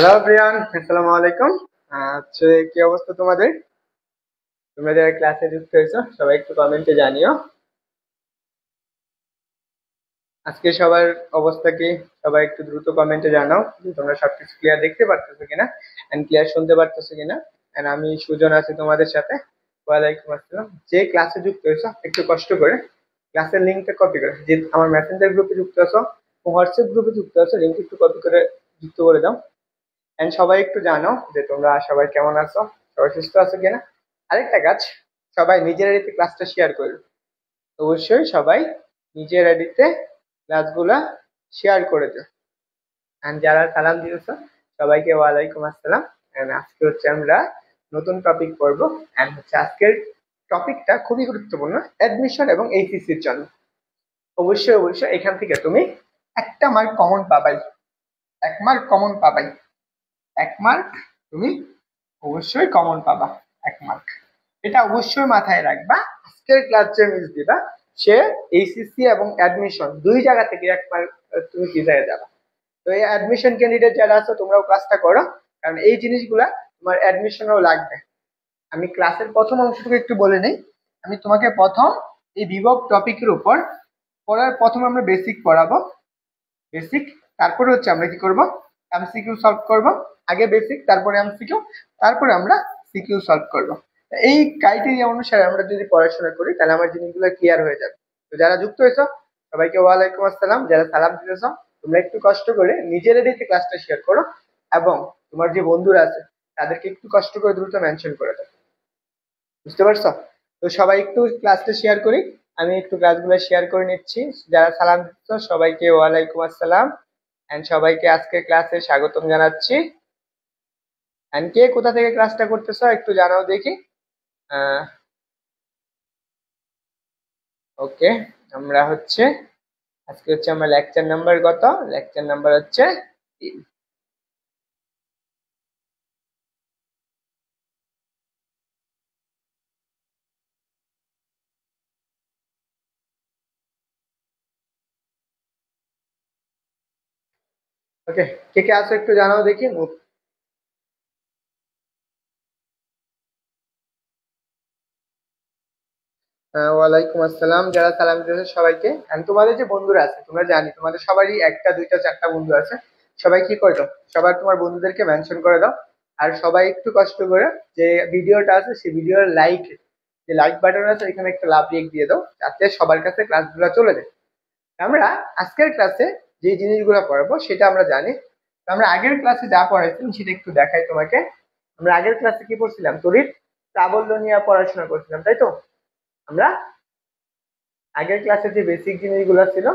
Hello Priyan, আসসালামু আলাইকুম। কি অবস্থা তোমাদের? তোমরা যারা ক্লাসে যুক্ত হয়েছো সবাই একটু কমেন্টে জানিও আজকে সবার অবস্থা কি। সবাই একটু দ্রুত কমেন্টে জানাও যে তোমরা সবকিছু ক্লিয়ার দেখতে পারতেছো কিনা এন্ড ক্লিয়ার শুনতে পারতেছো কিনা। এন্ড আমি সুজন আছি তোমাদের সাথে। ওয়ালাইকুম আসসালাম। যে ক্লাসে যুক্ত হয়েছো একটু কষ্ট করে ক্লাসের লিঙ্কটা কপি করে, যে আমার মেসেঞ্জার গ্রুপে যুক্ত আছো হোয়াটসঅ্যাপ গ্রুপে যুক্ত আছো, লিঙ্ক একটু কপি করে যুক্ত করে দাও। এন্ড সবাই একটু জানো যে তোমরা সবাই কেমন আছো, সবাই সুস্থ আছো কিনা। আরেকটা কাজ, সবাই নিজের আইডিতে ক্লাসটা শেয়ার করো। অবশ্যই সবাই নিজের আইডিতে ক্লাসগুলা শেয়ার করে দিও। এন্ড যারা সালাম দিয়েছো সবাইকে ওয়ালাইকুম আসসালাম। এন্ড আজকে হচ্ছে আমরা নতুন টপিক পড়বো। এন্ড হচ্ছে আজকের টপিকটা খুবই গুরুত্বপূর্ণ, অ্যাডমিশন এবং এইচএসসির জন্য। অবশ্যই অবশ্যই এখান থেকে তুমি একটা মার্ক কমন পাবাই, এক মার্ক কমন পাবাই, এক মার্ক তুমি অবশ্যই কমন পাবা, এক মার্ক। এটা অবশ্যই মাথায় রাখবা। আজকের ক্লাস যে মিস দিবা সে এইচএসসি এবং অ্যাডমিশন দুই জায়গা থেকে এক মার্ক তুমি পিছিয়ে যাবা। তো এই অ্যাডমিশন ক্যান্ডিডেট যারা আছো তোমরাও ক্লাসটা করো, কারণ এই জিনিসগুলা তোমার অ্যাডমিশনেও লাগবে। আমি ক্লাসের প্রথম অংশটুকু একটু বলে নেই। আমি তোমাকে প্রথম এই বিভব টপিকের উপর পড়ার প্রথম আমরা বেসিক পড়াবো, বেসিক। তারপরে হচ্ছে আমরা কি করব, এমসিকিউ সলভ করব। আগে বেসিক, তারপরে এমসিকিউ, তারপরে আমরা সিকিউ সলভ করব। এই ক্রাইটেরিয়া অনুসারে আমরা যদি পড়াশোনা করি তাহলে আমার জিনিসগুলো ক্লিয়ার হয়ে যাবে। তো যারা যুক্ত হয়েছো সবাইকে ওয়ালাইকুম আসসালাম। যারা সালাম দিতেছো তোমরা একটু কষ্ট করে নিজের এদিকে ক্লাসটা শেয়ার করো, এবং তোমার যে বন্ধুরা আছে তাদেরকে একটু কষ্ট করে দ্রুত মেনশন করে দাও। বুঝতে পারছো? তো সবাই একটু ক্লাসটা শেয়ার করি। আমি একটু ক্লাসগুলো শেয়ার করে নিচ্ছি। যারা সালাম দিচ্ছ সবাইকে ওয়ালাইকুম আসসালাম। এন্ড সবাইকে আজকে ক্লাসে স্বাগতম জানাচ্ছি। এন্ড কে কোথা থেকে ক্লাসটা করতেছো একটু জানাও দেখি। ওকে, আমরা হচ্ছে আজকে হচ্ছে আমরা লেকচার নাম্বার কত, লেকচার নাম্বার হচ্ছে 3। ওকে, কে কে আছো একটু জানাও দেখি। ওয়ালাইকুম আসসালাম। যারা সালাম দিয়েছে সবাইকে। And তোমাদের যে বন্ধুরা আছে তোমরা জানি তোমাদের সবারই একটা দুইটা চারটা বন্ধু আছে। সবাই কি করে দাও, সবার তোমার বন্ধুদেরকে মেনশন করে দাও। আর সবাই একটু কষ্ট করে যে ভিডিওটা আছে সেই ভিডিওর লাইক, যে লাইক বাটন আছে এখানে একটা লাভ লিখ দিয়ে দাও, যাতে সবার কাছে ক্লাসগুলো চলে যায়। আমরা আজকের ক্লাসে যে জিনিসগুলো পড়াবো সেটা আমরা জানি। তো আমরা আগের ক্লাসে যা পড়াইছিলাম সেটা একটু দেখাই তোমাকে। আমরা আগের ক্লাসে কি পড়ছিলাম, তড়িৎ প্রাবল্য নিয়ে পড়াশোনা করছিলাম, তাই তো? আমরা আগের ক্লাসে যে বেসিক জিনিসগুলো ছিল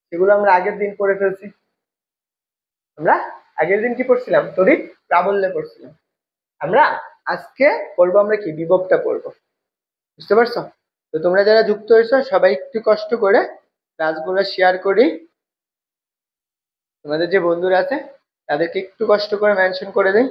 সেগুলো আমরা আগের দিন পড়ে ফেলছি। আমরা আগের দিন কি পড়ছিলাম, তড়িৎ প্রাবল্যে পড়ছিলাম। আমরা আজকে পড়বো আমরা কি, বিভবটা পড়বো। বুঝতে পারছো? তো তোমরা যারা যুক্ত হয়েছো সবাই একটু কষ্ট করে ক্লাসগুলো শেয়ার করি। তোমাদের যে বন্ধুরা আছে তাদেরকে একটু কষ্ট করে মেনশন করে দিই।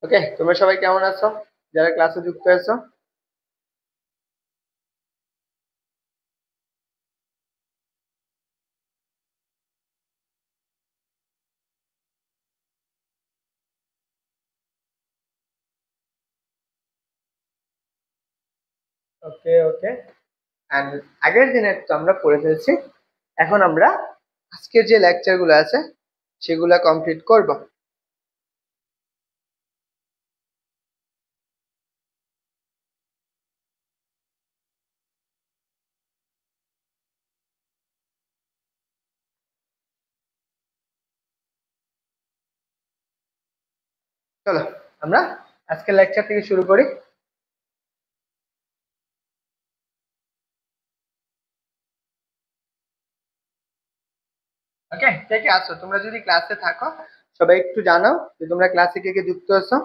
ওকে, তোমরা সবাই কেমন আছো যারা ক্লাসে যুক্ত হয়েছো? ওকে ওকে। এন্ড আগের দিনের তো আমরা পড়ে ফেলছি। এখন আমরা আজকের যে লেকচার গুলো আছে সেগুলা কমপ্লিট করব। চলো আমরা আজকের লেকচার থেকে শুরু করি। ওকে, কে কে আছো? তোমরা যদি ক্লাসে থাকো সবাই একটু জানাও যে তোমরা ক্লাসে কে কে যুক্ত আছো।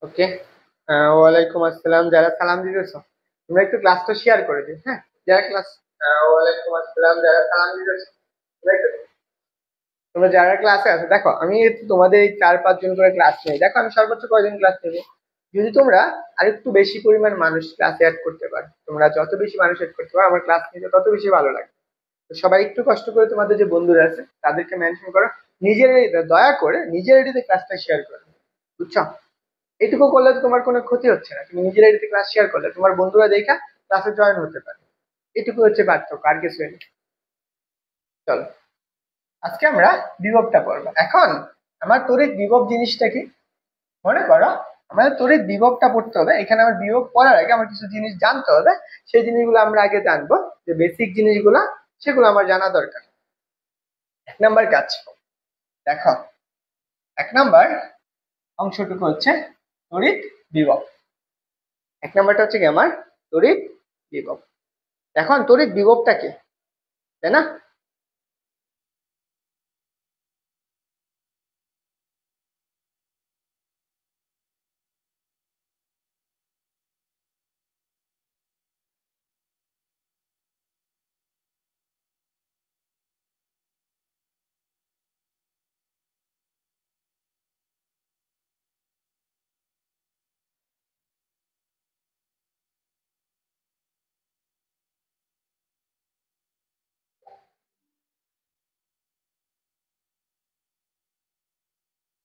ওকে, ওয়ালাইকুম আসসালাম। যারা সালাম দিতেছো তোমরা একটু ক্লাসটা শেয়ার করে দিও, হ্যাঁ? যারা ক্লাস ওয়ালাইকুম আসসালাম। যারা সালাম দিতেছো তোমরা যারা ক্লাসে আছো, দেখো আমি তোমাদের এই 4-5 জন করে ক্লাস নেই। দেখো আমি সর্বোচ্চ কয়জন ক্লাস নেবো, যদি তোমরা আরেকটু বেশি পরিমাণ মানুষ ক্লাসে অ্যাড করতে পারো, তোমরা যত বেশি মানুষ অ্যাড করতে পারো আমার ক্লাস নিতে তত বেশি ভালো লাগে। তো সবাই একটু কষ্ট করে তোমাদের যে বন্ধুরা আছে তাদেরকে মেনশন করো, নিজের দয়া করে নিজের আইডিতে ক্লাসটা শেয়ার করো, বুঝছো? এইটুকু করলে তো তোমার কোনো ক্ষতি হচ্ছে না, তুমি নিজের আইডিতে ক্লাস শেয়ার করলে তোমার বন্ধুরা দেখা ক্লাসে জয়েন হতে পারে। এটুকু হচ্ছে পার্থক্য, আর কিছু নেই। চলো, আজকে আমরা বিভবটা পড়বো। এখন আমার তড়িৎ বিভব জিনিসটা কি মনে করো, আমাদের তড়িৎ বিভবটা পড়তে হবে। এখানে আমার বিভব পড়ার আগে আমার কিছু জিনিস জানতে হবে, সেই জিনিসগুলো আমরা আগে জানবো, যে বেসিক জিনিসগুলো সেগুলো আমার জানা দরকার। 1 নাম্বার কাজ, দেখো 1 নাম্বার অংশটুকু হচ্ছে তড়িৎ বিভব। 1 নাম্বারটা হচ্ছে কি আমার তড়িৎ বিভব। এখন তড়িৎ বিভবটা কি, তাই না?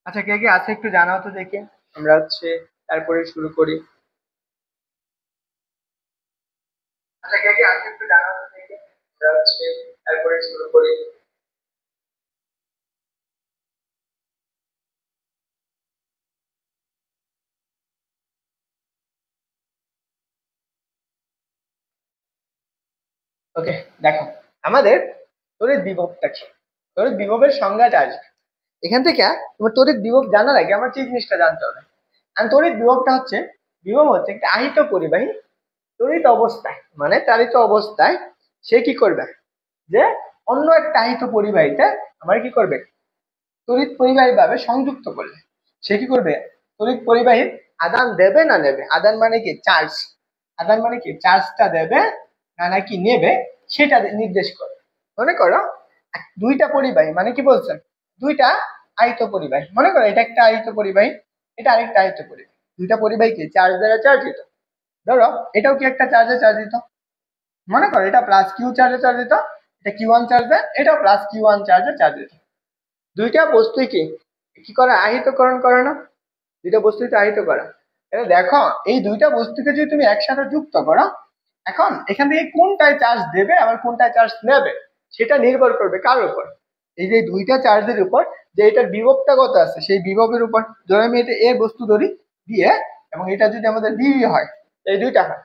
আচ্ছা, কে কে আছে একটু জানাও তো দেখি, আমরা হচ্ছে তারপরে শুরু করি। আচ্ছা, কে কে আছে একটু জানাও তো দেখি, আমরা হচ্ছে তারপরে শুরু করি। ওকে, দেখো আমাদের তড়িৎ বিভবটা কি, তড়িৎ বিভবের সংজ্ঞাটা আসবে এখান থেকে। তোমার তড়িৎ বিভব জানার আগে আমার যে জিনিসটা জানতে হবে, আর তড়িৎ বিভবটা হচ্ছে, বিভব হচ্ছে একটা আহিত পরিবাহী তড়িৎ অবস্থায়, মানে চালিত অবস্থায় সে কি করবে, যে অন্য একটা আহিত পরিবাহীতে আমার কি করবে, তড়িৎ পরিবাহী ভাবে সংযুক্ত করলে সে কি করবে, তড়িৎ পরিবাহীর আদান দেবে না নেবে, আদান মানে কি চার্জ, আদান মানে কি চার্জটা দেবে না নাকি নেবে, সেটা নির্দেশ করে। মনে করো দুইটা পরিবাহী, মানে কি বলছেন, দুইটা আহিত পরিবাহী, মনে করো এটা একটা আহিত পরিবাহী, এটা আরেকটা আহিত পরিবাহী, দুইটা পরিবাহীকে চার্জ দ্বারা চার্জিত। ধরো এটাও কি একটা চার্জে চার্জিত, মনে করো এটা প্লাস কিউ চার্জে চার্জিত, এটা কিউ 1 চার্জে, এটা প্লাস কিউ 1 চার্জে চার্জিত। দুইটা বস্তুই কি কি করে, আহিতকরণ করে না? দুইটা বস্তুই তো আহিত করা। এবার দেখো এই দুইটা বস্তুকে যদি তুমি একসাথে যুক্ত করো, এখন এখান থেকে কোনটায় চার্জ দেবে আবার কোনটায় চার্জ নেবে সেটা নির্ভর করবে কার উপর, এই যে দুইটা চার্জের উপর, যে এটার বিভবটা কত আছে সেই বিভবের উপর। ধরো আমি এটা এ বস্তু ধরি দিয়ে, এবং এটা যদি আমাদের বিবি হয়, এই দুইটা হয়,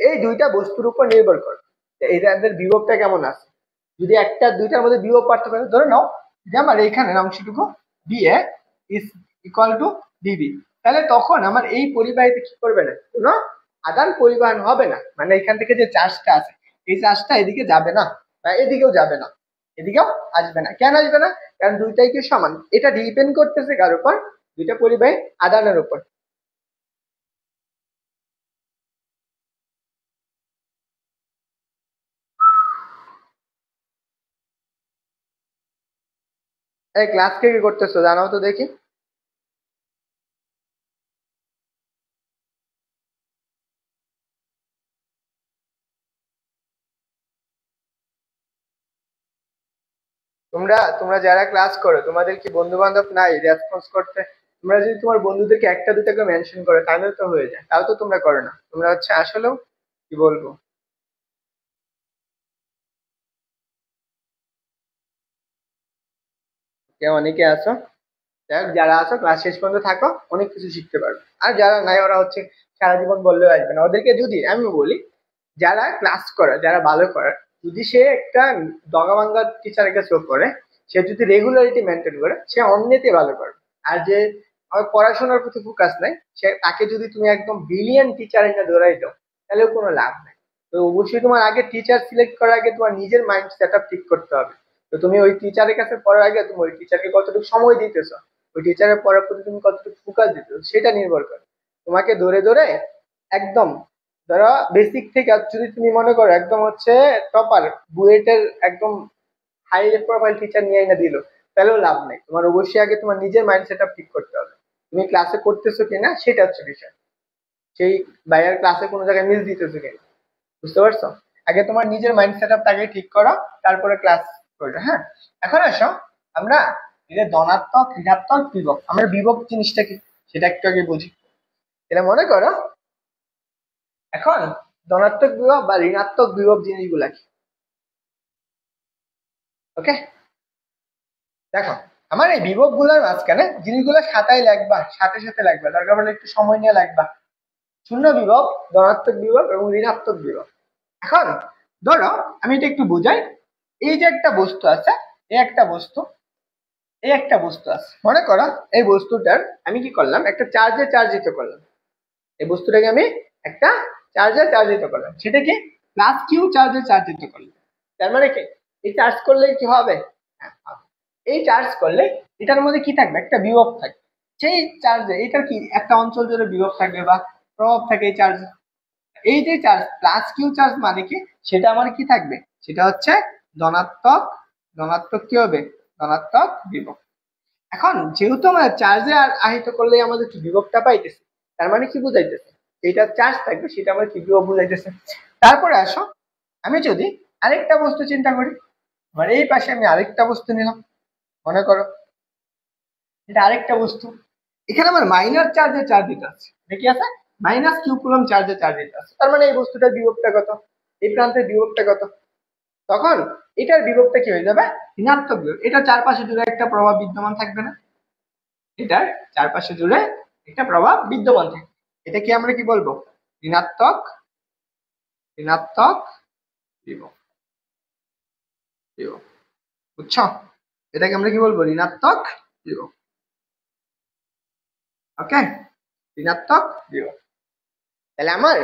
এই দুইটা বস্তুর উপর নির্ভর করে এদের বিভবটা কেমন আছে। যদি একটা দুইটার মধ্যে বিভব পার্থক্য ধরে নাও যে আমার এইখানের অংশটুকু V A is equal to DV, তাহলে তখন আমার এই পরিবাহীতে কি করবে না, কোনো আদান পরিবহন হবে না, মানে এখান থেকে যে চার্জটা আছে এই চার্জটা এদিকে যাবে না, বা এদিকেও যাবে না, এদিকেও আসবে না। কেন আসবে না? কারণ দুইটাই কি সমান, এটা ডিপেন্ড করতেছে কার উপর, দুইটা পরিবাহী আদানের উপর। এই ক্লাস কে কি করতেছো জানাও তো দেখি। তোমরা তোমরা যারা ক্লাস করো তোমাদের কি বন্ধু বান্ধব নাই রেসপন্স করতে? তোমরা যদি তোমার বন্ধুদেরকে একটা দুটাকে মেনশন করো তাহলে তো হয়ে যায়, তাও তো তোমরা করো না। তোমরা হচ্ছে আসলেও কি বলবো, কেউ অনেকে আছো, যাই হোক, যারা আছো ক্লাস শেষ পর্যন্ত থাকো, অনেক কিছু শিখতে পারবে। আর যারা নাই ওরা হচ্ছে সারা জীবন বললেও আসবে না। ওদেরকে যদি আমি বলি, যারা ক্লাস করে যারা ভালো করে, যদি সে একটা দগাবাঙ্গা টিচারের কাছে পড়ে, সে যদি রেগুলারিটি মেনটেন করে সে অমনিতেই ভালো করে। আর যে আমার পড়াশোনার প্রতি ফোকাস নাই, সে তাকে যদি তুমি একদম ব্রিলিয়ান্ট টিচার এনে ধরাই দাও তাহলেও কোনো লাভ নাই। তো অবশ্যই তোমার আগে টিচার সিলেক্ট করার আগে তোমার নিজের মাইন্ড সেট আপ ঠিক করতে হবে। তো তুমি ওই টিচারের কাছে পড়ার আগে তুমি ওই টিচারকে কতটুকু সময় দিতেছো, ওই টিচারের পড়ার প্রতি তুমি কতটুকু ফোকাস দিতেছো সেটা নির্ভর করে। তোমাকে ধরে ধরে একদম, ধরো বেসিক থেকে যদি তুমি মনে করো একদম হচ্ছে টপার, বুয়েটের একদম হাই প্রোফাইল টিচার নিয়ে এনে দিল, তাহলেও লাভ নেই। তোমার অবশ্যই আগে তোমার নিজের মাইন্ড সেট আপ ঠিক করতে হবে, তুমি ক্লাসে করতেছো কিনা সেটা হচ্ছে বিষয়। সেই ভাইয়ার ক্লাসে কোনো জায়গায় মিস দিতেছো কিনা, বুঝতে পারছো? আগে তোমার নিজের মাইন্ড সেট আপ আগে ঠিক করো, তারপরে ক্লাস করবে। হ্যাঁ, এখন আসো আমরা এই যে ধনাত্মক, ঋণাত্মক, বিভব, আমরা বিভব জিনিসটা কি সেটা একটু আগে বুঝি। এটা মনে করো এখন ধনাত্মক বিভব বা ঋণাত্মক বিভব জিনিসগুলা কি, ওকে? দেখো, আমার এই বিভব গুলার মাঝখানে জিনিসগুলো খাতায় লাগবা, সাথে সাথে লাগবা, দরকার হলে একটু সময় নিয়ে লাগবা। শূন্য বিভব, ধনাত্মক বিভব এবং ঋণাত্মক বিভব। এখন ধরো আমি এটা একটু বুঝাই। এই যে একটা বস্তু আছে, এই একটা বস্তু, এই একটা বস্তু আছে, মনে করো এই বস্তুটার আমি কি করলাম, একটা চার্জে চার্জিত করলাম। এই বস্তুটাকে আমি একটা চার্জে চার্জিত করলাম, সেটা কি প্লাস কিউ চার্জে চার্জিত করলাম। তার মানে কি এই চার্জ করলে কি হবে? হ্যাঁ, হবে। এই চার্জ করলে এটার মধ্যে কি থাকবে, একটা বিভব থাকবে। সেই চার্জে এটার কি একটা অঞ্চল জুড়ে বিভব থাকবে বা প্রভাব থাকে এই চার্জে। এই যে চার্জ প্লাস কিউ চার্জ মানে কি, সেটা আমার কি থাকবে, সেটা হচ্ছে ধনাত্মক, ধনাত্মক কি হবে, ধনাত্মক বিভব। এখন যেহেতু আমরা চার্জে আর আহিত করলে আমাদের কি বিভবটা পাইতেছে, তার মানে কি বুঝাইতেছে, এটা চার্জ থাকবে সেটা আমার কি বিভব বুঝাইতেছে। তারপরে আসো আমি যদি আরেকটা বস্তু চিন্তা করি, আমার এই পাশে আমি আরেকটা বস্তু নিলাম, মনে করো এটা আরেকটা বস্তু, এখানে আমার মাইনাস চার্জে চার্জ দিতে আছে, দেখি আছে মাইনাস কিউ কুলম চার্জে চার্জ দিতে আছে। তার মানে এই বস্তুটার বিভবটা কত, এই প্রান্তের বিভবটা কত, তখন এটার বিভবটা কি হয়ে যাবে, ঋণাত্মক বিভব। এটা চারপাশে জুড়ে একটা প্রভাব বিদ্যমান থাকবে না, এটার চারপাশে জুড়ে একটা প্রভাব বিদ্যমান থাকে। এটা কি আমরা কি বলবো, ঋণাত্মক, ঋণাত্মক বিভব, বিভব, বুঝছো? এটাকে আমরা কি বলবো, ঋণাত্মক বিভব। ওকে, ঋণাত্মক বিভব। তাহলে আমার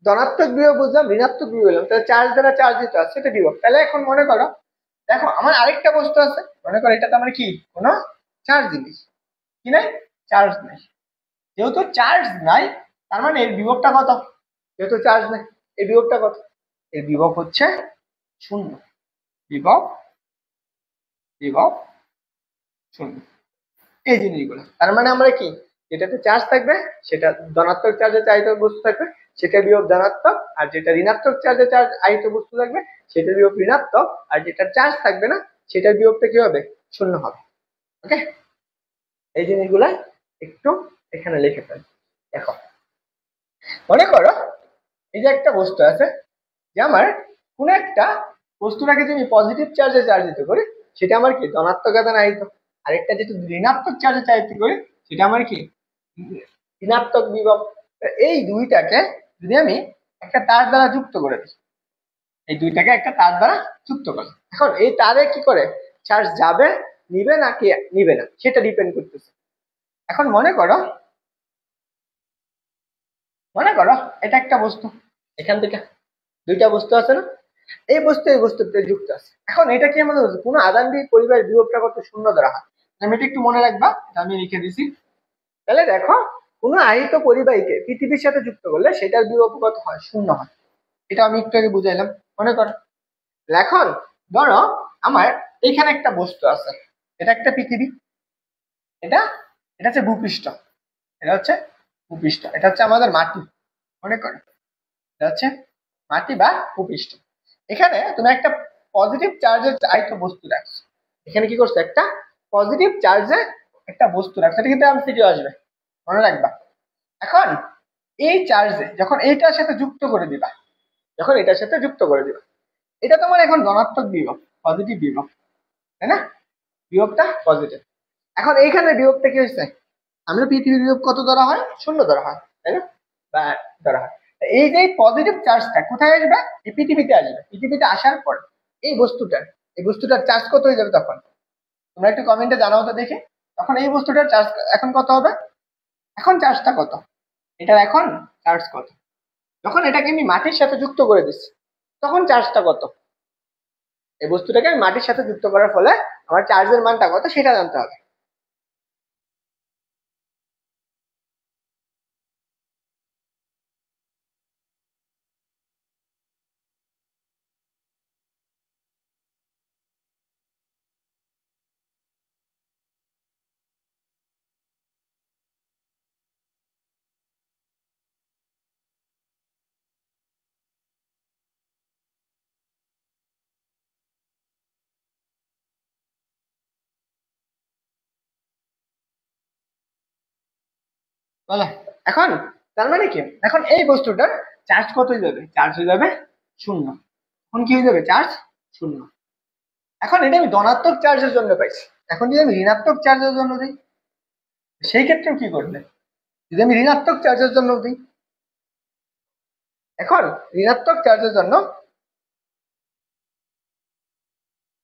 ধনাত্মক বিভব বুঝলাম, ঋণাত্মক বিভব বললাম, তাহলে চার্জ দ্বারা চার্জ দিতে আছে সেটা বিভব। তাহলে এখন মনে করো, দেখো আমার আরেকটা বস্তু আছে, মনে করো এটাতে আমার কি কোনো চার্জ জিনিস কি নাই, চার্জ নাই। যেহেতু চার্জ নাই তার মানে এর বিভবটা কত, যেহেতু চার্জ নাই এর বিভবটা কত, এর বিভব হচ্ছে শূন্য। বিভব, বিভব শূন্য। এই জিনিসগুলো তার মানে আমরা কি, যেটাতে চার্জ থাকবে সেটা ধনাত্মক চার্জে চাহিত বস্তু থাকবে, সেটা বিভব ধনাত্মক, আর যেটা ঋণাত্মক চার্জে চার্জ আহিত বস্তু থাকবে সেটা বিভব ঋণাত্মক, আর যেটা চার্জ থাকবে না সেটার বিভবটা কি হবে, শূন্য হবে। ওকে, এই জিনিসগুলা একটু এখানে লিখে ফেল। দেখো মনে করো এই যে একটা বস্তু আছে, যে আমার কোন একটা বস্তুটাকে যদি পজিটিভ চার্জে চার্জিত করি সেটা আমার কি ধনাত্মক আধান আহিত, আরেকটা যেটা ঋণাত্মক চার্জে চার্জিত করি সেটা আমার কি ঋণাত্মক বিভব। এই দুইটাকে যদি আমি একটা তার দ্বারা যুক্ত করে দিই, এই দুইটাকে একটা তার দ্বারা যুক্ত করি, এখন এই তারে কি করে চার্জ যাবে, নিবে নাকি নিবে না সেটা ডিপেন্ড করতেছে। এখন মনে করো, মনে করো এটা একটা বস্তু, এখান থেকে দুইটা বস্তু আছে না, এই বস্তু এই বস্তুতে যুক্ত আছে। এখন এটা কি আমাদের কোনো আদান দিয়ে পরিবাহের বিভবটা কত, শূন্য ধরা হয়। আমি এটা একটু মনে রাখবা, এটা আমি লিখে দিছি। তাহলে দেখো কোনো আহিত পরিবাহীকে পৃথিবীর সাথে যুক্ত করলে সেটার বিভব কত হয়, শূন্য হয়। এটা আমি একটু আগে বুঝাইলাম, মনে করো। এখন ধরো আমার এখানে একটা বস্তু আছে, এটা একটা পৃথিবী, এটা এটা হচ্ছে ভূপৃষ্ঠ, এটা হচ্ছে ভূপৃষ্ঠ, এটা হচ্ছে আমাদের মাটি, মনে করো এটা হচ্ছে মাটি বা ভূপৃষ্ঠ। এখানে তুমি একটা পজিটিভ চার্জের চালিত বস্তু রাখছো, এখানে কি করছো একটা পজিটিভ চার্জে একটা বস্তু রাখছো, এটা কিন্তু এমসিকিউ আসবে, মনে রাখবা। এখন এই চার্জে যখন এইটার সাথে যুক্ত করে দিবা, যখন এটার সাথে যুক্ত করে দিবা, এটা তোমার এখন ধনাত্মক বিভব, পজিটিভ বিভব, তাই না, বিভবটা পজিটিভ। এখন এইখানে বিভবটা কি হয়েছে, আমরা পৃথিবীর বিভব কত ধরা হয়, শূন্য ধরা হয়, তাই না, বা ধরা হয়। এই যে পজিটিভ চার্জটা কোথায় আসবে, এই পৃথিবীতে আসবে, পৃথিবীতে আসার পর এই বস্তুটার, এই বস্তুটার চার্জ কত হয়ে যাবে তখন, তোমরা একটু কমেন্টে জানাও তো দেখে। তখন এই বস্তুটার চার্জ এখন কত হবে, এখন চার্জটা কত, এটার এখন চার্জ কত, যখন এটাকে আমি মাটির সাথে যুক্ত করে দিচ্ছি তখন চার্জটা কত, এই বস্তুটাকে আমি মাটির সাথে যুক্ত করার ফলে আমার চার্জের মানটা কত সেটা জানতে হবে। বলো এখন। তার মানে কি, এখন এই বস্তুটার চার্জ কত হয়ে যাবে? চার্জ হয়ে যাবে শূন্য। এখন কি হয়ে যাবে? চার্জ শূন্য। এখন এটা আমি ধনাত্মক চার্জের জন্য পাইছি। এখন যদি আমি ঋণাত্মক চার্জের জন্য দিই, সেই ক্ষেত্রেও কি করবে? যদি আমি ঋণাত্মক চার্জের জন্য দিই, এখন ঋণাত্মক চার্জের জন্য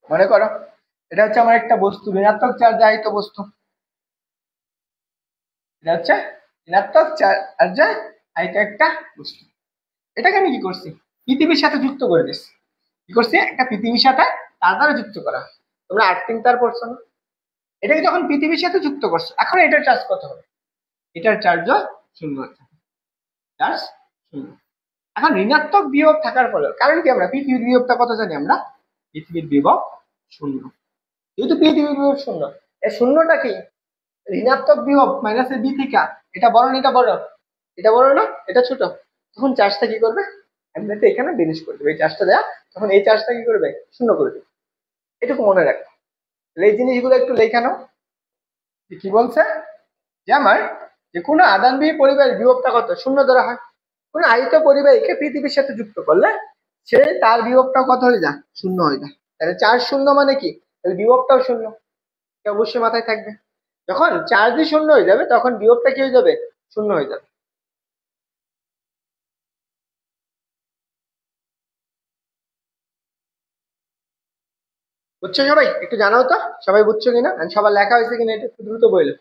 মনে করো এটা হচ্ছে আমার একটা বস্তু, ঋণাত্মক চার্জ আহিত বস্তু। এটা হচ্ছে ঋণাত্মক চার্জে আহিত একটা বস্তু। এটাকে আমি কি করছি? পৃথিবীর সাথে যুক্ত করে দিচ্ছি। কি করছি? একটা পৃথিবীর সাথে তার দ্বারা যুক্ত করা। তোমরা আর্থিং তার পড়ছো না? এটাকে যখন পৃথিবীর সাথে যুক্ত করছো, এখন এটার চার্জ কত হবে? এটার চার্জও শূন্য হচ্ছে, চার্জ শূন্য। এখন ঋণাত্মক বিভব থাকার ফলে, কারণ কি আমরা পৃথিবীর বিভবটা কত জানি? আমরা পৃথিবীর বিভব শূন্য। যেহেতু পৃথিবীর বিভব শূন্য, এই শূন্যটা কি? ঋণাত্মক বিভব মাইনাসের বি থেকে এটা বড় না এটা বড়? এটা বড় না এটা ছোট? তখন চার্জটা কি করবে? আমরা তো এখানে ডিলিট করে দেবে এই চার্জটা দেয়া, তখন এই চার্জটা কি করবে? শূন্য করে দেবে। এটুকু মনে রাখবে। এই জিনিসগুলো একটু লেখা নাও। কি বলছে? যে আমার যে কোনো আধানবিহীন পরিবাহের বিভবটা কত? শূন্য ধরা হয়। কোনো আহিত পরিবাহীকে পৃথিবীর সাথে যুক্ত করলে সে তার বিভবটা কত হয়ে যায়? শূন্য হয়ে যায়। তাহলে চার্জ শূন্য মানে কি? তাহলে বিভবটাও শূন্য। অবশ্যই মাথায় থাকবে। যখন চার্জই শূন্য হয়ে যাবে তখন বিভবটা কি হয়ে যাবে? শূন্য হয়ে যাবে। বুঝছো সবাই? একটু জানাও তো সবাই বুঝছো কিনা, সবার লেখা হয়েছে কিনা, এটা একটু দ্রুত বললো।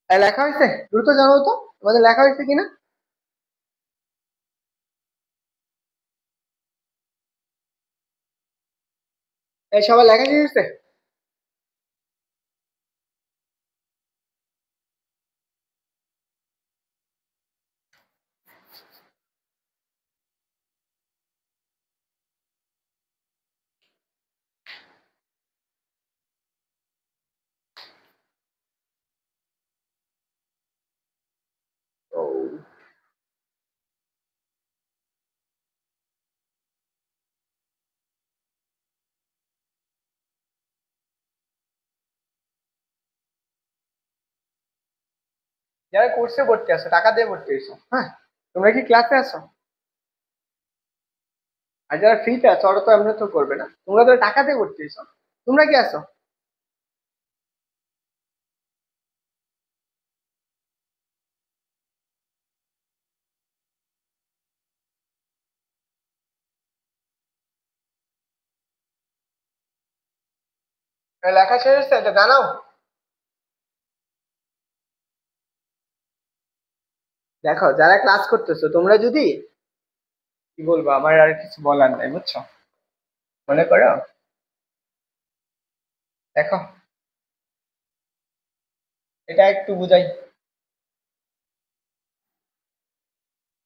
লেখা হয়েছে? দ্রুত জানাও তো তোমাদের লেখা হয়েছে কিনা। সবার লেখা শেষ হয়েছে? ও, যারা কোর্সে ভর্তি আছো টাকা দিয়ে ভর্তি হয়েছো, হ্যাঁ, তোমরা কি ক্লাসে আছো? আর যারা ফ্রিতে আছো ওরা তো এমনি তো করবে না, তোমরা তো টাকা দিয়ে ভর্তি হয়েছো, তোমরা কি আছো? লেখা শেষ হয়েছে এটা জানাও। দেখো যারা ক্লাস করতেছো তোমরা যদি, কি বলবো, আমার আর কিছু বলার নাই, বুঝছো? মনে করো, দেখো এটা একটু বুঝাই।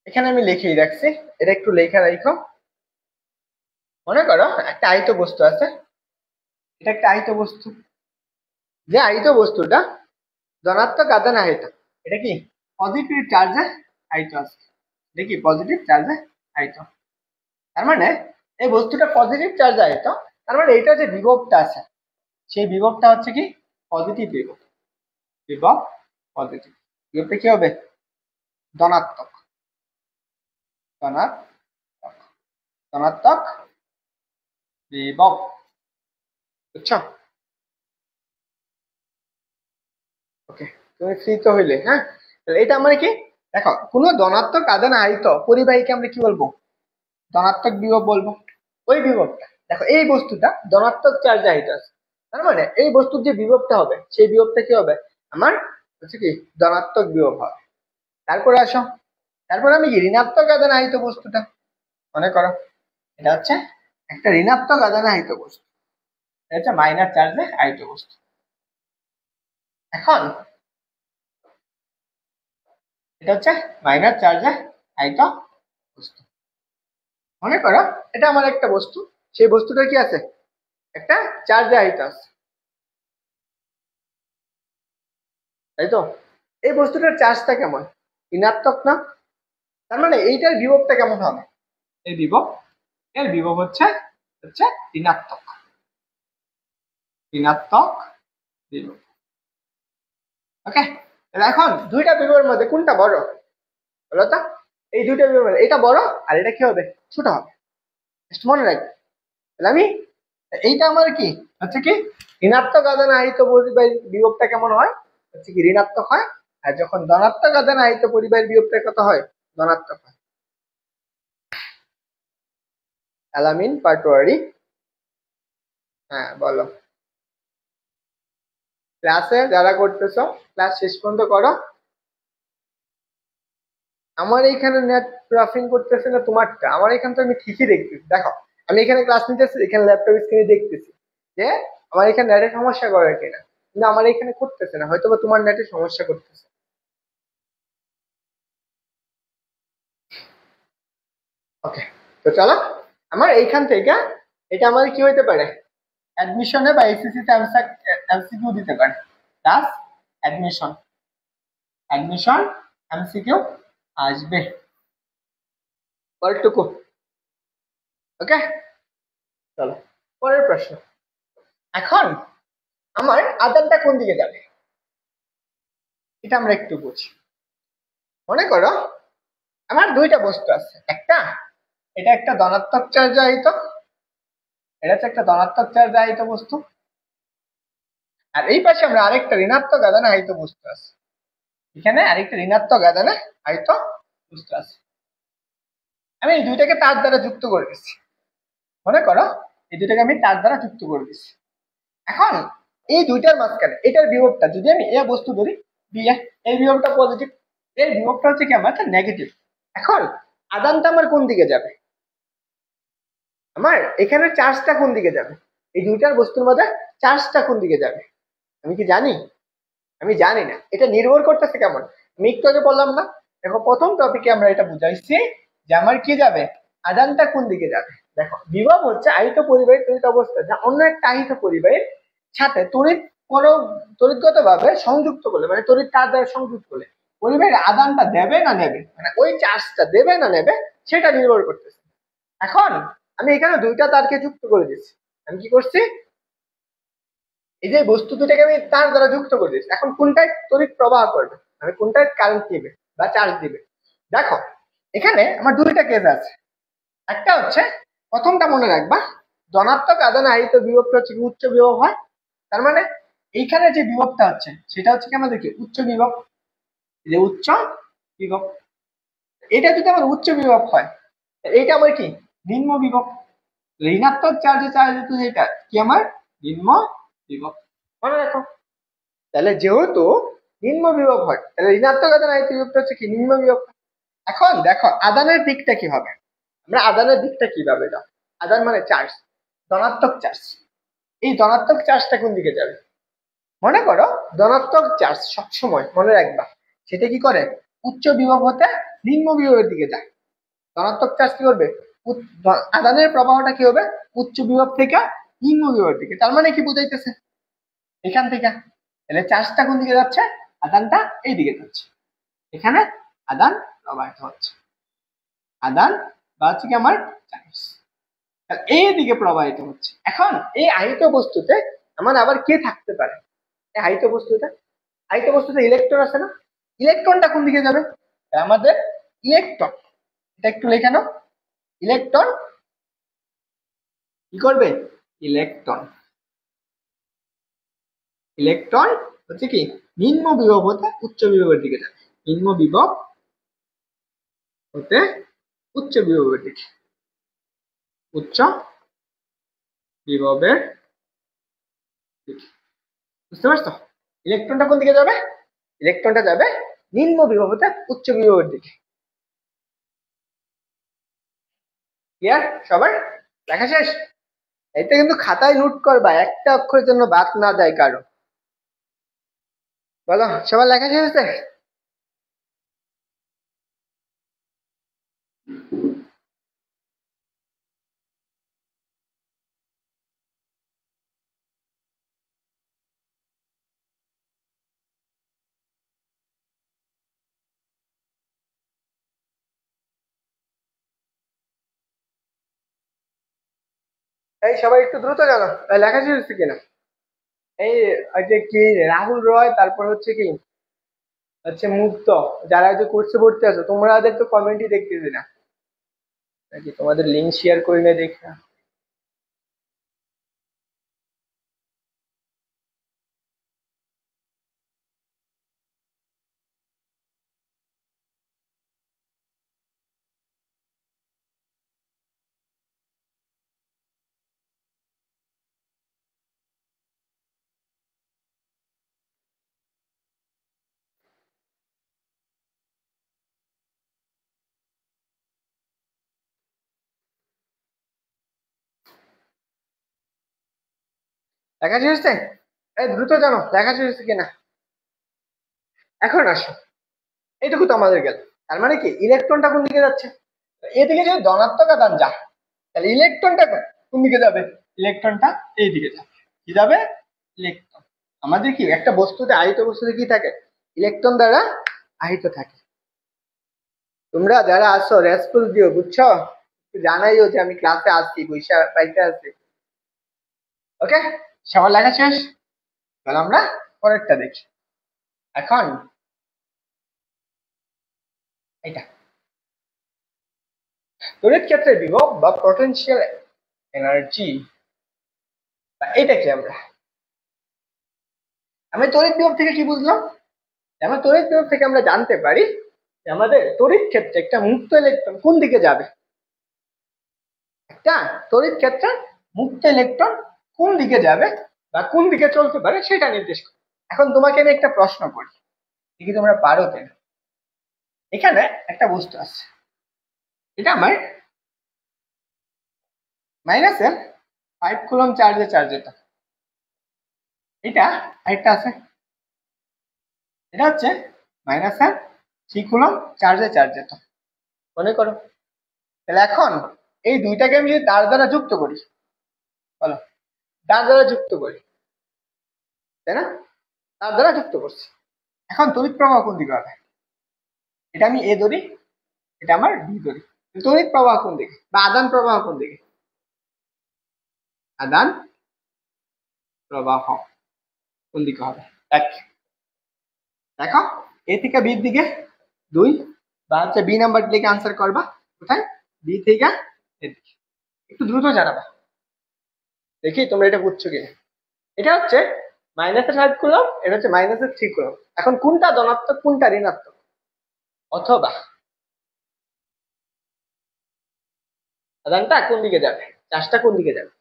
এখানে আমি লিখেই রাখছি, এটা একটু লেখা রাখো। মনে করো একটা আহিত বস্তু আছে, এটা একটা আহিত বস্তু। যে আহিত বস্তুটা ধনাত্মক আধান আহিত, এটা কি পজিটিভ চার্জে আহিত আছে। এটা কি পজিটিভ চার্জে আহিত। তার মানে এই বস্তুটা পজিটিভ চার্জে আহিত। তার মানে এইটা যে বিভবটা আছে, সেই বিভবটা হচ্ছে কি পজিটিভ বিভব। বিভব পজিটিভ। বিভবটা কি হবে? ধনাত্মক। ধনাত্মক। ধনাত্মক বিভব। বুঝছো? ওকে, তুমি ফ্রি তো হইলে, হ্যাঁ। তাহলে এটা মানে কি, দেখো কোনো ধনাত্মক আধান আহিত পরিবাহীকে আমরা কি বলবো? ধনাত্মক বিভব বলবো। ওই বিভবটা দেখো, এই বস্তুটা ধনাত্মক চার্জ আহিত আছে, তার মানে এই বস্তুর যে বিভবটা হবে সেই বিভবটা কি হবে? আমার হচ্ছে কি ধনাত্মক বিভব হবে। তারপরে আসো, তারপরে আমি কি ঋণাত্মক আধান আহিত বস্তুটা মনে করো, এটা হচ্ছে একটা ঋণাত্মক আধানে আহিত বস্তু। এটা হচ্ছে মাইনাস চার্জে আহিত বস্তু। এখন এটা হচ্ছে মাইনাস চার্জে আহিত বস্তু। মনে করো এটা আমার একটা বস্তু, সেই বস্তুটা কি আছে, একটা চার্জে আহিত আছে, তাই তো? এই বস্তুটার চার্জটা কেমন, ঋণাত্মক না? তার মানে এইটার বিভবটা কেমন হবে, এর বিভব, এর বিভব হচ্ছে হচ্ছে ঋণাত্মক, ঋণাত্মক বিভব। ওকে, এখন দুইটা বিভবের মধ্যে কোনটা বড় বলো তো? এই দুইটা বিভবের মধ্যে এটা বড় আর এটা কি হবে, ছোট হবে। মনে রাখবে। তাহলে আমি এইটা আমার কি হচ্ছে কি ঋণাত্মক আধানে আহিত পরিবাহীর বিভবটা কেমন হয়, হচ্ছে কি ঋণাত্মক হয়। আর যখন ধনাত্মক আধানে আহিত পরিবাহীর বিভবটা কত হয়, ধনাত্মক হয়। অ্যালামিন পাটোয়ারি, হ্যাঁ বলো। ক্লাসে যারা করতেছো ক্লাস শেষ পর্যন্ত করো। আমার এইখানে নেট ব্রাফিং করতেছে না তোমারটা, আমার এখানে তো আমি ঠিকই দেখতেছি। দেখো আমি এখানে ক্লাস নিতেছি, এখানে ল্যাপটপ স্ক্রিনে দেখতেছি যে আমার এখানে নেটের সমস্যা করে কিনা, কিন্তু আমার এখানে করতেছে না, হয়তো বা তোমার নেটের সমস্যা করতেছে। ওকে, তো চলো আমার এইখান থেকে এটা আমাদের কি হইতে পারে, অ্যাডমিশনে বা এসএসসি তে এমসিকিউ দিতে পারে। প্লাস অ্যাডমিশন, অ্যাডমিশন এমসিকিউ আসবে পরেরটুকু। ওকে, চলো পরের প্রশ্ন। এখন আমার আদানটা কোন দিকে যাবে এটা আমরা একটু বুঝি। মনে করো আমার দুইটা বস্তু আছে, একটা এটা একটা ধনাত্মক চার্জ আহিত, এটা হচ্ছে একটা ধনাত্মক চার্জ আহিত বস্তু, আর এই পাশে আমরা আরেকটা ঋণাত্মক আধানে আহিত বস্তু আছে। এখানে আরেকটা ঋণাত্মক আধানে আহিত বস্তু আছে। আমি এই দুইটাকে তার দ্বারা যুক্ত করে দিচ্ছি। মনে করো এই দুইটাকে আমি তার দ্বারা যুক্ত করে দিচ্ছি। এখন এই দুইটার মাঝখানে এটার বিভবটা যদি আমি এ বস্তু ধরি বি, এই বিভবটা পজিটিভ, এর বিভবটা হচ্ছে কি আমার নেগেটিভ। এখন আদানটা আমার কোন দিকে যাবে, আমার এখানে চার্জটা কোন দিকে যাবে, এই দুইটার বস্তুর মধ্যে চার্জটা কোন দিকে যাবে আমি কি জানি? আমি জানি না। এটা নির্ভর করতেছে কেমন, আমি একটু আগে বললাম না, দেখো প্রথম টপিকে আমরা এটা বুঝাইছি যে আমার কি যাবে, আদানটা কোন দিকে যাবে। দেখো বিভব হচ্ছে আহিত পরিবাহীর তড়িৎ অবস্থা যা অন্য একটা আহিত পরিবাহীর সাথে তড়িৎ কোনো তড়িৎগত ভাবে সংযুক্ত করলে, মানে তড়িৎ তার দ্বারা সংযুক্ত করলে পরিবাহীর আদানটা দেবে না নেবে, মানে ওই চার্জটা দেবে না নেবে সেটা নির্ভর করতেছে। এখন আমি এখানে দুইটা তারকে যুক্ত করে দিচ্ছি। আমি কি করছি, এই যে বস্তু দুটাকে আমি তার দ্বারা যুক্ত করে দিচ্ছি। এখন কোনটায় তড়িৎ প্রবাহ করবে, মানে কোনটায় কারেন্ট দিবে বা চার্জ দিবে। দেখো এখানে আমার দুইটা কেস আছে। একটা হচ্ছে প্রথমটা মনে রাখবা, ধনাত্মক আধানে আহিত বিভবটা হচ্ছে উচ্চ বিভব হয়। তার মানে এইখানে যে বিভবটা হচ্ছে সেটা হচ্ছে কি আমাদের কি উচ্চ বিভব, যে উচ্চ বিভব। এটা যদি আমার উচ্চ বিভব হয়, এইটা আমার কি নিম্ন বিভব। ঋণাত্মক চার্জে চার্জ যেটা কি আমার নিম্ন বিভব, মনে রাখো। তাহলে যেহেতু নিম্ন বিভব হয় তাহলে ঋণাত্মক আধান আহিত বিভবটা হচ্ছে কি নিম্ন বিভব। এখন দেখো আদানের দিকটা কি হবে, আমরা আদানের দিকটা কিভাবে দাও, আদান মানে চার্জ, ধনাত্মক চার্জ, এই ধনাত্মক চার্জটা কোন দিকে যাবে। মনে করো ধনাত্মক চার্জ সবসময় মনে রাখবা সেটা কি করে উচ্চ বিভব হতে নিম্ন বিভবের দিকে যায়। ধনাত্মক চার্জ কি করবে, আদানের প্রবাহটা কি হবে উচ্চ বিভব থেকে নিম্ন বিভবের দিকে। তার মানে কি বুঝাইতেছে এখান থেকে, তাহলে চার্জটা কোন দিকে যাচ্ছে, আদানটা এই দিকে যাচ্ছে, এখানে আদান প্রবাহিত হচ্ছে, আদান বা হচ্ছে কি আমার চার্জ এই দিকে প্রবাহিত হচ্ছে। এখন এই আহিত বস্তুতে আমার আবার কে থাকতে পারে, এই আহিত বস্তুতে, আহিত বস্তুতে ইলেকট্রন আছে না, ইলেকট্রনটা কোন দিকে যাবে, আমাদের ইলেকট্রন, এটা একটু লেখা নাও, ইলেকট্রন কি করবে, ইলেকট্রন, ইলেকট্রন হচ্ছে কি নিম্ন বিভব হতে উচ্চ বিভবের দিকে যাবে, নিম্ন বিভব হতে উচ্চ বিভবের দিকে, উচ্চ বিভবের দিকে। বুঝতে পারছো ইলেকট্রনটা কোন দিকে যাবে, ইলেকট্রনটা যাবে নিম্ন বিভব হতে উচ্চ বিভবের দিকে। ক্লিয়ার সবার, লেখা শেষ? এটা কিন্তু খাতায় নোট করবা, একটা অক্ষরের জন্য বাদ না যায় কারো। বলো সবার লেখা শেষ হয়েছে? এই সবাই একটু দ্রুত জানো লেখা শেষ হচ্ছে কিনা। এই ওই যে কি রাহুল রয়, তারপর হচ্ছে কি হচ্ছে মুক্ত, যারা যে কোর্সে ভর্তি আছো তোমাদের তো কমেন্টই দেখতেছি না, নাকি তোমাদের লিঙ্ক শেয়ার করি না দেখা। লেখা শেষ হচ্ছে, এই দ্রুত জানো লেখা শেষ হচ্ছে কিনা। এখন আসো, এইটুকু তো আমাদের গেল। তার মানে কি ইলেকট্রনটা কোন দিকে যাচ্ছে, এদিকে যদি ধনাত্মক আধান যায় তাহলে ইলেকট্রনটা কোন দিকে যাবে, ইলেকট্রনটা এই দিকে যাবে। কি যাবে, ইলেকট্রন। আমাদের কি একটা বস্তুতে আহিত বস্তুতে কি থাকে, ইলেকট্রন দ্বারা আহিত থাকে। তোমরা যারা আসো রেসপন্স দিও বুঝছো, জানাইও যে আমি ক্লাসে আসছি, বৈশা পাইতে আসছি। ওকে, সবার লেখা শেষ, তাহলে আমরা পরেরটা দেখি। এখন এটা তড়িৎ ক্ষেত্রের বিভব বা পটেনশিয়াল এনার্জি, এটা কি আমি তড়িৎ বিভব থেকে কি বুঝলাম, আমরা তড়িৎ বিভব থেকে আমরা জানতে পারি যে আমাদের তড়িৎ ক্ষেত্রে একটা মুক্ত ইলেকট্রন কোন দিকে যাবে, একটা তড়িৎ ক্ষেত্রে মুক্ত ইলেকট্রন কোন দিকে যাবে বা কোন দিকে চলতে পারে সেটা নির্দেশ করে। এখন তোমাকে আমি একটা প্রশ্ন করি, দেখি তোমরা পারো কিনা। এখানে একটা বস্তু আছে, এটা আমার মাইনাসে 5 কুলম্ব চার্জে চার্জ, এটা আরেকটা আছে, এটা হচ্ছে মাইনাসে 3 কুলম্ব চার্জে চার্জ, মনে করো। তাহলে এখন এই দুইটাকে আমি যদি তার দ্বারা যুক্ত করি, বলো তার দ্বারা যুক্ত করি, তাই না, তার দ্বারা যুক্ত করছি। এখন তড়িৎ প্রবাহ কোন দিকে হবে, এটা আমি এ ধরি, এটা আমার বি ধরি, তড়িৎ প্রবাহ কোন দিকে বা আদান প্রবাহ কোন দিকে, আদান প্রবাহ কোন দিকে হবে, এক, দেখো এ থেকে বির দিকে 2, বা হচ্ছে বি নাম্বার দিকে আনসার করবা, কোথায়, বি থেকে এর দিকে। একটু দ্রুত জানাবা, দেখি তোমরা এটা বুঝছো কিনা। এটা হচ্ছে -5 কুলম্ব, এটা হচ্ছে -3 কুলম্ব। এখন কোনটা ধনাত্মক কোনটা ঋণাত্মক, অথবা আধানটা কোন দিকে যাবে, চার্জটা কোন দিকে যাবে।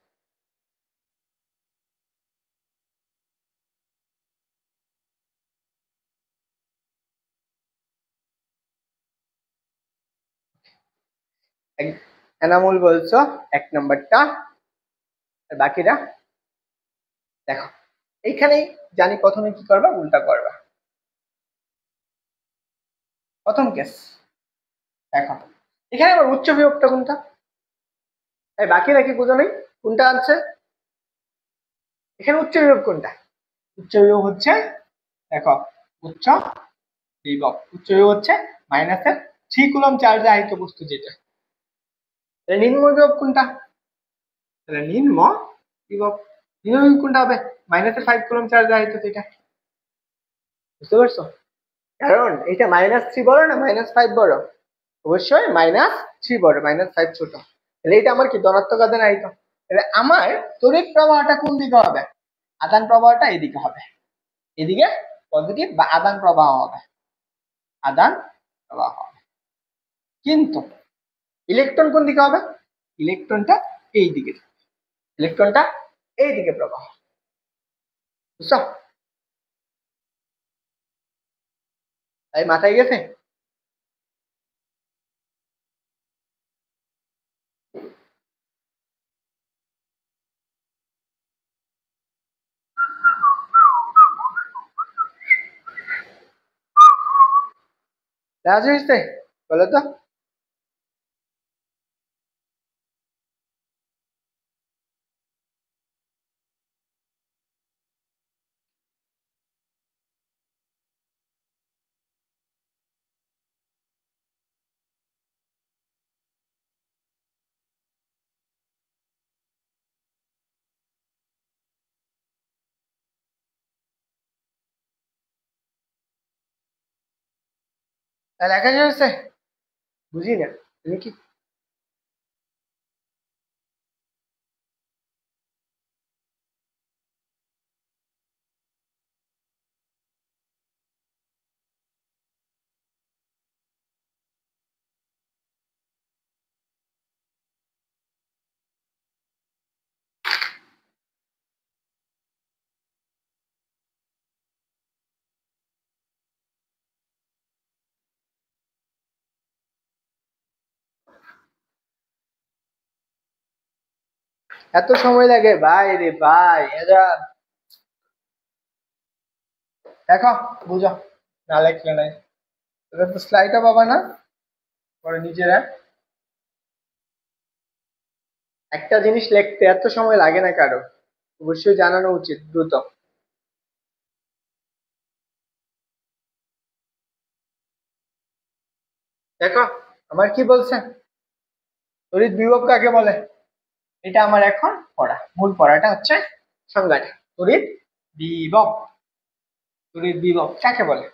এনামুল বলছো 1 নম্বরটা, বাকিরা দেখো এইখানেই জানি প্রথমে কি করবা, উল্টা করবা। প্রথম কেস দেখো, এখানে আমার উচ্চ বিভবটা কোনটা, এই বাকিরা কি বুঝো নেই কোনটা আছে, এখানে উচ্চ বিভব কোনটা, উচ্চ বিভব হচ্ছে, দেখো উচ্চ বিভব, উচ্চ বিভব হচ্ছে -3 কুলম্ব চার্জে আহিত বস্তু যেটা। নিম্ন বিভব কোনটা, তাহলে নিম্ন বিভব, নিম্ন বিভব কোনটা হবে, -5 কুলম্ব চার্জে আহিত যেটা। বুঝতে পারছো, কারণ এটা -3 বড় না -5 বড়, অবশ্যই -3 বড়, -5 ছোট। তাহলে এটা আমার কি ধনাত্মক আধান আহিত, তাহলে আমার তড়িৎ প্রবাহটা কোন দিকে হবে, আদান প্রবাহটা এদিকে হবে, এদিকে পজিটিভ বা আদান প্রবাহ হবে, আদান প্রবাহ হবে। কিন্তু ইলেকট্রন কোন দিকে হবে, ইলেকট্রনটা এই দিকে, ইলেকট্রনটা এই দিকে প্রবাহ, বুঝছো, তাই মাথায় গেছে। রাজি হয়েছে, বলো তো। লেখা হয়েছে? বুঝি না, তুমি কি এত সময় লাগে ভাই রে ভাই, এরা দেখো, বুঝো, না লেখলে নাই, এটা তো স্লাইডও পাবা না পরে নিজেরা। একটা জিনিস লিখতে এত সময় লাগে না কারো, অবশ্যই জানানো উচিত দ্রুত। দেখো আমার কি বলছে, তড়িৎ বিভব কাকে বলে, এটা আমার এখন পড়া, মূল পড়াটা হচ্ছে সংজ্ঞাটা। তড়িৎ বিভব, তড়িৎ বিভব কাকে বলে,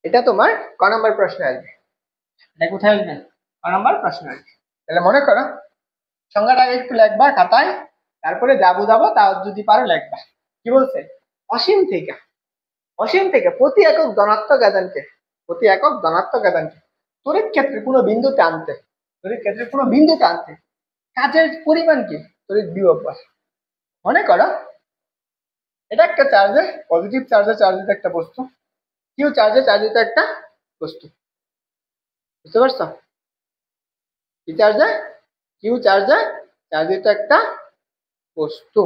এটা তোমার ক নম্বর প্রশ্ন আসবে, এটা কোথায় আসবে, ক নম্বর প্রশ্ন আসবে। তাহলে মনে করো সংজ্ঞাটা আগে একটু লেখবা খাতায়, তারপরে যা বুঝাবো তা যদি পারো লেখবা। কি বলছে, অসীম থেকে, অসীম থেকে প্রতি একক ধনাত্মক আধানকে, প্রতি একক ধনাত্মক আধানকে তড়িৎ ক্ষেত্রে কোনো বিন্দুতে আনতে, তড়িৎ ক্ষেত্রে কোনো বিন্দুতে আনতে কাজের পরিমাণ কি তড়িৎ বিভব বলে। মনে করো এটা একটা চার্জে, পজিটিভ চার্জে চার্জিত একটা বস্তু, কিউ চার্জে চার্জিত একটা বস্তু, বুঝতে পারছো, কি চার্জে, কিউ চার্জে চার্জিত একটা বস্তু।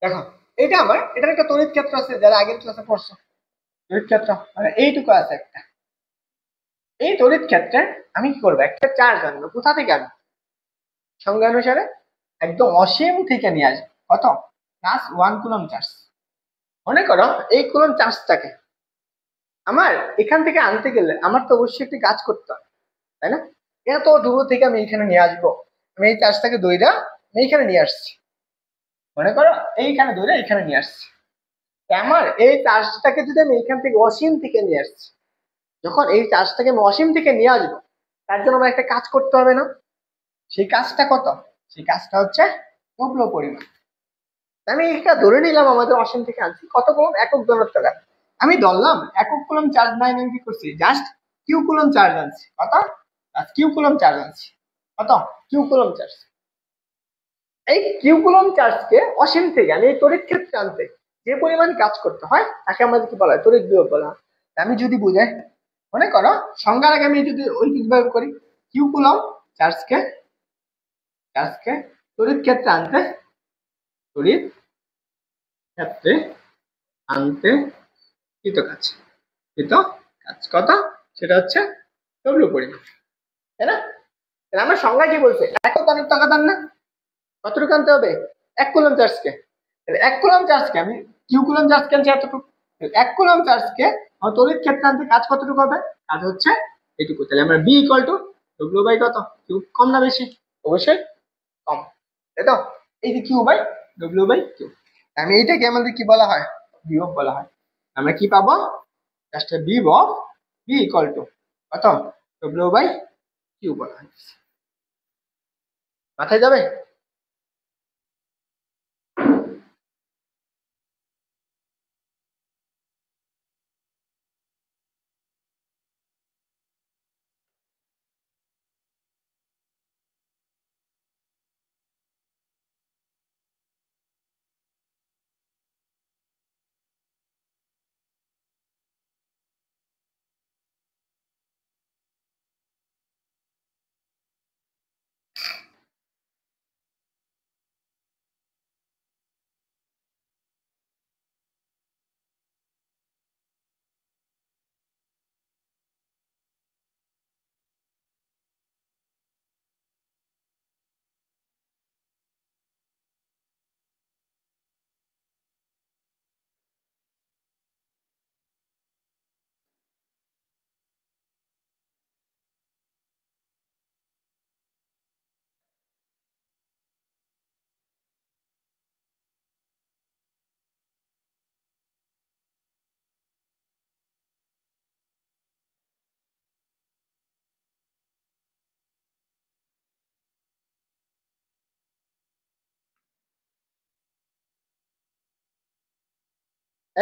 দেখো এটা আমার, এটার একটা তড়িৎ ক্ষেত্র আছে, যারা আগের ক্লাসে পড়ছো, তড়িৎ ক্ষেত্র মানে এইটুকু আছে একটা। এই তড়িৎ ক্ষেত্রে আমি কি করবো, একটা চার্জ আনবো, কোথা থেকে আনবো, সংজ্ঞা অনুসারে একদম অসীম থেকে নিয়ে আসবো, কত, +1 কুলম্ব চার্জ। মনে করো এই কুলম্ব চার্জটাকে আমার এখান থেকে আনতে গেলে আমার তো অবশ্যই একটি কাজ করতে হবে, তাই না, এত দূর থেকে আমি এখানে নিয়ে আসবো, আমি এই চার্জটাকে দইরা আমি এইখানে নিয়ে আসছি, মনে করো এইখানে দইরা এখানে নিয়ে আসছি, আমার এই চার্জটাকে যদি আমি এখান থেকে অসীম থেকে নিয়ে আসছি, যখন এই চার্জটাকে আমি অসীম থেকে নিয়ে আসবো তার জন্য আমার একটা কাজ করতে হবে না, সেই কাজটা কত, সেই কাজটা হচ্ছে ডব্লু পরিমাণ। আমি এটা ধরে নিলাম আমাদের অসীম থেকে আনছি, কত কুলম্ব, একক ঘনত্ব গান, আমি ধরলাম একক কুলম্ব চার্জ নাই, আমি কি করছি জাস্ট কিউ কুলম্ব চার্জ আনছি, কত, কিউ কুলম্ব চার্জ আনছি, কত, কিউ কুলম্ব চার্জ। এই কিউ কুলম্ব চার্জকে অসীম থেকে আমি এই তড়িৎ ক্ষেত্রে আনতে যে পরিমাণ কাজ করতে হয় তাকে আমাদের কি বলা হয়, তড়িৎ বিভব বলা হয়। আমি যদি বুঝাই, মনে করো সংজ্ঞার আগে আমি যদি ঐকিকভাবে করি, কিউ কুলম্ব চার্জকে, চার্জকে তড়িৎ ক্ষেত্রে আনতে, তড়িৎ ক্ষেত্রে আনতে কৃত কাজ, কৃত কাজ কত, সেটা হচ্ছে ডব্লিউ পরিমাণ, তাই না। তাহলে আমার সংজ্ঞা কি বলছে, একক ঘনত্ব আধান না, কতটুকু আনতে হবে, 1 কুলম্ব চার্জকে, তাহলে 1 কুলম্ব চার্জকে আমি কিউ কুলম্ব চার্জকে আনছি এতটুকু, 1 কুলম্ব চার্জকে আমার তড়িৎ ক্ষেত্রে আনতে কাজ কতটুকু হবে, কাজ হচ্ছে এইটুকু। তাহলে আমরা V equal to W by কত, কিউ, কম না বেশি, অবশ্যই কম, তাই তো, এই যে Q by W by Q, আমি এইটাকে আমাদের কি বলা হয়, বিভব বলা হয়। আমরা কি পাবো, জাস্ট বিভব বি ইকুয়াল টু কত, ডব্লিউ বাই কিউ বলা হয়, মাথায় যাবে।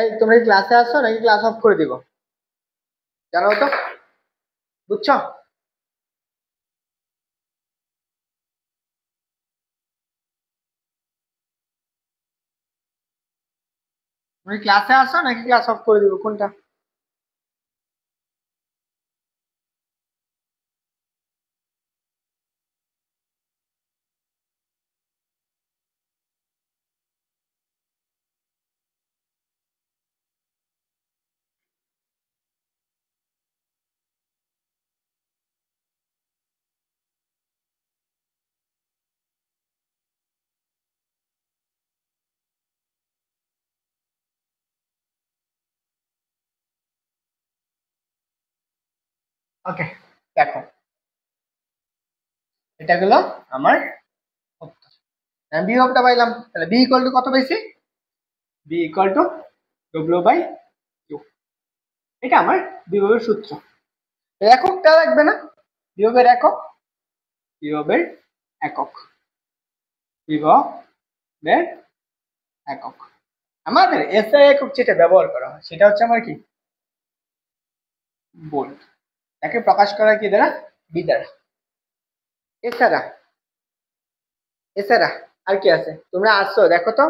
এই তোমরা কি ক্লাসে আসছো নাকি ক্লাস অফ করে দিব? জানাও তো, বুঝছো? তুমি ক্লাসে আসো নাকি ক্লাস অফ করে দিব, কোনটা? ওকে, দেখো এটা গেলো আমার উত্তর। বি অফটা পাইলাম, তাহলে বি ইকুয়াল টু কত পাইছি? V equal to W by Q. এটা আমার বিভবের সূত্র। এককটা লাগবে না, বিভবের একক, বিভবের একক, বিভবের একক। আমাদের এসআই একক যেটা ব্যবহার করা হয় সেটা হচ্ছে আমার কি, ভোল্ট। তাকে প্রকাশ করা কি দ্বারা? বি দ্বারা। এছাড়া এছাড়া আর কি আছে? তোমরা আসছো দেখো তো,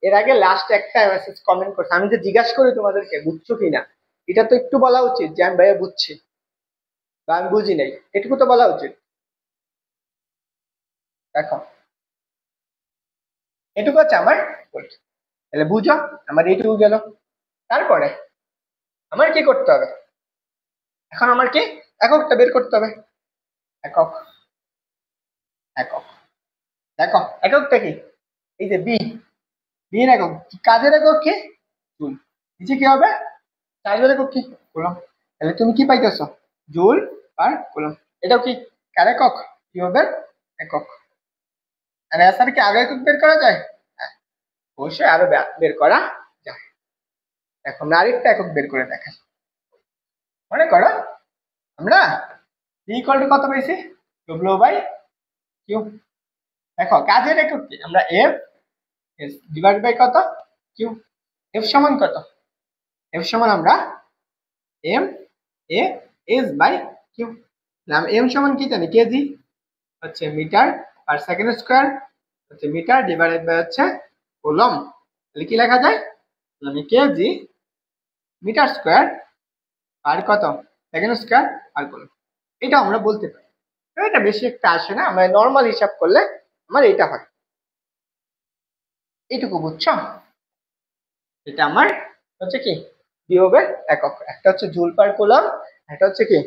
এর আগে লাস্ট একটা মেসেজ কমেন্ট করছে, আমি যে জিজ্ঞাসা করি তোমাদেরকে বুঝছো কিনা, এটা তো একটু বলা উচিত যে আমি ভাইয়া বুঝছি বা আমি বুঝি নাই, এটুকু তো বলা উচিত। দেখো এটুকু হচ্ছে আমার ভোল্ট, তাহলে বুঝো আমার এইটুকু গেল। তারপরে আমার কি করতে হবে? এখন আমার কি এককটা বের করতে হবে। একক, একক, দেখো এককটা কি? এই যে বি, বি এর একক, কাজের একক কি? জুল। নিচে কি হবে? চার্জের একক কি? কুলম্ব। তাহলে তুমি কি পাইতেছো? Joule per coulomb. এটাও কি কার একক? কিউবের একক। আর এসআর কি আরো একক বের করা যায়? হ্যাঁ, অবশ্যই আরো বের করা যায়। এখন আমরা আরেকটা একক বের করে দেখাই। মনে করো আমরা বি ইকুয়াল টু কত পেয়েছি? W by Q. দেখো কাজের একক কি? আমরা এফ এস ডিভাইড বাই কত? কিউ। এফ সমান কত? এফ সমান আমরা M A S by Q. M সমান কি জানি? কেজি হচ্ছে মিটার পার সেকেন্ড স্কোয়ার, হচ্ছে মিটার ডিভাইডেড বাই হচ্ছে কুলম্ব। তাহলে কি লেখা যায়? মানে কেজি মিটার স্কোয়ার আর কত সেকেন্ড স্কোয়ার আর কুলম্ব। এটা আমরা বলতে পারি। এটা বেশি একটা আসে না, আমরা নর্মাল হিসাব করলে আমার এটা হয়। এইটুকু বুঝছো? এটা আমার হচ্ছে কি বিভবের একক। একটা হচ্ছে জুল পার কুলম্ব, একটা হচ্ছে কি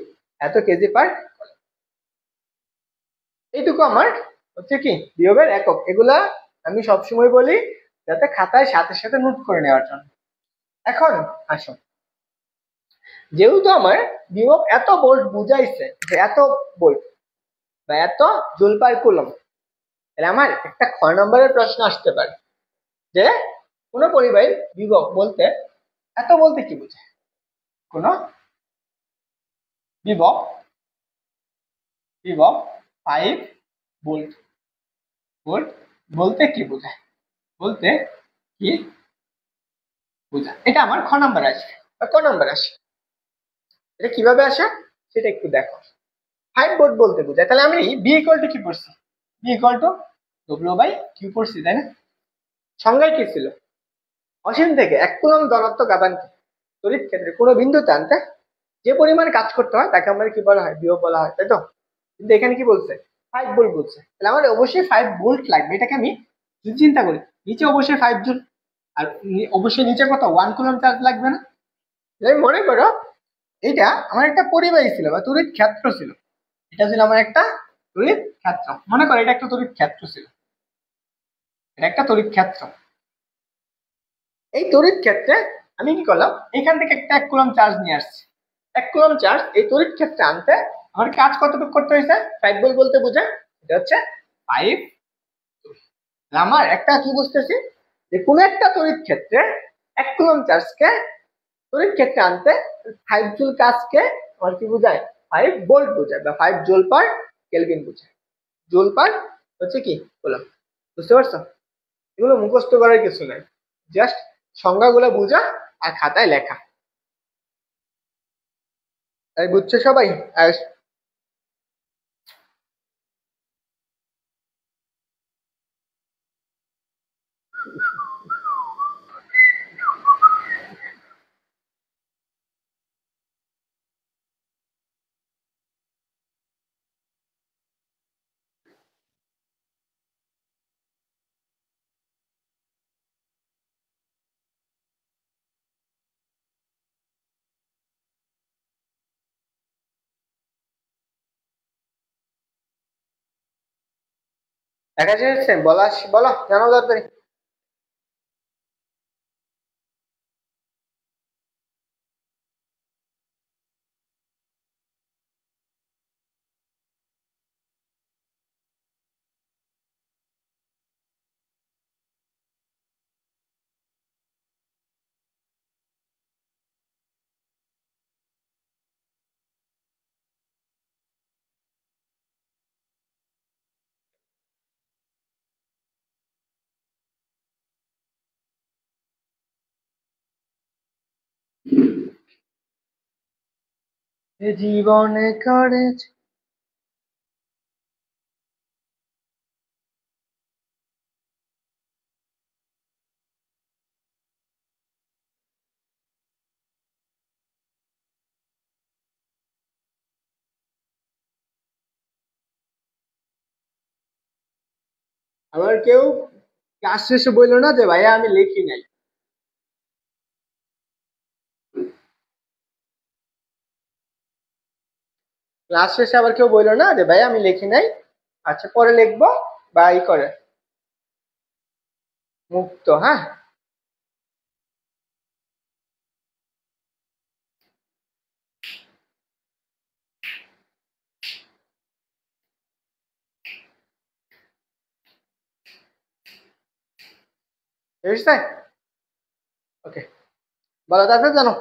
এত কেজি পার কুলম্ব। এইটুকু আমার হচ্ছে কি বিভবের একক। এগুলা আমি সবসময় বলি যাতে খাতায় সাথে সাথে নোট করে নেওয়ার জন্য। এখন আসো, যেহেতু আমার বিভব এত ভোল্ট বুঝাইছে যে এত ভোল্ট বা এত জুল পার কুলম্ব, তাহলে আমার একটা খ নম্বরের প্রশ্ন আসতে পারে যে কোন পরিবাহীর বিভব বলতে এত বলতে কি বোঝায়? কোন বিভব, বিভব 5 ভোল্ট, ভোল্ট বলতে কি বোঝায়? বলতে কি বোঝায়? এটা আমার খ নাম্বার আসে বা ক নাম্বার আসে। এটা কিভাবে আসে সেটা একটু দেখো। 5 ভোল্ট বলতে বোঝায়, তাহলে আমি বি ইকুয়াল টু কি পড়ছি? V equal to W by Q পড়ছি, তাই না? সংজ্ঞায় কি ছিল? অসীম থেকে 1 কুলম্ব ধনাত্মক আধানকে তড়িৎ ক্ষেত্রে কোনো বিন্দুতে আনতে যে পরিমাণ কাজ করতে হয় তাকে আমরা কি বলা হয়? বিভব বলা হয়, তাই তো? কিন্তু এখানে কি বলছে? 5 ভোল্ট বলছে, তাহলে আমার অবশ্যই 5 ভোল্ট লাগবে। এটাকে আমি যদি চিন্তা করি, নিচে অবশ্যই 5 জুল, আর অবশ্যই নিচে কত 1 কুলম্ব চার্জ লাগবে না? মনে করো এটা আমার একটা পরিবাহী ছিল বা তড়িৎ ক্ষেত্র ছিল। এটা ছিল আমার একটা তড়িৎ ক্ষেত্র। মনে করো এটা একটা তড়িৎ ক্ষেত্র ছিল, এটা একটা তড়িৎ ক্ষেত্র। এই তড়িৎ ক্ষেত্রে আমি কি করলাম? এখান থেকে একটা 1 কুলম্ব চার্জ নিয়ে আসছি। 1 কুলম্ব চার্জ এই তড়িৎ ক্ষেত্রে আনতে আমার কাজ কতটুকু করতে হয়েছে? 5 ভোল্ট বলতে বোঝায় এটা হচ্ছে 5 জুল। আমার একটা কি বুঝতেছি যে কোন একটা তড়িৎ ক্ষেত্রে 1 কুলম্ব চার্জকে তড়িৎ ক্ষেত্রে আনতে 5 জুল কাজকে আমার কি বোঝায়? 5 ভোল্ট বোঝায় বা 5 জুল পার কেলভিন বোঝায়। জুল পার হচ্ছে কি কুলম্ব। বুঝতে পারছো? এগুলো মুখস্থ করার কিছু নাই, জাস্ট সংজ্ঞাগুলো বুঝা আর খাতায় লেখা। এই বুঝছো সবাই? আর দেখা যাচ্ছে, বলা বলো, জানো তাড়াতাড়ি। এ জীবনে করেছে। আবার কেউ ক্লাস শেষে বললো না যে ভাইয়া আমি লিখি নাই। ক্লাস শেষে আবার কেউ বললো না যে ভাইয়া আমি লিখি নাই, আচ্ছা পরে লিখবো, বা ই করে। মুক্ত, হ্যাঁ। বুঝতে? ওকে, বলো তারপরে জানো।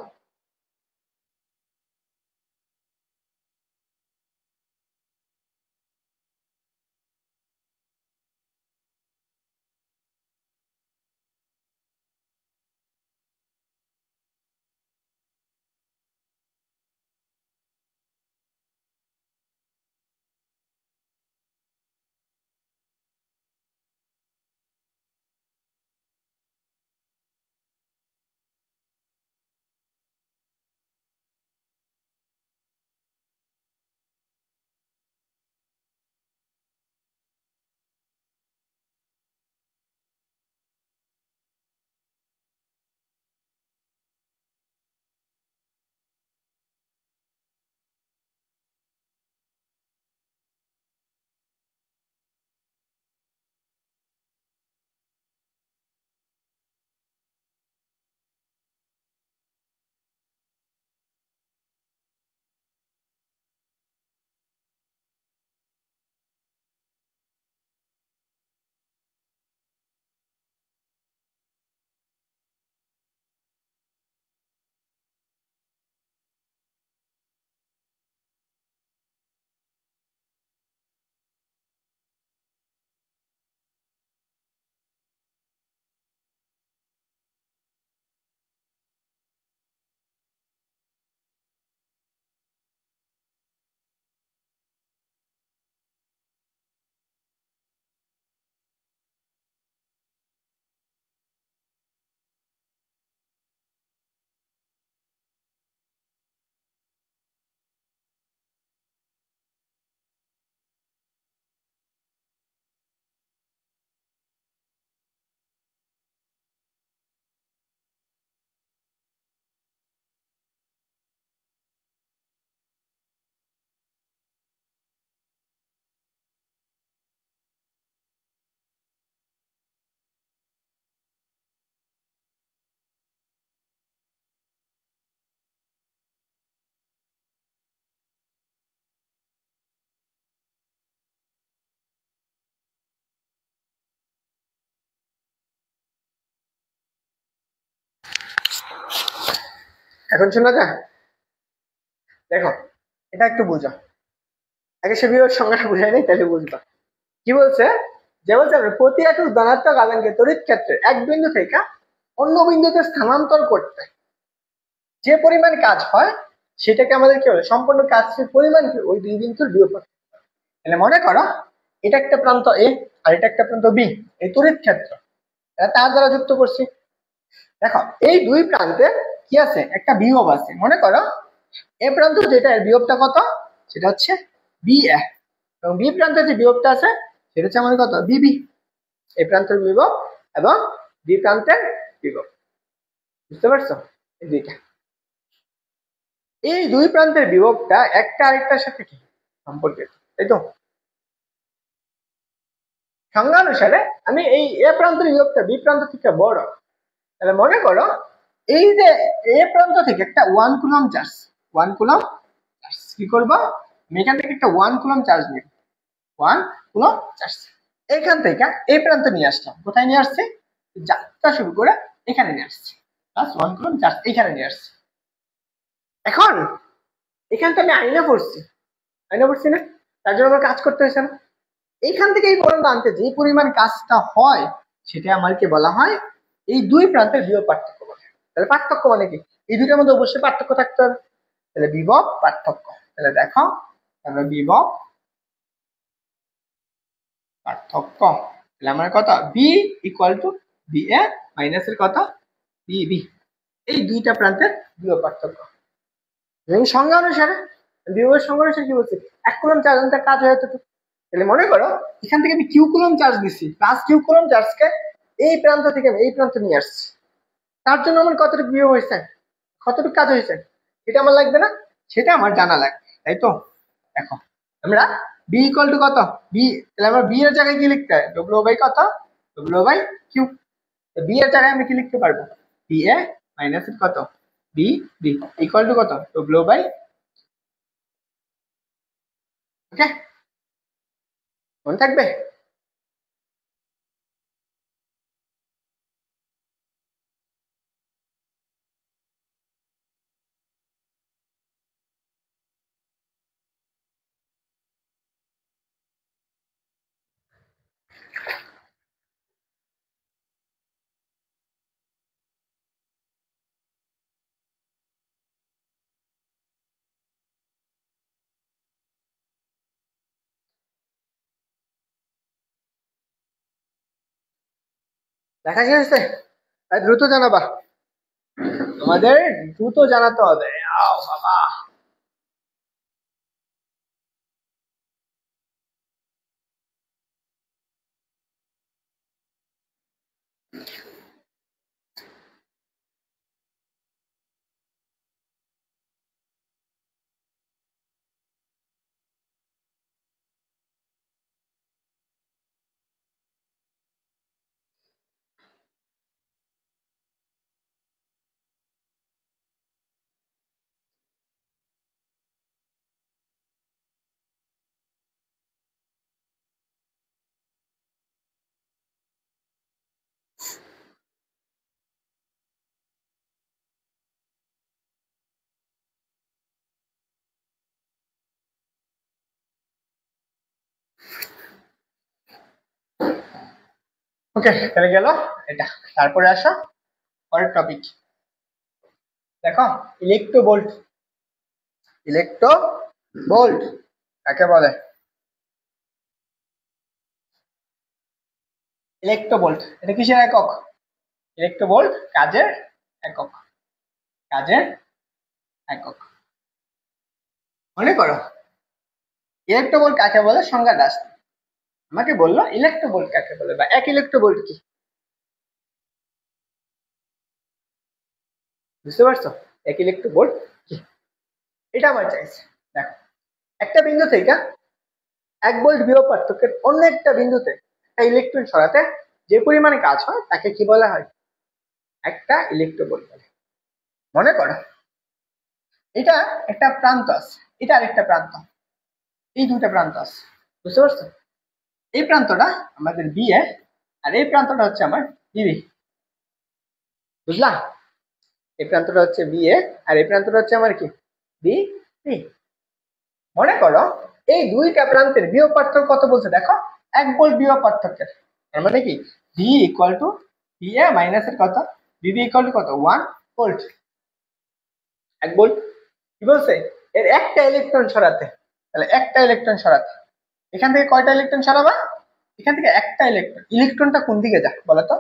এখন শোনা যায়? দেখো, এটা একটু বুঝো। আগে সে বিয়ের সংজ্ঞাটা বুঝাই নাই, তাহলে বুঝবা। কি বলছে? যে বলছে প্রতি একক ধনাত্মক আধানকে তড়িৎ ক্ষেত্রে এক বিন্দু থেকে অন্য বিন্দুতে স্থানান্তর করতে যে পরিমাণ কাজ হয় সেটাকে আমাদের কি বলে, সম্পূর্ণ কাজের পরিমাণ কি ওই দুই বিন্দুর বিয়োগফল। তাহলে মনে করো এটা একটা প্রান্ত এ আর এটা একটা প্রান্ত বি, এই তড়িৎ ক্ষেত্র এটা তার দ্বারা যুক্ত করছি। দেখো এই দুই প্রান্তে কি আছে, একটা বিভব আছে। মনে করো এ প্রান্ত যেটা, এর বিভবটা কত, সেটা হচ্ছে বি এ, এবং বি প্রান্তের যে বিভবটা আছে সেটা হচ্ছে আমাদের কত, বিবি। এই প্রান্তের বিভব এবং বি প্রান্তের বিভব, বুঝতে পারছো? এই দুইটা, এই দুই প্রান্তের বিভবটা একটা আরেকটার সাথে কি সম্পর্কিত, তাই তো? সংজ্ঞা অনুসারে আমি এই এ প্রান্তের বিভবটা বি প্রান্ত থেকে বড়, তাহলে মনে করো এই যে এ প্রান্ত থেকে একটা 1 কুলম্ব চার্জ, 1 কুলম্ব চার্জ কি করব, আমি এখান থেকে একটা 1 কুলম্ব চার্জ নিব, 1 কুলম্ব চার্জ এখান থেকে এই প্রান্তে নিয়ে আসলাম। কোথায় নিয়ে আসছি, যাত্রা শুরু করে এখানে নিয়ে আসছি, প্লাস 1 কুলম্ব চার্জ এখানে নিয়ে আসছি। এখন এখান থেকে আমি আয়না পড়ছি না, তার জন্য আমার কাজ করতে হয়েছে না। এইখান থেকে এই পর্যন্ত আনতে যে পরিমাণ কাজটা হয় সেটা আমাকে বলা হয় এই দুই প্রান্তের বিভব পার্থক্য বলে। তাহলে পার্থক্য মানে কি, এই দুইটার মধ্যে অবশ্যই পার্থক্য থাকতে হবে। তাহলে বিভব পার্থক্য, তাহলে দেখো আমরা বিভব পার্থক্য, তাহলে আমার কত, V equal to V A minus এর কত, বি বি, এই দুইটা প্রান্তের বিভব পার্থক্য। সংজ্ঞা অনুসারে বিভবের সংজ্ঞা অনুসারে কি বলছে, 1 কুলম্ব চার্জ আনতে কাজ হয় এতটুকু। তাহলে মনে করো এখান থেকে আমি কিউ কুলম্ব চার্জ দিচ্ছি, প্লাস কিউ কুলম্ব চার্জকে এই প্রান্ত থেকে আমি এই প্রান্তে নিয়ে আসছি, তার জন্য আমার কতটুকু বিভব হয়েছে, কতটুকু কাজ হয়েছে, এটা আমার লাগবে না, সেটা আমার জানা লাগবে, তাই তো? দেখো আমরা বি ইকুয়াল টু কত, বি, তাহলে আমরা বি এর জায়গায় কি লিখতে হয়, ডব্লিউ বাই কত, ডব্লিউ বাই কিউ। বি এর জায়গায় আমি কি লিখতে পারবো, বি এ মাইনাস কত, বি বি ইকুয়াল টু কত, ডব্লিউ বাই, ওকে মনে থাকবে? দেখা গেছে, দ্রুত জানাবা, আমাদের দ্রুত জানাতে হবে। আও বাবা, ওকে তাহলে গেল এটা। তারপরে আসো পরের টপিক, দেখো ইলেকট্রোভোল্ট। ইলেকট্রোভোল্ট কাকে বলে, ইলেকট্রোভোল্ট এটা কিসের একক, ইলেকট্রোভোল্ট কাজের একক, কাজের একক। মনে করো ইলেকট্রোভোল্ট কাকে বলে, সংজ্ঞাটা আসছে, আমাকে বললো ইলেকট্রোভোল্ট কাকে বলে বা এক ইলেকট্রোভোল্ট কি, বুঝতে পারছো? এক ইলেকট্রোভোল্ট কি, এটা আমার চাইছে। দেখো একটা বিন্দু থেকে 1 ভোল্ট বিভব পার্থক্যের অন্য একটা বিন্দুতে একটা ইলেকট্রন সরাতে যে পরিমাণে কাজ হয় তাকে কি বলা হয়, একটা ইলেকট্রোভোল্ট বলে। মনে করো এটা একটা প্রান্ত আছে, এটা আরেকটা প্রান্ত, এই দুটা প্রান্ত আছে, বুঝতে পারছো? এই প্রান্তটা আমাদের বি এ আর এই প্রান্তটা হচ্ছে আমার বিবি, বুঝলা? এই প্রান্তটা হচ্ছে বি এ আর এই প্রান্তটা হচ্ছে আমার কি, বি বি। মনে করো এই দুইটা প্রান্তের বিভব পার্থক্য কত বলছে, দেখো 1 ভোল্ট বিভব পার্থক্যের, তার মানে কি V equal to V A minus এর কত, বিবি ইকুয়াল টু কত, 1 ভোল্ট। 1 ভোল্ট। কি বলছে? এর একটা ইলেকট্রন সরাতে, তাহলে একটা ইলেকট্রন সরাতে এখান থেকে কয়টা ইলেকট্রন সরাবা? এখান থেকে একটা ইলেকট্রন। ইলেকট্রনটা কোন দিকে যায় বলতো?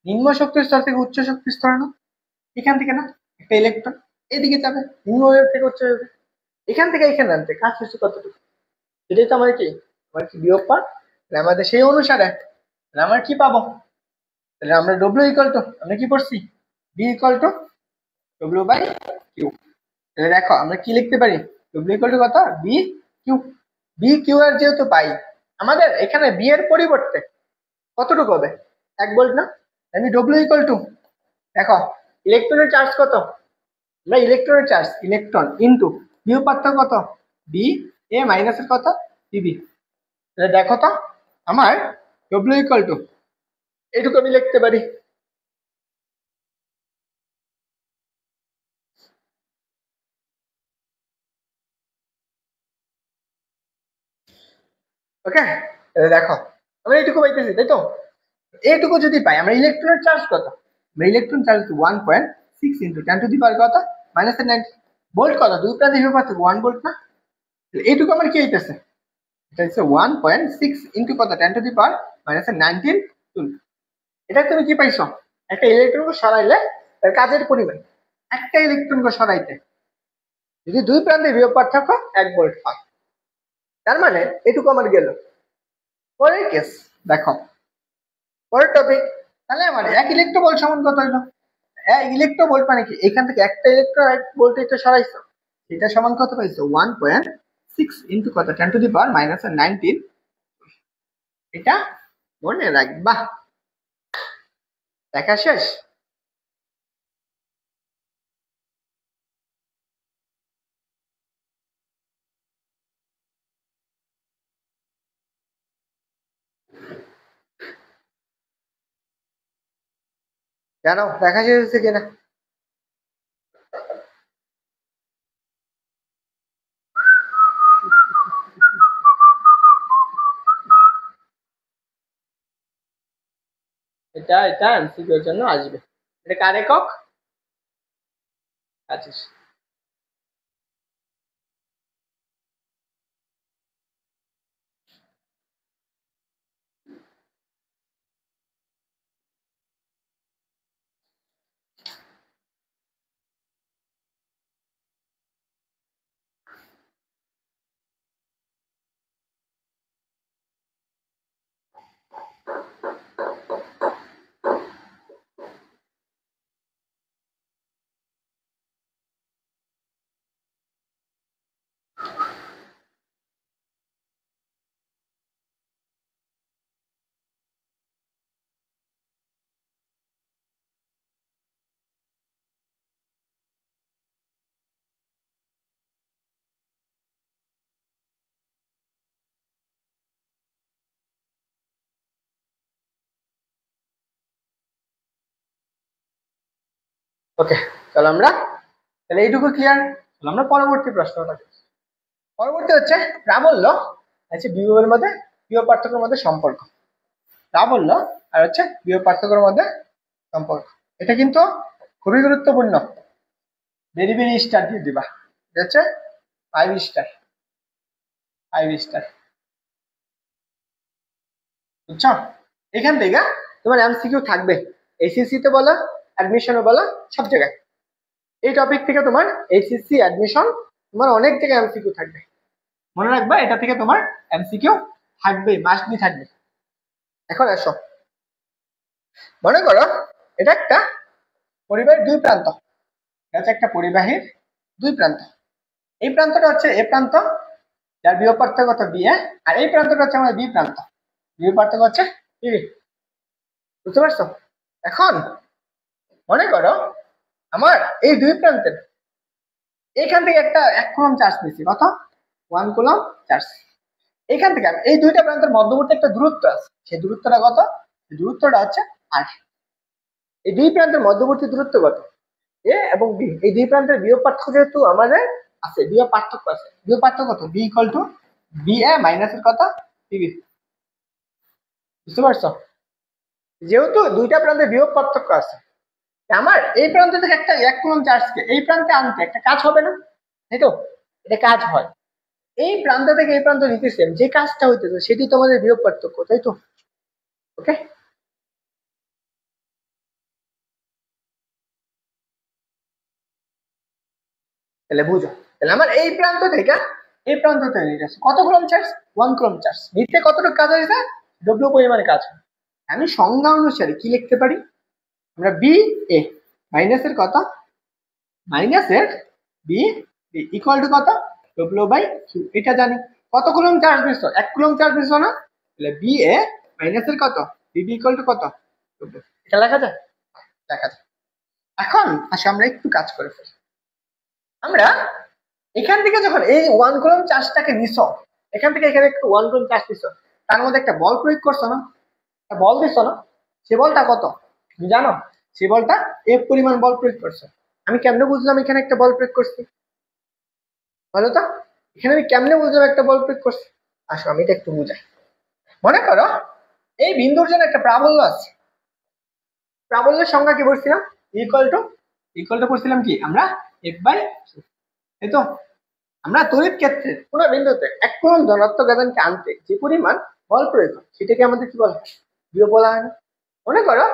নিম্ন শক্তির স্তর থেকে উচ্চ শক্তির স্তর না? এখান থেকে না? একটা ইলেকট্রন এদিকে যাবে, নিম্ন থেকে উচ্চ যাবে। এখান থেকে এখানে আনতে কাজ হচ্ছে কতটুকু? সেটাই তো আমার কি, আমার কি বিয়োগ পার। আমাদের সেই অনুসারে আমরা কি পাবো? তাহলে আমরা ডব্লিউ ইকুয়াল টু, আমরা কি করছি, V equal to W by Q. তাহলে দেখো আমরা কি লিখতে পারি, ডব্লিউ ইকুয়াল টু কত, বি কিউ। বি কিউ আর যেহেতু পাই, আমাদের এখানে বি এর পরিবর্তে কতটুকু হবে, 1 ভোল্ট না? আমি ডব্লিউ ইকুয়াল টু, দেখো ইলেকট্রনের চার্জ কত, আমরা ইলেকট্রনের চার্জ ইলেকট্রন ইনটু বিভব পার্থক্য কত, বি এ মাইনাসের কত, বিবি। তাহলে দেখো তো আমার ডব্লিউ ইকুয়াল টু এইটুকু আমি লিখতে পারি। ওকে, দেখো আমরা এইটুকু পাইতেছি, তাই তো? এইটুকু যদি পাই, আমরা ইলেকট্রনের চার্জ কত, আমরা electron charge 1.6 into 10 to the power কত, -9 ভোল্ট। কত, দুই প্রান্তে বিভব পার্থক্য 1 ভোল্ট না? এইটুকু আমার কি হইতেছে, এটা হচ্ছে 1.6 ইন্টু কত, 10 টু দি পাওয়ার -19 জুল। এটা তুমি কি পাইছো, একটা ইলেকট্রনকে সরাইলে তার কাজের পরিমাণ, একটা ইলেকট্রনকে সরাইতে যদি দুই প্রান্তে বিভব পার্থক্য 1 ভোল্ট হয়, তার মানে এটুকু আমার গেল। পরের কেস দেখো, পরের টপিক। তাহলে আমার 1 ইলেকট্রোভোল্ট সমান কত হইলো, 1 ইলেকট্রোভোল্ট মানে কি, এখান থেকে একটা ইলেকট্রন 1 ভোল্ট এটা সরাইছো, এটা সমান কত পাইছো, 1.6 ইন্টু কত, 10 টু দি পাওয়ার -19। এটা মনে রাখবা। দেখা শেষ? জানো দেখা শেষ হয়েছে কিনা? এটা এমসিকিউ এর জন্য আসবে। এটা কার একক? আচ্ছা, ওকে, চলো আমরা তাহলে এইটুকু ক্লিয়ার। চলো আমরা পরবর্তী প্রশ্নটা দেখি। পরবর্তী হচ্ছে প্রাবল্য আচ্ছা বিভবের মধ্যে বিভব পার্থক্যের মধ্যে সম্পর্ক। প্রাবল্য আর হচ্ছে বিভব পার্থক্যের মধ্যে সম্পর্ক, এটা কিন্তু খুবই গুরুত্বপূর্ণ। ভেরি ভেরি স্টার দিয়ে দিবা, ঠিক আছে? 5 স্টার, 5 স্টার, বুঝছো? এখান থেকে তোমার এমসিকিউ থাকবে, এইচএসসি তে বলো, অ্যাডমিশনে বলো, সব জায়গায়। এই টপিক থেকে তোমার এইচএসসি অ্যাডমিশন তোমার অনেক জায়গায় এমসিকিউ থাকবে। মনে রাখবা এটা থেকে তোমার এমসিকিউ থাকবে, মাস্ট বি থাকবে। এখন আসো, মনে করো এটা একটা পরিবাহের দুই প্রান্ত, এটা হচ্ছে একটা পরিবাহীর দুই প্রান্ত। এই প্রান্তটা হচ্ছে এ প্রান্ত, যার বিভব পার্থক্য কত বি এ, আর এই প্রান্তটা হচ্ছে আমাদের বি প্রান্ত, বিভব পার্থক্য হচ্ছে বি। বুঝতে পারছো? এখন মনে করো আমার এই দুই প্রান্তের এইখান থেকে একটা 1 কুলম্ব চার্জ নিচ্ছি, কত, 1 কুলম্ব চার্জ। এখান থেকে এই দুইটা প্রান্তের মধ্যবর্তী একটা দূরত্ব আছে, সেই দূরত্বটা কত, সেই দূরত্বটা হচ্ছে আর। এই দুই প্রান্তের মধ্যবর্তী দূরত্ব কত, এ এবং বি। এই দুই প্রান্তের বিভব পার্থক্য যেহেতু আমাদের আছে, বিভব পার্থক্য আছে, বিভব পার্থক্য কত, বি ইকুয়াল টু বি এ মাইনাসের কত, বিবি। বুঝতে পারছো? যেহেতু দুইটা প্রান্তের বিভব পার্থক্য আছে, আমার এই প্রান্ত থেকে একটা 1 কুলম্ব চার্জকে এই প্রান্তে আনতে একটা কাজ হবে না, তাই তো? এটা কাজ হয়। এই প্রান্ত থেকে এই প্রান্ত নিতেছে, যে কাজটা হইতেছে সেটি তোমাদের বিভব পার্থক্য, তাই তো? ওকে, তাহলে বুঝো, তাহলে আমার এই প্রান্ত থেকে এই প্রান্ত থেকে নিতেছে কত কুলম্ব চার্জ? 1 coulomb charge. নিতে কতটুকু কাজ হয়েছে? ডব্লিউ পরিমাণে কাজ হয়। আমি সংজ্ঞা অনুসারে কি লিখতে পারি? আমরা বি এ মাইনাসের কত, মাইনাসের বি ইকুয়াল টু কত, ডব্লিউ বাই কিউ, এটা জানি। কত কুলম্ব চার্জ দিচ্ছ? 1 কুলম্ব চার্জ দিচ্ছ না? তাহলে বি এ মাইনাসের কত, বিবি ইকুয়াল টু কত, W। এটা লেখা যায়? লেখা যায়। এখন আসলে আমরা একটু কাজ করে ফেলি। আমরা এখান থেকে যখন এই 1 কুলম্ব চার্জটাকে নিছ, এখান থেকে এখানে একটু 1 কুলম্ব চার্জ দিছ, তার মধ্যে একটা বল প্রয়োগ করছো না? একটা বল দিছো না? সে বলটা কত তুমি জানো? সে বলটা এফ পরিমাণ বল প্রয়োগ করছো। আমি কেমনে বুঝলাম এখানে একটা বল প্রয়োগ করছি? বলো তো, এখানে আমি কেমনে বুঝলাম একটা বল প্রয়োগ করছি? আসো আমি এটা একটু বুঝাই। মনে করো এই বিন্দুর জন্য একটা প্রাবল্য আছে। প্রাবল্যের সংজ্ঞা কি বলছিলাম? ইকুয়াল টু, ইকুয়াল টু করছিলাম কি আমরা, এফ বাই, এই তো। আমরা তড়িৎ ক্ষেত্রে কোন বিন্দুতে 1 কুলম্ব ধনাত্মক আধানকে আনতে যে পরিমাণ বল প্রয়োগ হয় সেটাকে আমাদের কি বলা হয়? বিভব বলা হয় না? মনে করো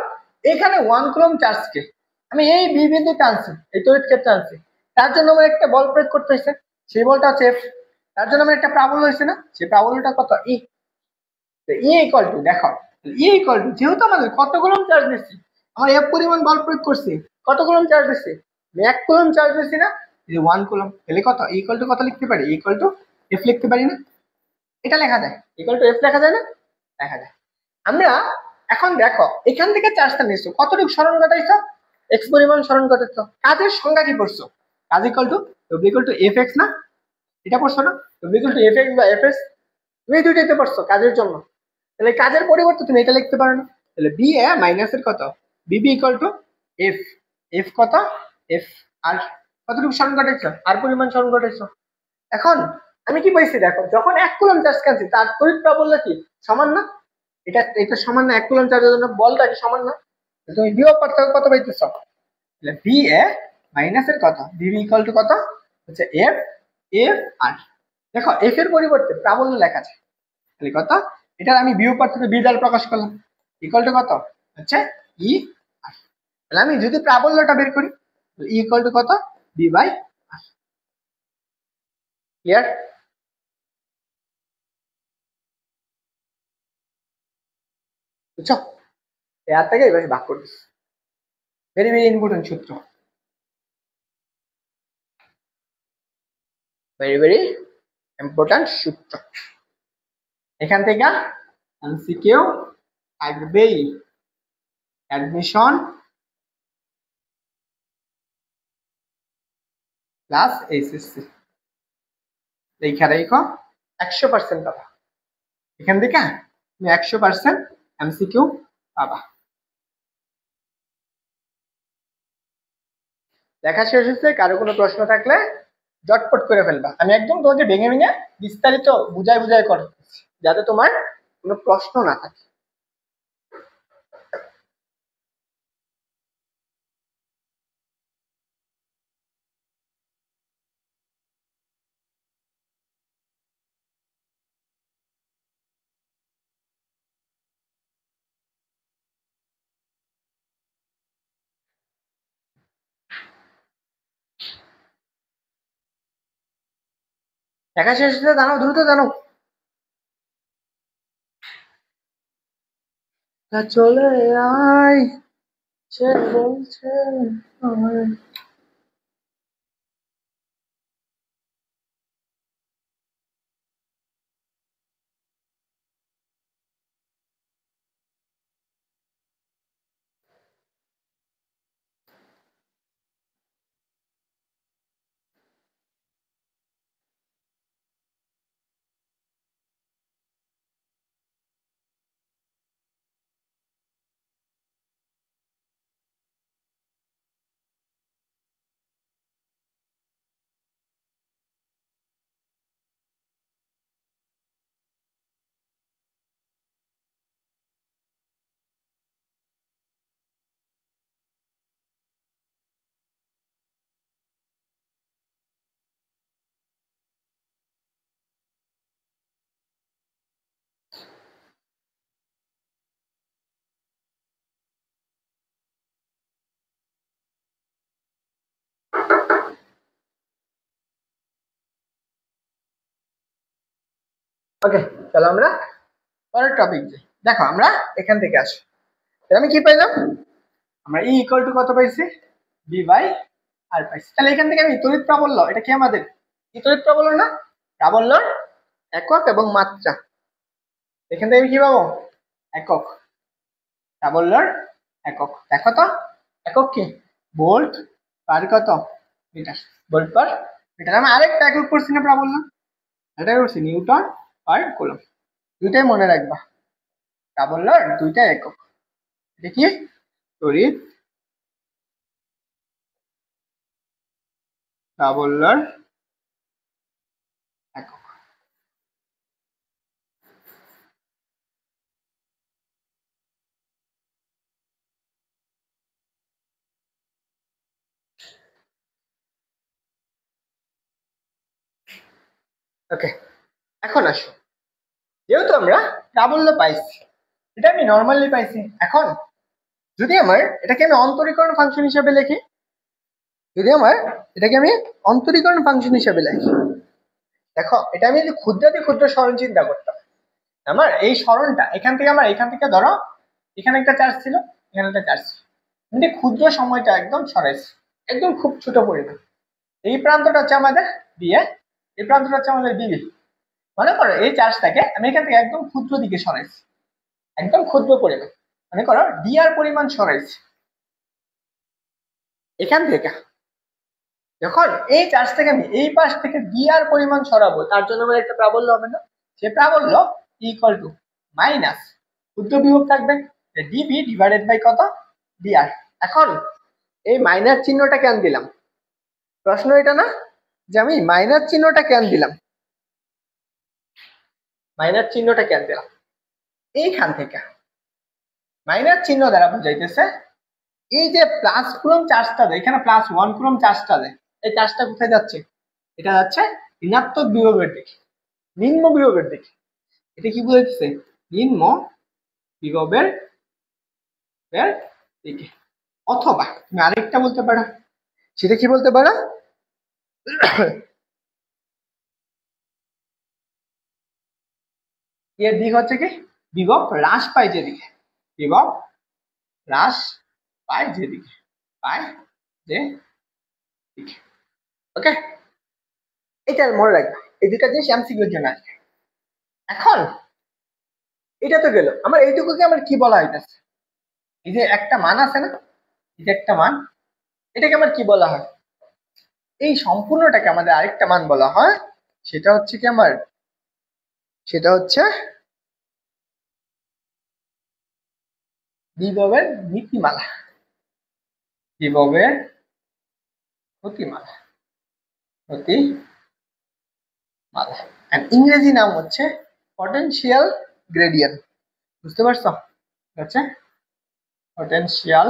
এখানে 1 কুলম্ব চার্জকে আমি এই বি বিন্দুতে আনছি, এই তড়িৎ ক্ষেত্রে আনছি, তার জন্য আমার একটা বল প্রয়োগ করতে হয়েছে, সেই বলটা হচ্ছে এফ। তার জন্য আমার একটা প্রাবল্য হয়েছে না? সেই প্রাবল্যটা কত, ই। ই ইকুয়াল টু, দেখো, ই ইকুয়াল টু, যেহেতু আমাদের কত কুলম্ব চার্জ দিচ্ছি, আমার এফ পরিমাণ বল প্রয়োগ করছি, কত কুলম্ব চার্জ দিচ্ছি? 1 কুলম্ব চার্জ দিচ্ছি না? 1 কুলম্ব, তাহলে কত, ইকুয়াল টু কত লিখতে পারি? ইকুয়াল টু এফ লিখতে পারি না? এটা লেখা যায়, ইকুয়াল টু এফ লেখা যায় না? লেখা যায়। আমরা এখন দেখো এখান থেকে চার্জটা নিচ্ছ, কতটুকু সরণ ঘটাইছো? এক্স পরিমাণ সরণ ঘটাইছো। কাজের সংজ্ঞা কি পড়ছো? কাজ equal to W equal two F x না? এটা পড়ছো না? W equal two F x বা এফ এস, তুমি এই দুইটাইতে পড়ছো কাজের জন্য। তাহলে কাজের পরিবর্তে তুমি এটা লিখতে পারো না? তাহলে বি এ মাইনাসের কত, বিবি ইকুয়াল টু এফ, এফ কত, এফ আর কতটুকু সরণ ঘটাইছো? আর পরিমাণ সরণ ঘটাইছো। এখন আমি কি পাইছি দেখো, যখন 1 কুলম্ব চার্জ কানছি তার তড়িৎ প্রাবল্য কি সমান না? এটা এটা সমান না? 1 কুলম্ব চার্জের জন্য বলটা কি সমান না? তুমি বিভব পার্থক্য কত পাইতেছ? তাহলে বি এ মাইনাসের কত, বিবি ইকুয়াল টু কত হচ্ছে এফ, এফ আর, দেখো এফ এর পরিবর্তে প্রাবল্য লেখা আছে, তাহলে কত, এটা আমি বিভব পার্থক্য বি দ্বারা প্রকাশ করলাম, ইকুয়াল টু কত হচ্ছে ই আর। তাহলে আমি যদি প্রাবল্যটা বের করি, ই ইকুয়াল টু কত, বি বাই আর। ক্লিয়ার? বুঝছো? এর থেকে এবার ভাগ করে দিচ্ছি। ভেরি ভেরি ইম্পর্টেন্ট সূত্র, ভেরি ভেরি ইম্পর্টেন্ট সূত্র। এখান থেকে এমসিকিউ থাকবেই। অ্যাডমিশন প্লাস এইচএসসি লেখা রেখো, 100% পাবা এখান থেকে। তুমি 100% এমসিকিউ পাবা। লেখা শেষ হচ্ছে, কারো কোনো প্রশ্ন থাকলে জটপট করে ফেলবা। আমি একদম তোমাকে ভেঙে ভেঙে বিস্তারিত বুঝাই বুঝাই করতেছি যাতে তোমার কোনো প্রশ্ন না থাকে। লেখা শেষ হচ্ছে, জানো, দ্রুত জানো। তা চলে আয়, সে বলছে আমায়। ওকে, চলো আমরা পরের টপিক যাই। দেখো আমরা এখান থেকে আসি, আমি কি পাইলাম, আমরা ই ইকুয়াল টু কত পাইছি, বি বাই আর পাইছি। তাহলে এখান থেকে আমি তড়িৎ প্রাবল্য, এটা কি আমাদের কি তড়িৎ প্রাবল্য না, প্রাবল্যর একক এবং মাত্রা। এখান থেকে আমি কি পাবো, একক, প্রাবল্যর একক। দেখো তো একক কি, ভোল্ট পার কত মিটার, ভোল্ট পার মিটার। আমি আরেকটা একক করছি না প্রাবল্য, এটা করছি নিউটন পার কুলম্ব। দুইটাই মনে রাখবা, প্রাবল্যর দুইটা একক। এটা কি, তড়িৎ প্রাবল্যর একক। ওকে, এখন আসো, যেহেতু আমরা প্রাবল্য পাইছি, এটা আমি নর্মালি পাইছি। এখন যদি আমার এটাকে আমি অন্তরীকরণ ফাংশন হিসেবে লিখি, যদি আমার এটাকে আমি অন্তরীকরণ ফাংশন হিসেবে লিখি, দেখো এটা আমি যদি ক্ষুদ্রাতি ক্ষুদ্র সরণ চিন্তা করতাম, আমার এই সরণটা এখান থেকে, আমার এখান থেকে ধরো এখানে একটা চার্জ ছিল, এখানে একটা চার্জ ছিল, আমি ক্ষুদ্র সময়টা একদম সরাইছি, একদম খুব ছোট পরিমাণ। এই প্রান্তটা হচ্ছে আমাদের বিএ, এই প্রান্তটা হচ্ছে আমাদের বিবি। মনে করো এই চার্জটাকে আমি এখান থেকে একদম ক্ষুদ্র দিকে সরাইছি, একদম ক্ষুদ্র পরিমাণ, মনে করো ডিআর পরিমাণ সরাইছি। এখান থেকে যখন এই চার্জ থেকে আমি এই পাশ থেকে ডিআর পরিমাণ সরাবো, তার জন্য আমার একটা প্রাবল্য হবে না, সে প্রাবল্য ইকুয়াল টু মাইনাস ক্ষুদ্র বিভব থাকবে ডিবি ডিভাইডেড বাই কত, ডিআর। এখন এই মাইনাস চিহ্নটা কেন দিলাম, প্রশ্ন এটা না যে আমি মাইনাস চিহ্নটা কেন দিলাম, মাইনাস চিহ্নটা কেন দিলাম, এইখান থেকে মাইনাস চিহ্ন দ্বারা বোঝাইতেছে এই যে প্লাস কুলম্ব চার্জটা দেয়, এখানে প্লাস 1 কুলম্ব চার্জটা দেয়, এই চার্জটা কোথায় যাচ্ছে, এটা যাচ্ছে ঋণাত্মক বিভবের দিকে, নিম্ন বিভবের দিকে। এটা কি বোঝাইতেছে, নিম্ন বিভবের দিকে। অথবা তুমি আরেকটা বলতে পারো, সেটা কি বলতে পারো, এর দিক হচ্ছে কি, বিভব হ্রাস পায় যেদিকে, বিভব হ্রাস পায় যেদিকে, পায় যে দিকে। ওকে, এটা মনে রাখবে, এই দুটা জিনিস এমসিকিউর জন্য আসবে। এখন এটা তো গেল, আমার এইটুকুকে আমার কি বলা হইতেছে, এই যে একটা মান আছে না, এই যে একটা মান, এটাকে আমার কি বলা হয়, এই সম্পূর্ণটাকে আমাদের আরেকটা মান বলা হয়, সেটা হচ্ছে কি আমার, সেটা হচ্ছে বিভবের নীতিমালা, বিভবের গতিমালা, গতিমালা। ইংরেজি নাম হচ্ছে পটেনশিয়াল গ্রেডিয়েন্ট। বুঝতে পারছো, হচ্ছে পটেনশিয়াল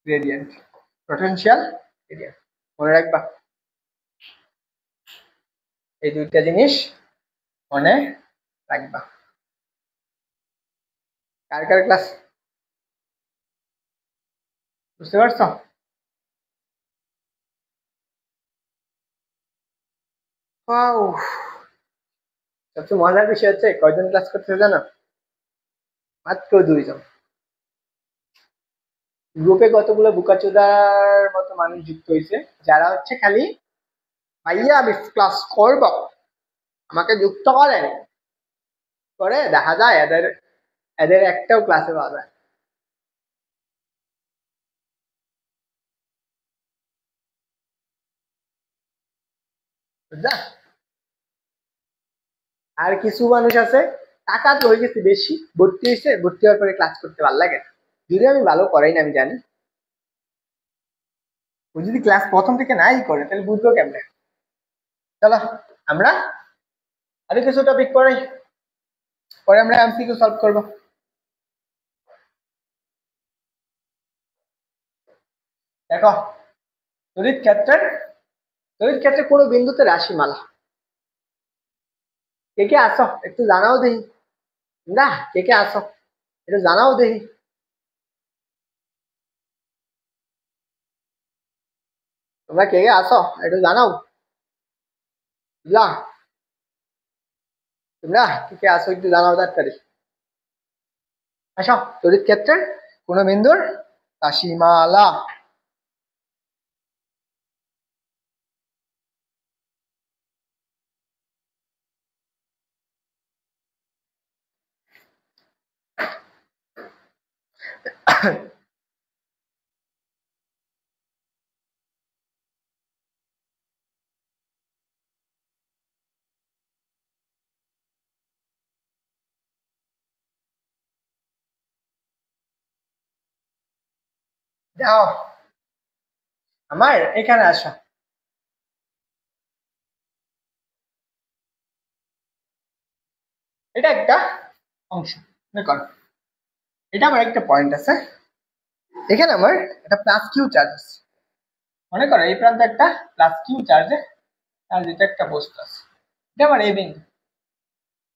গ্রেডিয়েন্ট, পটেনশিয়াল গ্রেডিয়েন্ট মনে রাখবা, এই দুইটা জিনিস মনে রাখবা। কার কার ক্লাস বুঝতে পারছো, ওয়াও। সবচেয়ে মজার বিষয় হচ্ছে কয়জন ক্লাস করতেছে জানো, মাত্র 2 জন। গ্রুপে কতগুলো বুকাচোদার মতো মানুষ যুক্ত হয়েছে, যারা হচ্ছে খালি ভাইয়া আমি ক্লাস করব, আমাকে যুক্ত করেন, করে দেখা যায় এদের এদের একটাও ক্লাসে পাওয়া যায়। বুঝলা, আর কিছু মানুষ আছে টাকা তো হয়ে গেছে বেশি, ভর্তি হয়েছে, ভর্তি হওয়ার পরে ক্লাস করতে ভালো লাগে, যদি আমি ভালো করাই না আমি জানি, ও যদি ক্লাস প্রথম থেকে নাই করে তাহলে বুঝবো কেমনে। চলো আমরা আরো কিছু টপিক পড়াই, পরে আমরা এমসিকিউ সলভ করবো। দেখো তড়িৎ ক্ষেত্রের, তড়িৎ ক্ষেত্রে কোনো বিন্দুতে রাশিমালা, কে কে আসো একটু জানাও দেখি, না কে কে আসো একটু জানাও দেখি। তোমরা কে কে আসো একটু জানাও, বুঝলা? তোমরা কে কে আসো একটু জানাও তাড়াতাড়ি। আসো, তড়িৎ ক্ষেত্রের কোন বিন্দুর রাশিমালা। যাও, আমার এখানে আসো। এটা একটা অংশ, মনে করো এটা আমার একটা পয়েন্ট আছে, এখানে আমার একটা প্লাস কিউ চার্জ আছে। মনে করো এই প্রান্তে একটা প্লাস কিউ চার্জে চার্জিত একটা বস্তু আছে, এটা আমার এ বিন্দু,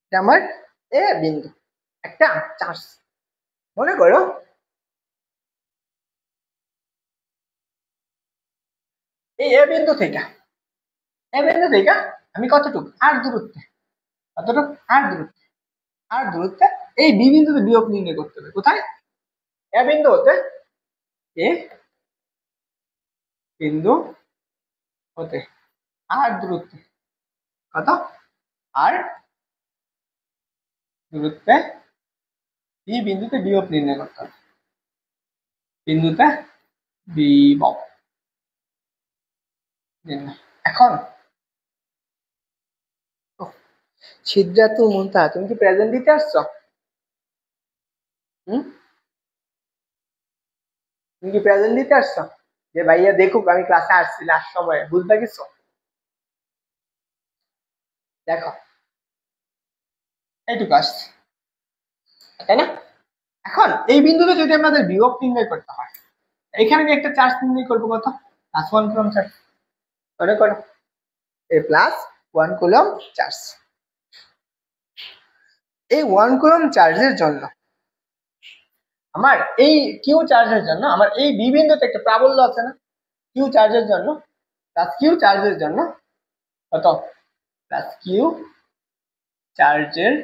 এটা আমার এ বিন্দু, একটা চার্জ। মনে করো এই এ বিন্দু থেকে, এ বিন্দু থেকে আমি কতটুকু আর দূরত্বে, কতটুকু আর দূরত্বে, আর দূরত্বে এই বি বিন্দুতে বিয়োগ নির্ণয় করতে হবে। কোথায়? এ বিন্দু হতে, এ বিন্দু হতে আর দূরত্বে, কত আর দূরত্বে বি বিন্দুতে বিভব নির্ণয় করতে হবে, বিন্দুতে বিভব নির্ণয়। এখন ছিদ্রাতু মুনতাহা, তুমি কি প্রেজেন্ট দিতে আসছো? হুম, তুমি কি প্রেজেন্ট দিতে আসছো যে ভাইয়া দেখুক আমি ক্লাসে আসছি লাস্ট সময়ে, বুঝতে গেছো? দেখো এইটুকু আসছে, তাই না? এখন এই বিন্দুতে যদি আমাদের বিভব নির্ণয় করতে হয়, এখানে আমি একটা চার্জ নির্ণয় করবো, কত? Plus 1 coulomb charge. মনে করো এ প্লাস 1 কুলম চার্জ। এই 1 কুলম চার্জের জন্য আমার এই কিউ চার্জের জন্য আমার এই বি বিন্দুতে একটা প্রাবল্য আছে না, কিউ চার্জের জন্য, প্লাস কিউ চার্জের জন্য কত? প্লাস কিউ চার্জের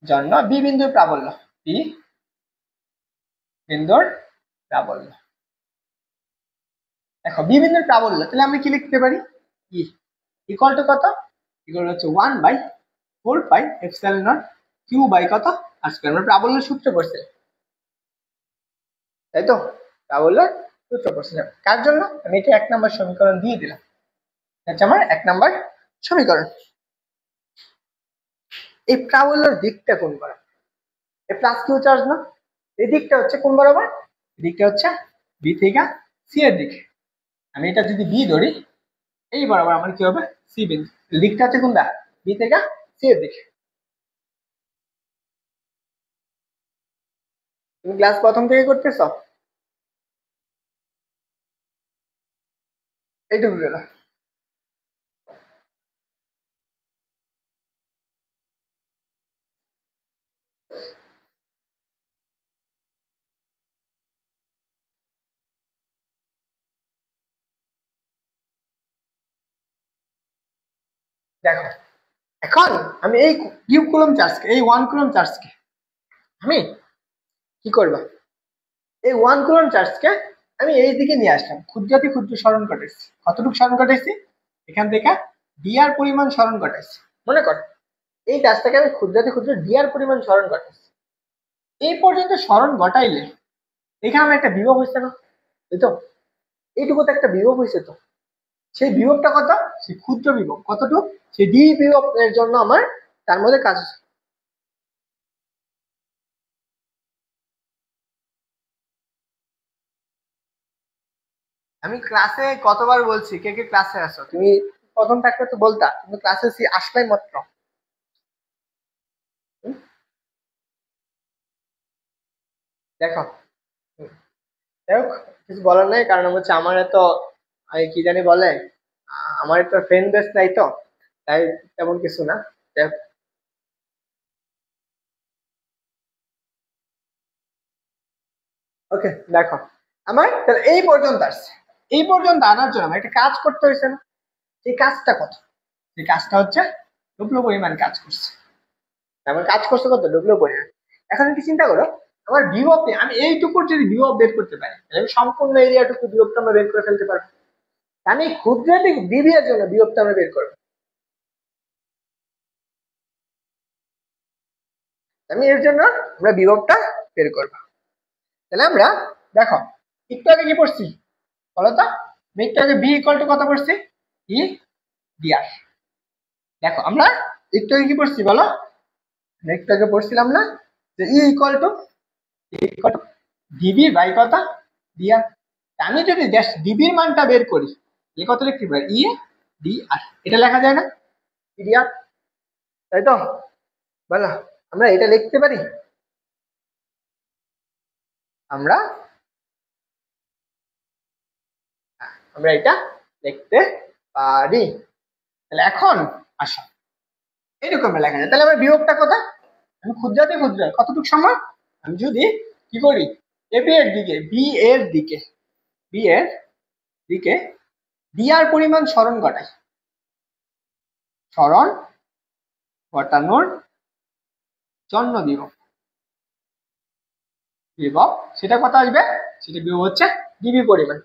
জন্য বি বিন্দুর প্রাবল্য, বি বিন্দুর প্রাবল্য। দেখো বি বিন্দুর প্রাবল্য, তাহলে আমি কি লিখতে পারি? ই ইকুয়াল টু কত? ইকুয়াল হচ্ছে 1/4 pi epsilon not Q by কত আর স্কয়ার। আমরা প্রাবল্য সূত্র পড়ছি, তাই তো? প্রাবল্য সূত্র পড়ছিলাম কার জন্য? আমি এটা 1 নম্বর সমীকরণ দিয়ে দিলাম, আচ্ছা আমার 1 নম্বর সমীকরণ। এই প্রাবল্যের দিকটা কোন বরাবর? এই প্লাস কিউ চার্জ না, এই দিকটা হচ্ছে কোন বরাবর? এই দিকটা হচ্ছে বি থেকে সি এর দিকে। আমি এটা যদি বি ধরি, এই বরাবর আমার কি হবে? সি বিন্দু। দিকটা হচ্ছে কোনটা? বি থেকে সি এর দিকে। তুমি ক্লাস প্রথম থেকে করতেছো? এইটুকু গেল। দেখো এখন আমি এই কিউ কুলম চার্জকে, এই 1 কুলম চার্জকে আমি কি করবো? এই 1 কুলম চার্জকে আমি এই দিকে নিয়ে আসলাম, ক্ষুদ্রাতি ক্ষুদ্র সরণ ঘটাইছি। কতটুকু সরণ ঘটাইছি? এখান থেকে ডিআর পরিমাণ সরণ ঘটাইছি। মনে কর এই চার্জটাকে আমি ক্ষুদ্রাতি ক্ষুদ্র ডিআর পরিমাণ সরণ ঘটাইছি। এই পর্যন্ত সরণ ঘটাইলে এখানে আমার একটা বিভব হয়েছে না, এই তো এইটুকুতে একটা বিভব হয়েছে। তো সেই বিভবটা কত? সেই ক্ষুদ্র বিভব কতটুকু? সেই ডি বিভব এর জন্য আমার তার মধ্যে কাজ আছে। আমি ক্লাসে কতবার বলছি, কে কে ক্লাসে আসো? তুমি প্রথম থাকলে তো বলতা, কিন্তু ক্লাসে আসলাই মাত্র। হুম? দেখো, যাই হোক কিছু বলার নাই, কারণ হচ্ছে আমার এত কি জানি বলে, আমার তো ফ্রেন্ড বেস নাই তো, তাই তেমন কিছু না। যাই হোক, ওকে দেখো আমার তাহলে এই পর্যন্ত আসছে, এই পর্যন্ত আনার জন্য আমার একটা কাজ করতে হয়েছে না? সেই কাজটা কত? সেই কাজটা হচ্ছে ডব্লিউ পরিমাণ কাজ করছে। আমার কাজ করছে কত? ডব্লিউ পরিমাণ। এখন কি চিন্তা করো, আমার বিভব আমি এইটুকুর যদি বিভব বের করতে পারি তাহলে আমি সম্পূর্ণ এরিয়াটুকু বিভবটা আমরা বের করে ফেলতে পারবো। আমি ক্ষুদ্রাতিক ডিবি এর জন্য বিভবটা আমরা বের করবো। আমি এর জন্য আমরা বিভবটা বের করবো। তাহলে আমরা দেখো একটু আগে কি পড়ছি বলতো, একটু আগে বি ইকুয়াল টু কত পড়ছি? ই ডিআর। দেখো আমরা একটু আগে কি পড়ছি বলো, একটু আগে পড়ছিলাম না যে E equal to DV by কত? ডিআর। আমি যদি ডিবির মানটা বের করি এ কত লিখতে পারি? ই ডিআর। এটা লেখা যায় না? ডিআর, তাই তো বলো? আমরা এটা লিখতে পারি, আমরা আমরা এটা লিখতে পারি। তাহলে এখন আসো এইরকম লেখা যায়। তাহলে আমার বিয়োগটা কোথায়? আমি ক্ষুদ্রাতে ক্ষুদ্র কতটুকু সময় আমি যদি কি করি, এবি এর দিকে বি এর দিকে বি এর দিকে ডিআর পরিমাণ সরণ ঘটাই, সরণ ঘটানোর জন্য বিভব বিভব সেটা কত আসবে? সেটা বিভব হচ্ছে ডিবি পরিমাণ।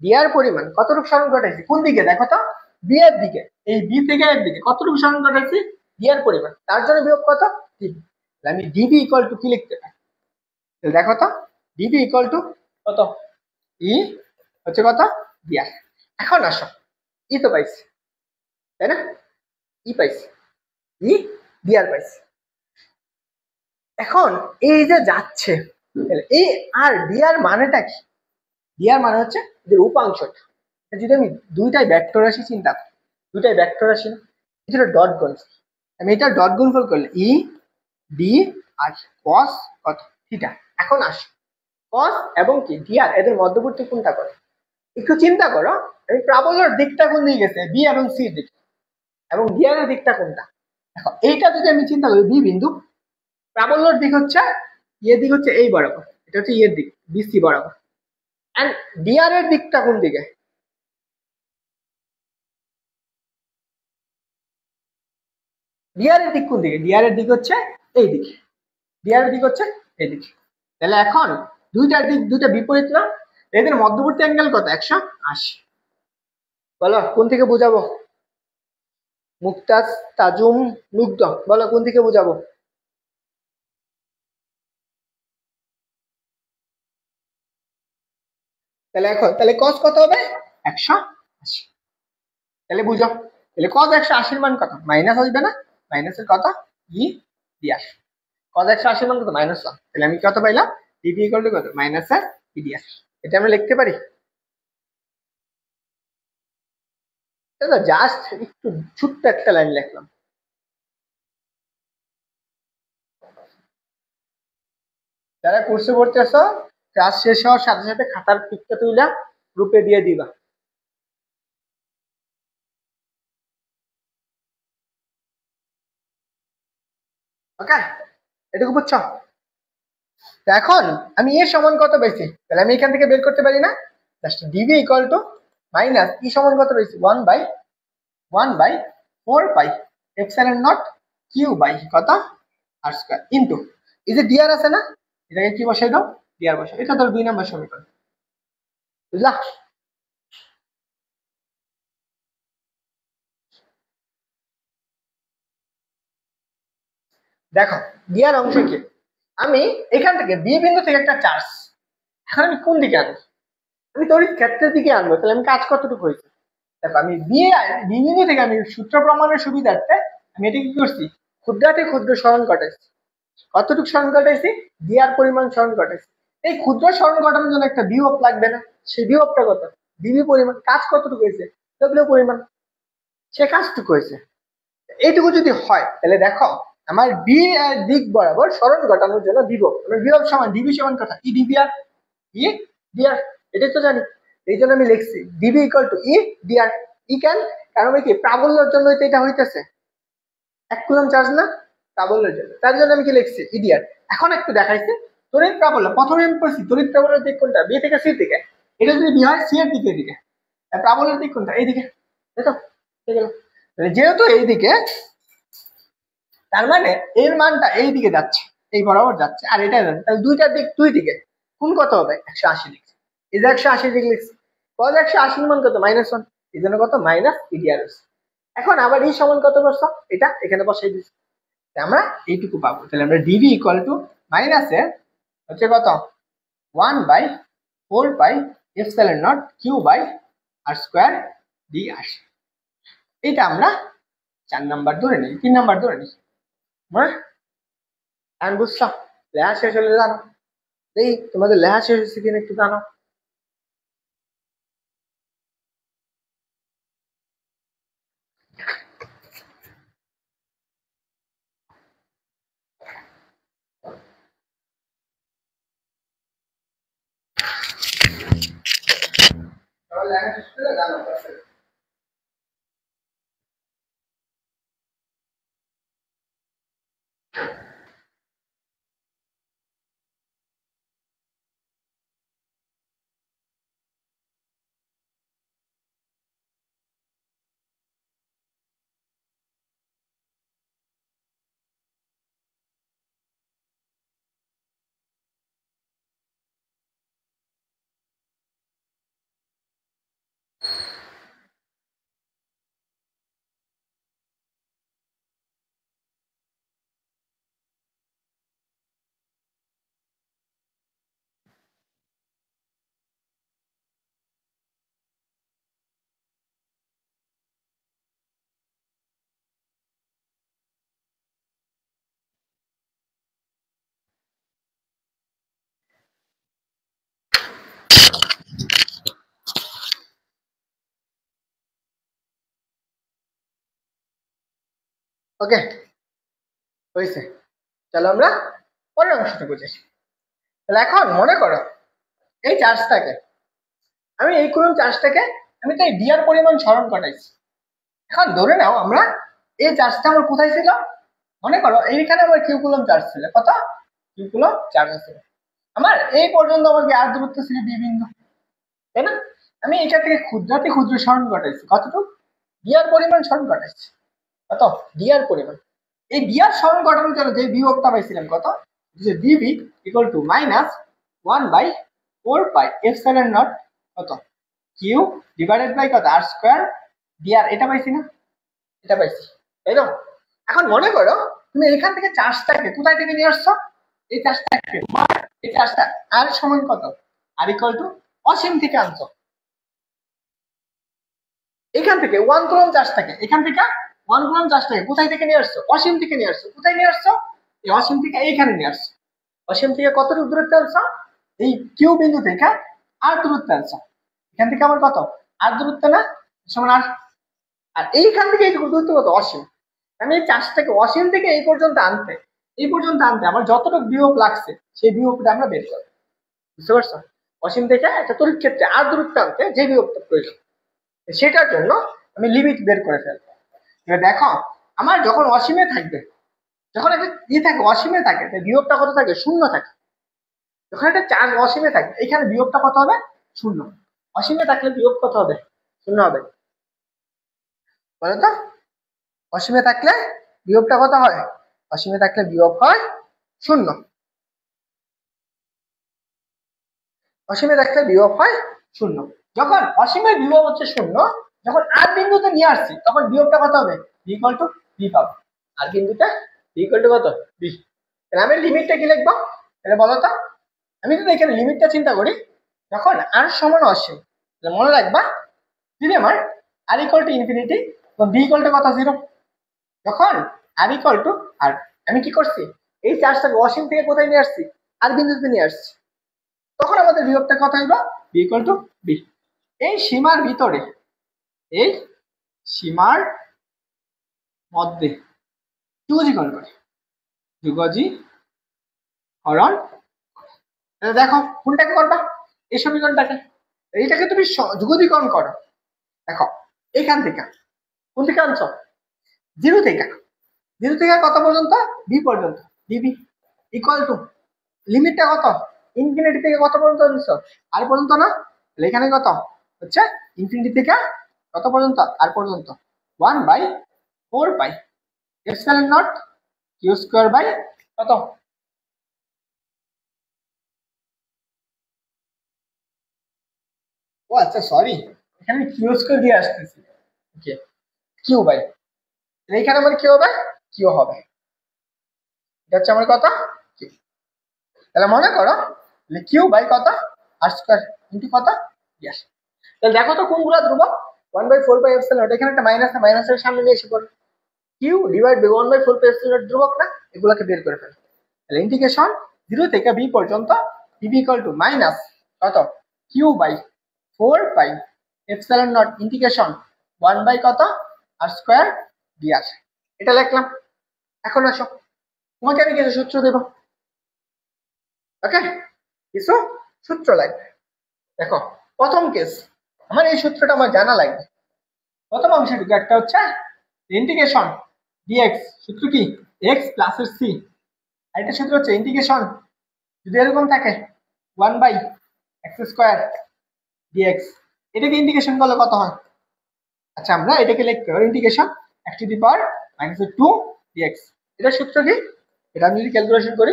ডিআর পরিমাণ কতটুকু সরণ ঘটাইছি কোন দিকে দেখো তো? বি এর দিকে। এই বি থেকে এর দিকে কতটুকু সরণ ঘটাইছি? ডিআর পরিমাণ, তার জন্য বিভব কত? ডিবি। আমি ডিবি ইকুয়াল টু কি লিখতে পারি? দেখো তো ডিবি ইকুয়াল টু কত? ই হচ্ছে কত? ডিআর। এখন আসো ই তো পাইছি তাই না? ই পাইছি, ই ডিআর পাইছি। এখন এই যে যাচ্ছে এই আর ডিআর মানেটা কি? ডিআর মানে হচ্ছে এদের উপাংশটা। যদি আমি দুইটাই ভেক্টর রাশি চিন্তা করি, দুইটাই ভেক্টর রাশি না, এটা ডট গুণফল। আমি এটা ডট গুণফল করলে ই ডি আর কস কত থিটা। এখন আসো কস এবং কি ডিআর এদের মধ্যবর্তী কোনটা করে একটু চিন্তা করো। আমি প্রাবল্যর দিকটা কোন দিকে গেছে? বি এবং সি দিক। এবং ডিআর এর দিকটা কোনটা? দেখো এইটা যদি আমি চিন্তা করি বি বিন্দু, প্রাবল্যর দিক হচ্ছে ইয়ের দিক হচ্ছে এই বরাবর, এটা হচ্ছে ইয়ের দিক বিসি বরাবর। এন্ড ডিআর এর দিকটা কোন দিকে? ডিআর এর দিক কোন দিকে? ডিআর এর দিক হচ্ছে এই দিকে, ডিআর এর দিক হচ্ছে এই দিকে। তাহলে এখন দুইটা দিক দুইটা বিপরীত না, এদের মধ্যবর্তী অ্যাঙ্গেল কত? 180। বলো কোন থেকে বুঝাবো? মুক্তাজ, তাজুম, মুগ্ধ, বলো কোন থেকে বুঝাবো? তাহলে এখন তাহলে cos কত হবে? 180। তাহলে বুঝো, তাহলে cos 180 মান কত? মাইনাস আসবে না? মাইনাসের কত? ই ডিআর। cos 180 মান কত? -1। তাহলে আমি কত পাইলাম? ডিবি ইকুয়াল টু কত? মাইনাসের ই ডিআর। এটা আমরা লিখতে পারি। তাহলে জাস্ট একটু ছোট্ট একটা লাইন লিখলাম। যারা কোর্সে ভর্তি আছো ক্লাস শেষ হওয়ার সাথে সাথে খাতার পিকটা তুইলা গ্রুপে দিয়ে দিবা। ওকে, এটুকু বুঝছো? এখন আমি এ সমান কত পেয়েছি? তাহলে আমি এখান থেকে বের করতে পারি না? Just D B equal to minus E সমান কত পেয়েছি? 1/4 pi epsilon not Q by কত আর স্কয়ার ইনটু এই যে ডিআর আছে না, এটাকে কি বসাই দাও? ডিআর বসাই। এটা ধর 2 নম্বর সমীকরণ, বুঝলা? দেখো ডিআর অংশ কি? আমি এখান থেকে বি বিন্দু থেকে একটা চার্জ এখন আমি কোন দিকে আনবো? আমি তড়িৎ ক্ষেত্রের দিকে আনবো। তাহলে আমি কাজ কতটুকু হয়েছে? দেখো আমি বি বিন্দু থেকে আমি সূত্র প্রমাণের সুবিধার্থে আমি এটা কি করছি? ক্ষুদ্রাতি ক্ষুদ্র সরণ ঘটাইছি। কতটুকু সরণ ঘটাইছি? ডিআর পরিমাণ সরণ ঘটাইছি। এই ক্ষুদ্র সরণ ঘটানোর জন্য একটা বিভব লাগবে না? সেই বিভবটা কত? ডিবি পরিমাণ। কাজ কতটুকু হয়েছে? ডব্লিউ পরিমাণ। সে কাজটুকু হয়েছে। এইটুকু যদি হয় তাহলে দেখো আমার বি এর দিক বরাবর সরণ ঘটানোর জন্য বিভব, আমার বিভব সমান ডিবি সমান কথা ই ডিবিআর। ই ডিআর এটাই তো জানি, এই জন্য আমি লিখছি D B equal to E D R. E কেন? কারণ কি প্রাবল্যের জন্য এটা হইতেছে 1 কুলম্ব চার্জ না, প্রাবল্যের জন্য, তার জন্য আমি কি লিখছি ই ডিআর। এখন একটু দেখাইছি তড়িৎ প্রাবল্য। প্রথমে আমি পড়ছি তড়িৎ প্রাবল্যের দিক কোনটা? বি থেকে সি থেকে। এটা যদি বি হয় সি এর দিকে এদিকে, প্রাবল্যের দিক কোনটা? এইদিকে, তাই তো? যেহেতু এইদিকে, তার মানে এর মানটা এই দিকে যাচ্ছে, এই বরাবর যাচ্ছে, আর এটা যাচ্ছে, তাহলে দুইটার দিক দুই দিকে, কোন কত হবে? 180 লিখছি। এই যে 180 ডিগ্রি লিখছি, কত 180 মান কত? -1, এই জন্য কত? Minus EDR. এখন আবার এই সমান কত করছো? এটা এখানে বসাই দিচ্ছি, আমরা এইটুকু পাবো। তাহলে আমরা ডিভি ইকুয়াল টু মাইনাসের হচ্ছে কত? 1/4πε0 Q/r² ডি আসে। এটা আমরা 4 নাম্বার ধরে নিই, 3 নাম্বার ধরে নিই। হ্যাঁ, এখন বুঝছো? লেখা শেষ হলে জানো, এই তোমাদের লেখা শেষ হচ্ছে কিনা একটু জানো। লেখা শেষ করে জানো। ওকে, হয়েছে। চলো আমরা পরের অংশটা বুঝি। তাহলে এখন মনে করো এই চার্জটাকে আমি, এই কুলম্ব চার্জটাকে আমি তো এই ডিআর পরিমাণ সরণ ঘটাইছি। এখন ধরে নাও আমরা এই চার্জটা আমার কোথায় ছিল? মনে করো এইখানে আমার কিউ কুলম্ব চার্জ ছিল। কত? কিউ কুলম্ব চার্জ ছিল আমার। এই পর্যন্ত আমাকে আর দূরত্ব ছিল বি বিন্দু, তাই না? আমি এটা থেকে ক্ষুদ্রাতি ক্ষুদ্র সরণ ঘটাইছি। কতটুকু? ডিআর পরিমাণ সরণ ঘটাইছি। কত? ডিআর পরিমাণ। এই ডিআর সরণ ঘটানোর জন্য যে বিভবটা পাইছিলাম কত? যে ডিভি ইকুয়াল টু -1/4πε0 কত? কিউ ডিভাইডেড বাই কত? r² DR. এটা পাইছি না? এটা পাইছি, তাই না? এখন মনে করো তুমি এখান থেকে চার্জটাকে কোথায় থেকে নিয়ে আসছো? এই চার্জটাকে, এই চার্জটা আর সমান কত? আর ইকুয়াল টু অসীম থেকে আনছো। এখান থেকে 1 কুলম্ব চার্জটাকে, এখান থেকে 1 কুলম্ব চার্জটাকে কোথায় থেকে নিয়ে আসছো? অসীম থেকে নিয়ে আসছো। কোথায় নিয়ে আসছো? এই অসীম থেকে এইখানে নিয়ে আসছো। অসীম থেকে কতটুকু দূরত্বে আনছো? এই কিউ বিন্দু থেকে আর দূরত্বে আনছো। এখান থেকে আমার কত? আর দূরত্ব না? সমান আর। আর এইখান থেকে এই দূরত্ব কত? অসীম। আমি এই চার্জটাকে অসীম থেকে এই পর্যন্ত আনতে, এই পর্যন্ত আনতে আমার যতটুকু বিভব লাগছে সেই বিভবটা আমরা বের করব। বুঝতে পারছো? অসীম থেকে একটা তড়িৎ ক্ষেত্রে আর দূরত্ব আনতে যে বিভবটা প্রয়োজন, সেটার জন্য আমি লিমিট বের করে ফেলবো। এবার দেখো আমার যখন অসীমে থাকবে, যখন একটা থাকে অসীমে থাকে, বিভবটা কত থাকে? শূন্য থাকে। যখন একটা চার্জ অসীমে থাকে, এখানে বিভবটা কত হবে? শূন্য। অসীমে থাকলে বিভব কত হবে? শূন্য হবে। বলো তো, অসীমে থাকলে বিভবটা কত হয়? অসীমে থাকলে বিভব হয় শূন্য। অসীমে থাকলে বিভব হয় শূন্য। যখন অসীমের বিভব হচ্ছে শূন্য, যখন আর বিন্দুতে নিয়ে আসছি তখন বিভবটা কত হবে? বি ইকুয়াল টু বি পাবো। আর বিন্দুতে বি ইকুয়াল টু কত? বি। তাহলে আমি লিমিটটা কি লিখবো? তাহলে বলো তো, আমি যদি এখানে লিমিটটা চিন্তা করি, যখন আর সমান অসীম, তাহলে মনে রাখবা যদি আমার আর ইকুয়াল টু ইনফিনিটি, তো বি ইকুয়াল টু কত? 0। যখন আর ইকুয়াল টু আর, আমি কি করছি? এই চার্জটাকে অসীম থেকে কোথায় নিয়ে আসছি? আর বিন্দুতে নিয়ে আসছি। তখন আমাদের বিভবটা কত হইব? V equal to V. এই সীমার ভিতরে, এই সীমার মধ্যে যুগজীকরণ করে, যুগজীকরণ। দেখো কোনটাকে করবা? এই সমীকরণটাকে, এইটাকে তুমি যুগজীকরণ করো। দেখো এখান থেকে, কোন থেকে আনছো? 0 থেকে। 0 থেকে কত পর্যন্ত? বি পর্যন্ত। ডিবি ইকুয়াল টু লিমিটটা কত? ইনফিনিটি থেকে কত পর্যন্ত আনছো? আর পর্যন্ত না? তাহলে এখানে কত হচ্ছে ইনফিনিটি থেকে কত পর্যন্ত আর পর্যন্ত 1/4 pi epsilon not Q square by কত ও আচ্ছা সরি এখানে কিউ স্কয়ার দিয়ে আসতেছি ওকে কিউ বাই এইখানে আমার কি হবে কিউ হবে এটা হচ্ছে আমার কত কিউ তাহলে মনে করো কিউ বাই কত আর স্কয়ার ইনটু কত ইয়াস তাহলে দেখো তো কোনগুলো ধ্রুবক 1/4 পাই এপসাইলন নট এখানে একটা মাইনাস আছে মাইনাসের সামনে নিয়ে এসে পড়ে Q divide by 1/4 pi epsilon naught ধ্রুবক না এগুলোকে বের করে ফেলো তাহলে ইন্টিগ্রেশন 0 থেকে b পর্যন্ত b ইকুয়াল টু মাইনাস কত Q by 4 pi epsilon naught integration 1 by কত আর স্কয়ার dr এটা লিখলাম এখন আসো তোমাকে আমি কিছু সূত্র দেব ওকে কিছু সূত্র লাগবে দেখো প্রথম কেস আমার এই সূত্রটা আমার জানা লাগবে প্রথম অংশটুকু একটা হচ্ছে ইন্টিগ্রেশন dx সূত্র কি x প্লাস এর c আরেকটা সূত্র হচ্ছে ইন্টিগ্রেশন যদি এরকম থাকে 1/x² dx এটাকে ইন্টিগ্রেশন করলে কত হয় আচ্ছা আমরা এটাকে লিখতে পারি integration x two the power -2 dx এটা সূত্র কি এটা আমি যদি ক্যালকুলেশন করি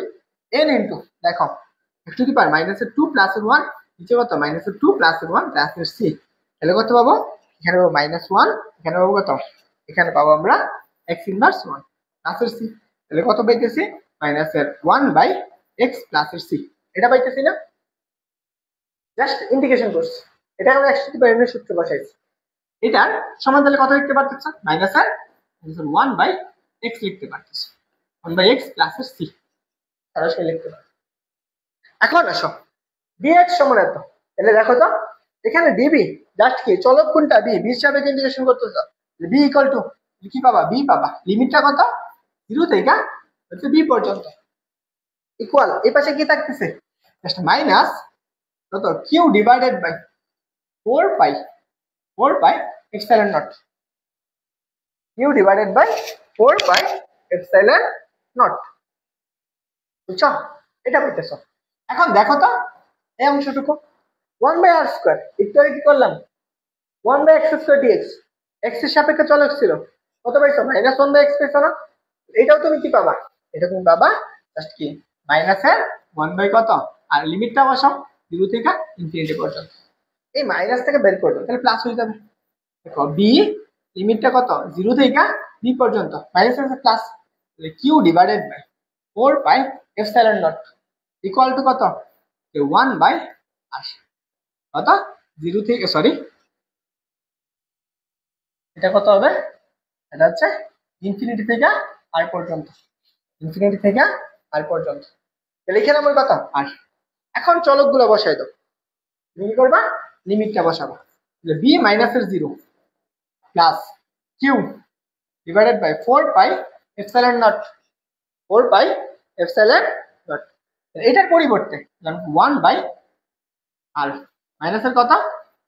n ইনটু দেখো x two the power -2 plus 1 নিচে কত -2 প্লাস 1 প্লাস c তাহলে কত পাবো এখানে পাবো -1 এখানে পাবো কত এখানে পাবো আমরা x ইনভার্স 1 প্লাস c তাহলে কত পাইতেছি -1/x প্লাস c এটা পাইতেছি না জাস্ট ইন্টিগ্রেশন করছি এটা আমরা x two the power n এর সূত্র বসাইছি এটার সমান তাহলে কত লিখতে পারতেছ -1/x লিখতে পারতেছ 1/x প্লাস c সরাসরি লিখতে পারো এখন আসো dx সমান এত তাহলে দেখো তো এখানে db জাস্ট কি চলক কোনটা b b হিসাবে ইন্টিগ্রেশন করতেছ b ইকুয়াল টু কি পাবা b পাবা লিমিটটা কত 0 থেকে হচ্ছে b পর্যন্ত ইকুয়াল এই পাশে কি থাকতেছে জাস্ট মাইনাস কত q divided by 4 pi epsilon naught q divided by 4 pi epsilon naught বুঝছো এটা পাইতেছো এখন দেখো তো এই অংশটুকু 1/r² একটু আগে কি করলাম 1/x² dx x এর সাপেক্ষে চলক ছিল কত পাইছো -1/x পাইছো না এটাও তুমি কি পাবা এটা তুমি পাবা জাস্ট কি মাইনাসের 1 কত আর লিমিটটা বসাও 0 থেকে ইনফিনিটি পর্যন্ত এই মাইনাস থেকে বের করবে তাহলে প্লাস হয়ে যাবে দেখো b লিমিটটা কত 0 থেকে b পর্যন্ত মাইনাস আছে প্লাস তাহলে q divided by 4 pi epsilon naught equal to কত 1/r কত 0 থেকে সরি এটা কত হবে এটা হচ্ছে ইনফিনিটি থেকে আর পর্যন্ত ইনফিনিটি থেকে আর পর্যন্ত তাহলে এখানে আমার কত আর এখন চলকগুলো বসাই দাও তুমি কি করবা লিমিটটা বসাবো তাহলে b মাইনাসের 0 plus q divided by 4 pi epsilon naught 4 pi epsilon naught এটার পরিবর্তে 1/r মাইনাসের কত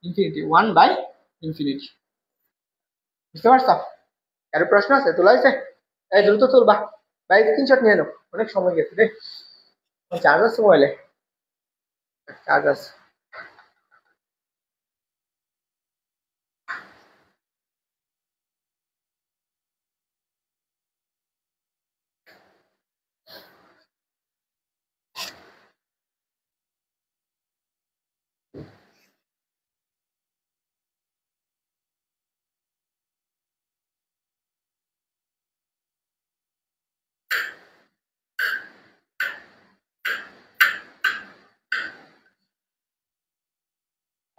ইনফিনিটি 1/ইনফিনিটি বুঝতে পারছো আর প্রশ্ন আছে তোলা হয়েছে এই দ্রুত তুলবা ভাই স্ক্রিনশট নিয়ে নাও অনেক সময় গেছে রে চার্জ আছে মোবাইলে চার্জ আছে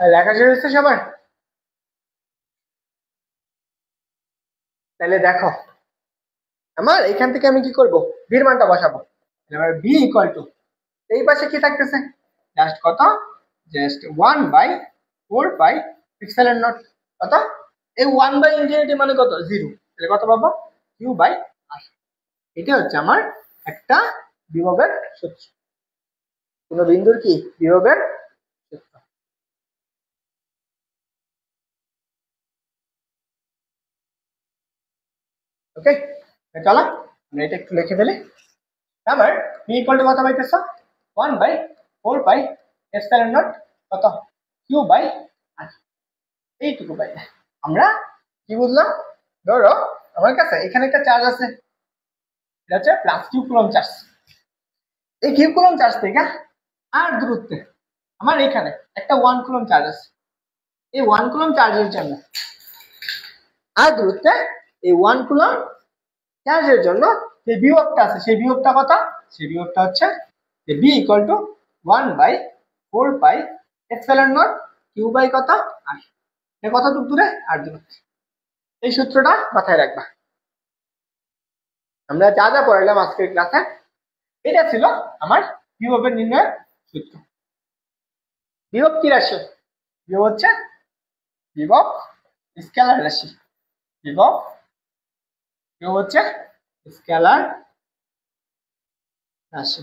লেখা শেষ হচ্ছে সবার তাহলে দেখো আমার এখান থেকে আমি কি করব b এর মানটা বসাবো এবার b ইকুয়াল টু এই পাশে কি থাকতেছে জাস্ট কত জাস্ট 1/4 পাই এপসাইলন নট কত এই 1/ইনফিনিটি মানে কত 0 তাহলে কত পাবো q/r এটা হচ্ছে আমার একটা বিভবের সূত্র কোন বিন্দুর কি বিভবের সূত্র ওকে চলো আমরা এটা একটু লিখে ফেলি আমার b ইকুয়াল টু কত পাইতেছো 1/4 পাই এপসাইলন নট কত কিউ বাই আর, এইটুকু পাইলে আমরা কি বুঝলাম? ধরো আমার কাছে এখানে একটা চার্জ আছে, এটা হচ্ছে প্লাস কিউ কুলম্ব চার্জ। এই কিউ কুলম্ব চার্জ থেকে আর দূরত্বে আমার এখানে একটা 1 কুলম্ব চার্জ আছে। এই 1 কুলম্ব চার্জের জন্য আর দূরত্বে এই 1 কুলম্ব চার্জের জন্য যে বিভবটা আছে সেই বিভবটা কত? সেই বিভবটা হচ্ছে যে V equal to 1/4 pi epsilon naught Q by কত আর, এটা কতটুকু দূরে? আর দূরত্বে। এই সূত্রটা মাথায় রাখবা। আমরা যা যা পড়াইলাম আজকের ক্লাসে এটা ছিল আমার বিভবের নির্ণয়ের সূত্র। বিভব কি রাশি? বিভব হচ্ছে বিভব স্কেলার রাশি। বিভব বিভব হচ্ছে স্কেলার রাশি।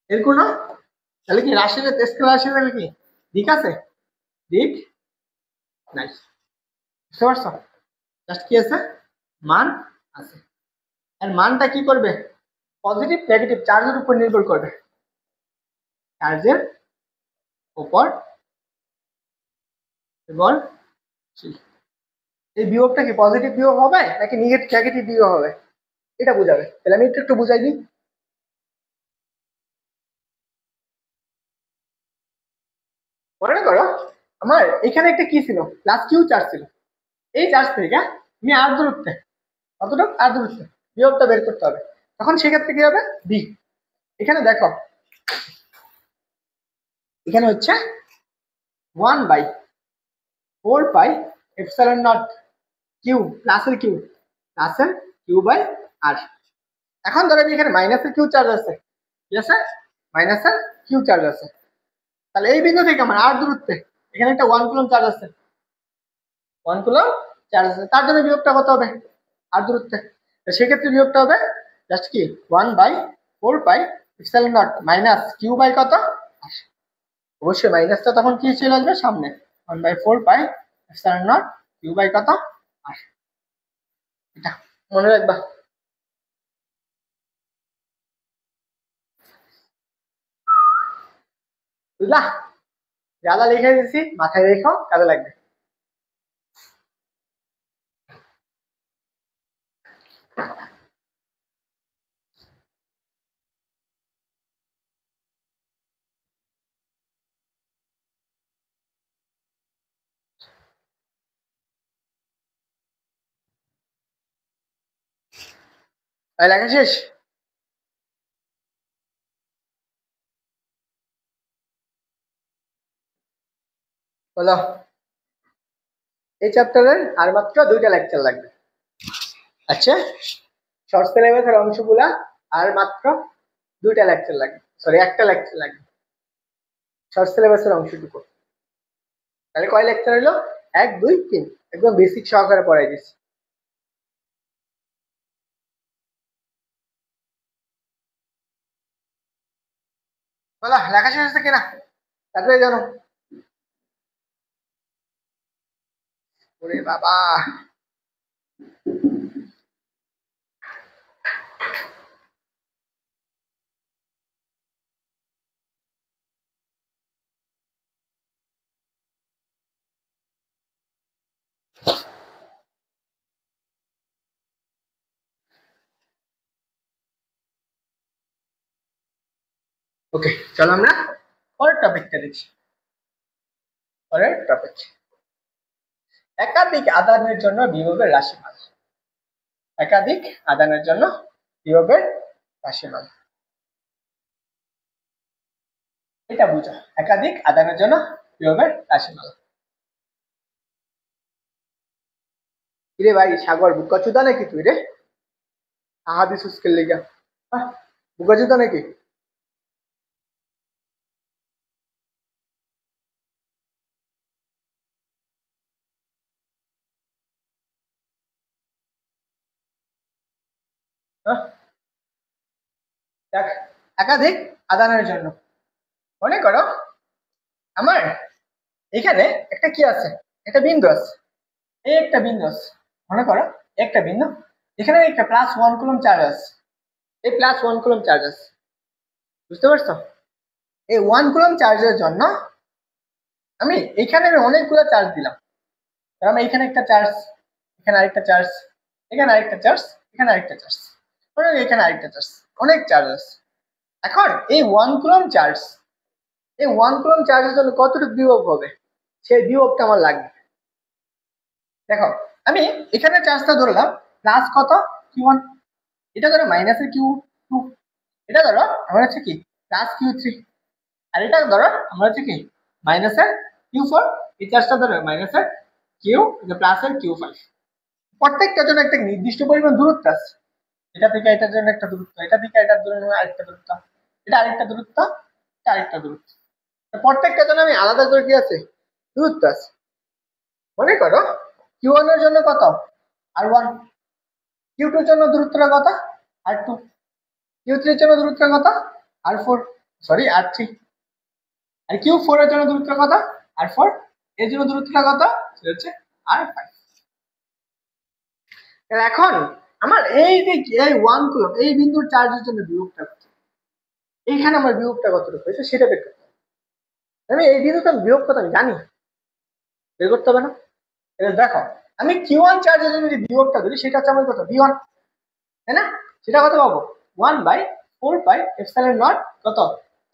এর কোনো তাহলে কি রাশির স্কেলার রাশি তাহলে কি দিক আছে? দিক নাই। বুঝতে পারছো? জাস্ট কি আছে? মান আছে। আর মানটা কি করবে? পজিটিভ নেগেটিভ চার্জের উপর নির্ভর করবে। চার্জের উপর এবার এই বিভবটা কি পজিটিভ বিভব হবে নাকি নেগেটিভ বিভব হবে এটা বোঝাবে। তাহলে আমি একটু বুঝাই দিই। মনে করো আমার এখানে একটা কি ছিল? প্লাস কিউ চার্জ ছিল। এই চার্জ থেকে আমি আর দূরত্বে, কতটুকু আর দূরত্বে বিভবটা বের করতে হবে। তখন সেক্ষেত্রে কি হবে? বি। এখানে দেখো এখানে হচ্ছে 1/4 পাই এপসিলন নট কিউ প্লাসের কিউ বাই আর। এখন ধরো আমি এখানে মাইনাসের কিউ চার্জ আছে, ঠিক আছে? মাইনাসের কিউ চার্জ আছে। তাহলে এই বিন্দু থেকে আমার আর দূরত্বে এখানে একটা 1 কুলম্ব চার্জ আছে, 1 কুলম্ব চার্জ আছে। তার জন্য বিভবটা কত হবে? আর দূরত্বে। সেক্ষেত্রে বিভবটা হবে জাস্ট কি 1/4 pi epsilon naught minus Q by কত? অবশ্যই মাইনাসটা তখন কি চলে আসবে সামনে, 1/4 pi epsilon naught Q by কত? আর। এটা মনে রাখবা। বুঝলা? যা যা লিখে দিয়েছি মাথায় রেখো, কাজে লাগবে। লেখা শেষ? বলো। এই চ্যাপ্টারের আর মাত্র 2টা লেকচার লাগবে। আচ্ছা, শর্ট সিলেবাসের অংশগুলা আর মাত্র 2টা লেকচার লাগবে, সরি একটা লেকচার লাগবে শর্ট সিলেবাসের অংশটুকু। তাহলে কয় লেকচার হলো? 1 2 3 একদম বেসিক সহকারে পড়াই দিচ্ছি। বলো লেখা শেষ হচ্ছে কিনা? তারপরে জানো। ওরে বাবা, ওকে চলো আমরা পরের টপিকটা দেখি। পরের টপিক একাধিক আদানের জন্য বিভবের রাশিমাল। একাধিক আদানের জন্য বিভবের রাশিমাল, এটা বুঝো। একাধিক আদানের জন্য বিভবের রাশিমাল। রে ভাই সাগর বুকাচুদা নাকি তুই রে? আহাদি সুস্কের লেগা বুকাচুদা নাকি? দেখ, একাধিক আদানের জন্য মনে করো আমার এখানে একটা কি আছে, একটা বিন্দু আছে। এই একটা বিন্দু আছে, মনে করো একটা বিন্দু, এখানে একটা +1 কুলম্ব চার্জ আছে। এই +1 কুলম্ব চার্জ আছে, বুঝতে পারছো? এই 1 কুলম্ব চার্জের জন্য আমি অনেকগুলো চার্জ দিলাম। আমি এখানে একটা চার্জ, এখানে আরেকটা চার্জ, এখানে আরেকটা চার্জ, এখানে আরেকটা চার্জ, এখানে আরেকটা চার্জ, অনেক চার্জ আছে। এখন এই 1 কুলম্ব চার্জ, এই 1 কুলম্ব চার্জের জন্য কতটুকু বিভব হবে, সেই বিভবটা আমার লাগবে। দেখো আমি এখানে চার্জটা ধরলাম প্লাস কত Q1, এটা ধরো মাইনাসের Q2, এটা ধরো আমার হচ্ছে কি প্লাস Q3, আর এটা ধরো আমার হচ্ছে কি মাইনাসের Q4, এই চার্জটা ধরো মাইনাসের প্লাসের Q5। প্রত্যেকটার জন্য একটা নির্দিষ্ট পরিমাণ দূরত্ব আছে, এটা থেকে এটার জন্য একটা দূরত্ব, এটা থেকে এটার জন্য আরেকটা দূরত্ব, এটা আরেকটা দূরত্ব, এটা আরেকটা দূরত্ব, প্রত্যেকটার জন্য আমি আলাদা করে কি আছে দূরত্ব আছে। মনে করো Q1 এর জন্য কত R1, Q2 এর জন্য দূরত্বটা কত R2, Q3 এর জন্য দূরত্ব কত R4, সরি R3, আর Q4 এর জন্য দূরত্ব কত R4, এর জন্য দূরত্বটা কত সেটা হচ্ছে R5। এখন আমার এই যে এই 1 কুলম্ব এই বিন্দুর চার্জের জন্য বিভবটা কত, এইখানে আমার বিভবটা কতটুকু হয়েছে সেটা বের করতে হবে। আমি এই বিন্দুতে বিভব কত আমি জানি, বের করতে হবে না? দেখো আমি Q1 চার্জের জন্য যে বিভবটা ধরি সেটা হচ্ছে আমার কত V1, তাই না? সেটা কত পাবো 1/4πε0 কত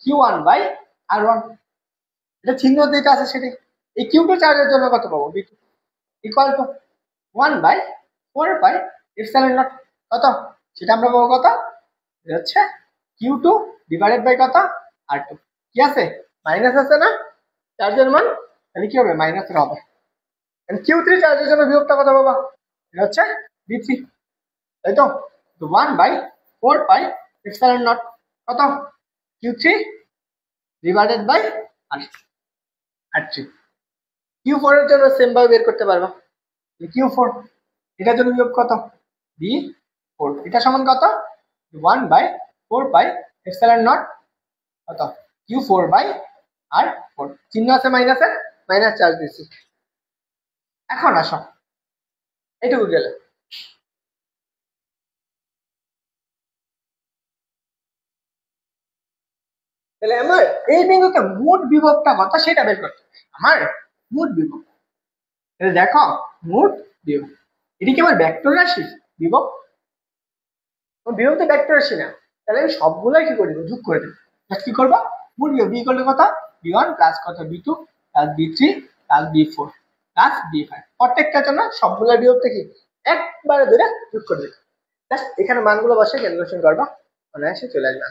Q1/R1, এটা চিহ্ন যেটা আছে সেটাই। এই Q2 চার্জের জন্য কত পাবো V2 ইকুয়াল টু 1/4πε0 কত, সেটা আমরা পাবো কত, এটা হচ্ছে Q2 ডিভাইডেড বাই কত R2, কি আছে মাইনাস আছে না চার্জের মান, তাহলে কি হবে মাইনাস হবে। Q3 চার্জের জন্য বিভবটা কত বাবা, এটা হচ্ছে V3, তাই তো 1/4πε0 কত Q3 divided by R3। Q4 এর জন্য সেম ভাবে বের করতে পারবা, Q4 এটার জন্য বিভব কত V4, এটা সমান কত 1/4πε0 কত Q4/R4, চিহ্ন আছে মাইনাসের, মাইনাস চার্জ দিচ্ছি। এখন আসো এইটুকু গেলে, তাহলে আমার এই বিন্দুতে মোট বিভবটা কত সেটা বের করতে হবে। আমার মোট বিভব, দেখো মোট বিভব, এটি কি আমার ভেক্টর রাশি বিভব, বিভব তো ভেক্টর রাশি না, তাহলে আমি সবগুলাই কি করে দেবো যোগ করে দেবো, কি করবো মোট বিভব বি করলে কত V1 প্লাস কত V2 plus V3 plus V4 plus V5, প্রত্যেকটার জন্য সবগুলোর বিভবটা কি একবারে ধরে যোগ করে দেবো। এখানে মানগুলো বসে ক্যালকুলেশন করবা, অনায়াসে চলে আসবে।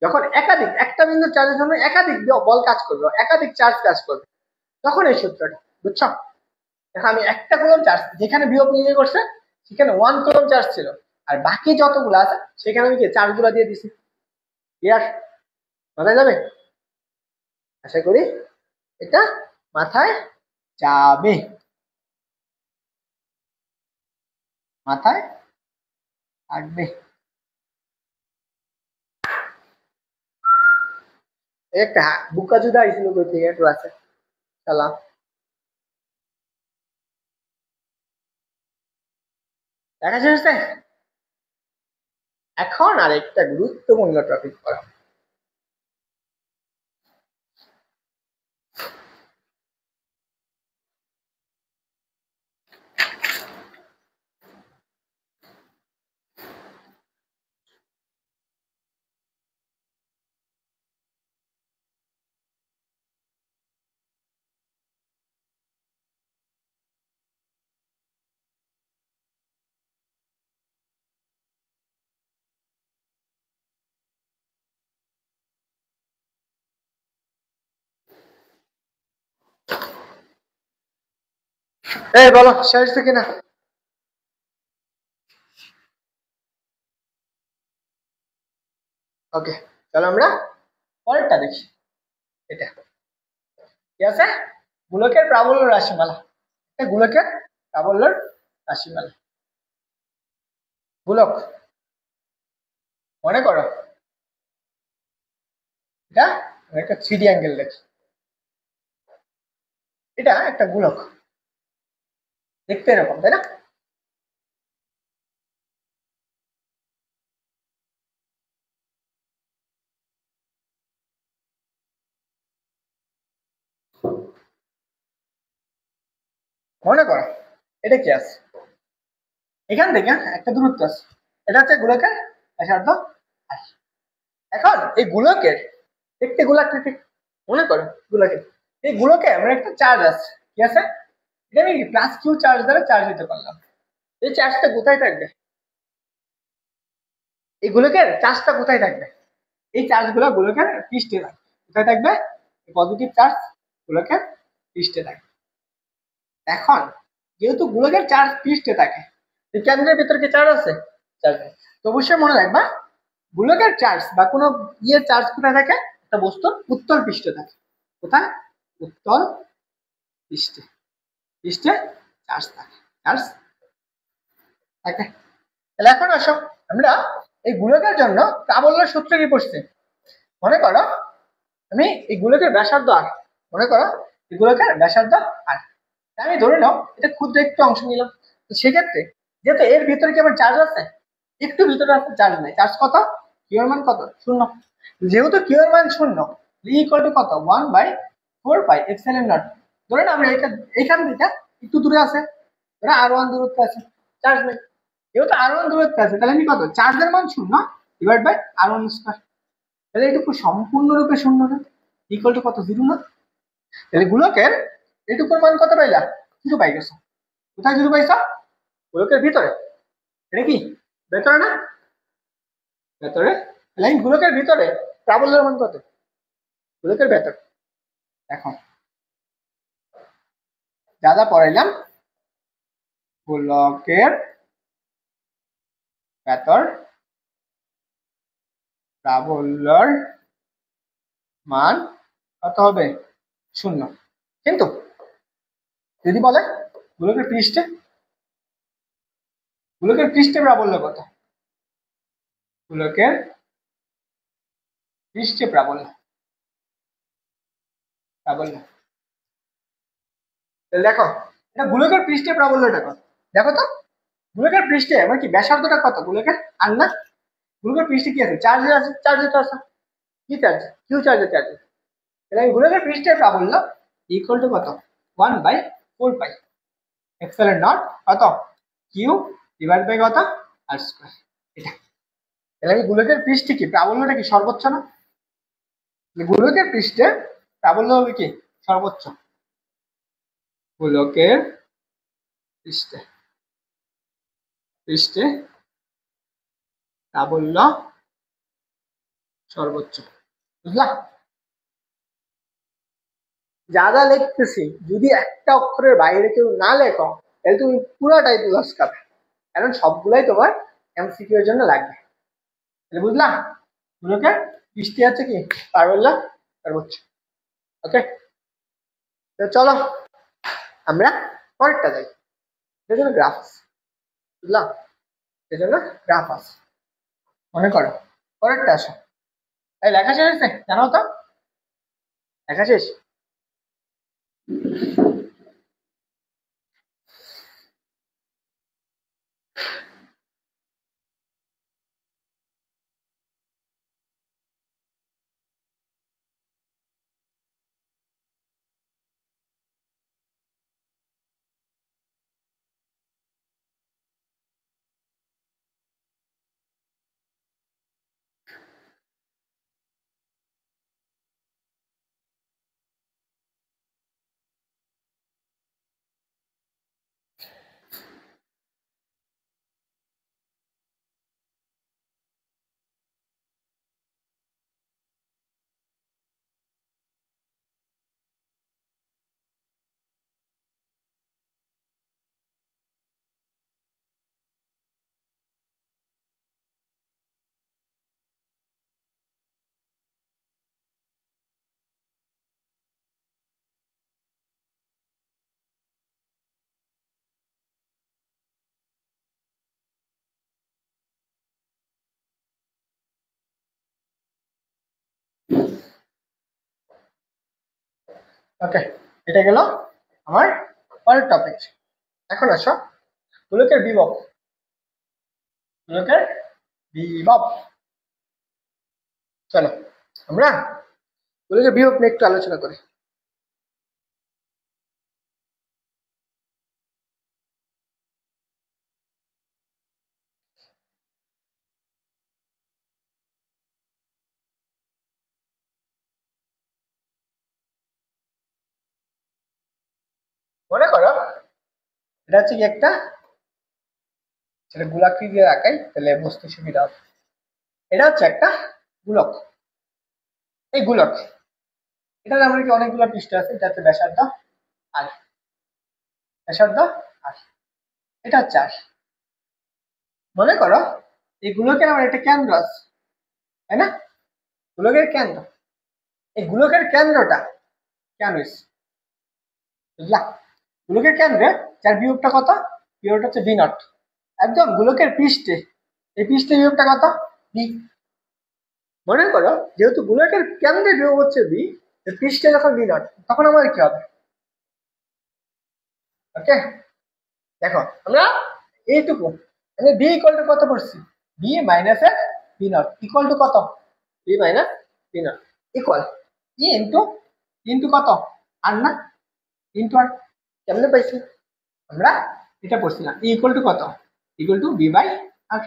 যখন একাধিক একটা বিন্দু চার্জের জন্য একাধিক বল কাজ করবে, একাধিক চার্জ কাজ করবে, তখন এই সূত্রটা বুঝছো। দেখো আমি একটা কুলম্ব চার্জ যেখানে বিভব নির্ণয় করছে সেখানে 1 কুলম্ব চার্জ ছিল, আর বাকি যতগুলো আছে সেখানে আমি কি চার্জগুলো দিয়ে দিছি, ক্লিয়ার মাথায় যাবে, আশা করি এটা মাথায় যাবে, মাথায় থাকবে। একটা বুকা জুদা আইছিল কই থেকে একটু আছে চালা, দেখা যাচ্ছে। এখন আরেকটা গুরুত্বপূর্ণ টপিক করা, এই বলো শেষ থেকে না, ওকে চলো আমরা পরেরটা দেখি। এটা কি আছে, গোলকের প্রাবল্য রাশিমালা, এটা গোলকের প্রাবল্যর রাশিমালা। গোলক মনে করো এটা একটা 3D অ্যাঙ্গেল দেখি, এটা একটা গোলক দেখতে এরকম তাই না, মনে করো এটা কি আছে, এখান থেকে একটা দূরত্ব আছে, এটা হচ্ছে গোলকের ব্যাসার্ধ আর। এখন এই গোলকের দেখতে গোলাকৃতি, ঠিক মনে করো গোলকের এই গোলকে আমরা একটা চার্জ আছে, কি আছে, এটা আমি প্লাস কিউ চার্জ দ্বারা চার্জ দিতে পারলাম। এই চার্জটা কোথায় থাকবে, এই গোলকের চার্জটা কোথায় থাকবে, এই চার্জ গুলো গোলকের পৃষ্ঠে থাকবে। কোথায় থাকবে, পজিটিভ চার্জ গোলকের পৃষ্ঠে থাকবে। এখন যেহেতু গোলকের চার্জ পৃষ্ঠে থাকে, কেন্দ্রের ভিতরে কি চার্জ আছে, চার্জ নেই। তো অবশ্যই মনে রাখবা গোলকের চার্জ বা কোনো ইয়ের চার্জ কোথায় থাকে, একটা বস্তুর উত্তল পৃষ্ঠে থাকে। কোথায়, উত্তল পৃষ্ঠে, পৃষ্ঠে চার্জ থাকে, চার্জ থাকে। তাহলে এখন আসো আমরা এই গোলকের জন্য প্রাবল্যের সূত্র কি পড়ছি। মনে করো আমি এই গোলকের ব্যাসার্ধ আর, মনে করো এই গোলকের ব্যাসার্ধ আর, আমি ধরে নাও এটা ক্ষুদ্র একটু অংশ নিলাম। তো সেক্ষেত্রে যেহেতু এর ভিতরে কি আমার চার্জ আছে, একটু ভিতরে আছে চার্জ নাই, চার্জ কত, কিউ এর মান কত, শূন্য। যেহেতু কিউ এর মান শূন্য, ইকুয়াল টু কত, 1/4 পাই এপসাইলন নট। ধরে নাও আমরা এইখান থেকে একটু দূরে আছে, ধরে আর1 দূরত্বে আছে, চার্জ নেই। যেহেতু আর1 দূরত্বে আছে, তাহলে আমি কত, চার্জের মান শূন্য ডিভাইড বাই আর1 স্কয়ার। তাহলে এটুকু সম্পূর্ণরূপে শূন্য না, ইকুয়াল টু কত, 0 না। তাহলে গোলকের এটুকুর মান কত পাইলা, 0 পাই গেছো। কোথায় 0 পাইছো, গোলকের ভিতরে। এটা কি ভেতরে না, ভেতরে। তাহলে আমি গোলকের ভিতরে প্রাবল্যের মান কত, গোলকের ভেতর। এখন যা যা পড়াইলাম, গোলকের ভেতর প্রাবল্যের মান কত হবে, 0। কিন্তু যদি বলে গোলকের পৃষ্ঠে, গোলকের পৃষ্ঠে প্রাবল্য কত, গোলকের পৃষ্ঠে প্রাবল্য, প্রাবল্য। তাহলে দেখো এটা গোলকের পৃষ্ঠে প্রাবল্যটা কত, দেখো তো গোলকের পৃষ্ঠে আমার কি ব্যাসার্ধটা কত, গোলকের আর না, গোলকের পৃষ্ঠে কি আছে, চার্জ আছে, চার্জ তো আছে, কি চার্জ, কিউ চার্জের চার্জ। তাহলে আমি গোলকের পৃষ্ঠের প্রাবল্য ইকুয়াল টু কত, 1/4 পাই এপসাইলন নট কত, কিউ ডিভাইড বাই কত, আর স্কয়ার। এটা তাহলে আমি গোলকের পৃষ্ঠে কি প্রাবল্যটা কি সর্বোচ্চ না, গোলকের পৃষ্ঠে প্রাবল্য হবে কি সর্বোচ্চ, গোলকের পৃষ্ঠে, পৃষ্ঠে প্রাবল্য সর্বোচ্চ। বুঝলা, যা যা লিখতেছি যদি একটা অক্ষরের বাইরে কেউ না লেখো, তাহলে তুমি পুরোটাই লস খাবে, কারণ সবগুলাই তোমার এমসিকিউ এর জন্য লাগবে। তাহলে বুঝলা, গোলকের পৃষ্ঠে আছে কি প্রাবল্য সর্বোচ্চ। ওকে, তো চলো আমরা পরেরটা যাই। এর জন্য গ্রাফ আছে, বুঝলাম, এর জন্য গ্রাফ আছে। মনে করো পরেরটা আসো, এই লেখা শেষ হয়েছে, জানো তো লেখা শেষ। ওকে, এটা গেল আমার পরের টপিক। এখন আসো গোলকের বিভব, গোলকের বিভব। চলো আমরা গোলকের বিভব নিয়ে একটু আলোচনা করি। এটা হচ্ছে কি একটা, সেটা গোলাকৃতি দিয়ে আঁকাই তাহলে বুঝতে সুবিধা হবে। এটা হচ্ছে একটা গোলক। এই গোলক, এটার আমরা কি অনেকগুলো পৃষ্ঠ আছে, এটা হচ্ছে ব্যাসার্ধ আর ব্যাসার্ধ আর এটা হচ্ছে আর। মনে করো এই গোলকের আমার একটা কেন্দ্র আছে, তাই না? গোলকের কেন্দ্র, এই গোলকের কেন্দ্রটা কেন হয়েছে বুঝলা? গোলকের কেন্দ্রে যার বিভবটা কত, বিভবটা হচ্ছে বি নট। একদম গোলকের পৃষ্ঠে, এই পৃষ্ঠে বিভবটা কত, বি। মনে করো যেহেতু গোলকের কেন্দ্রে বিভব হচ্ছে বি, পৃষ্ঠে যখন বি নট, তখন আমাদের কি হবে? ওকে, দেখো আমরা এইটুকু মানে বি ইকুয়াল টু কত করছি, B minus A B not equal to কত, B minus B not equal E into into কত, আর না, ইন্টু আর। কেমনে পাইছি আমরা? এটা পড়ছিলাম ই ইকুয়াল টু কত, ইকুয়াল টু বি বাই আর।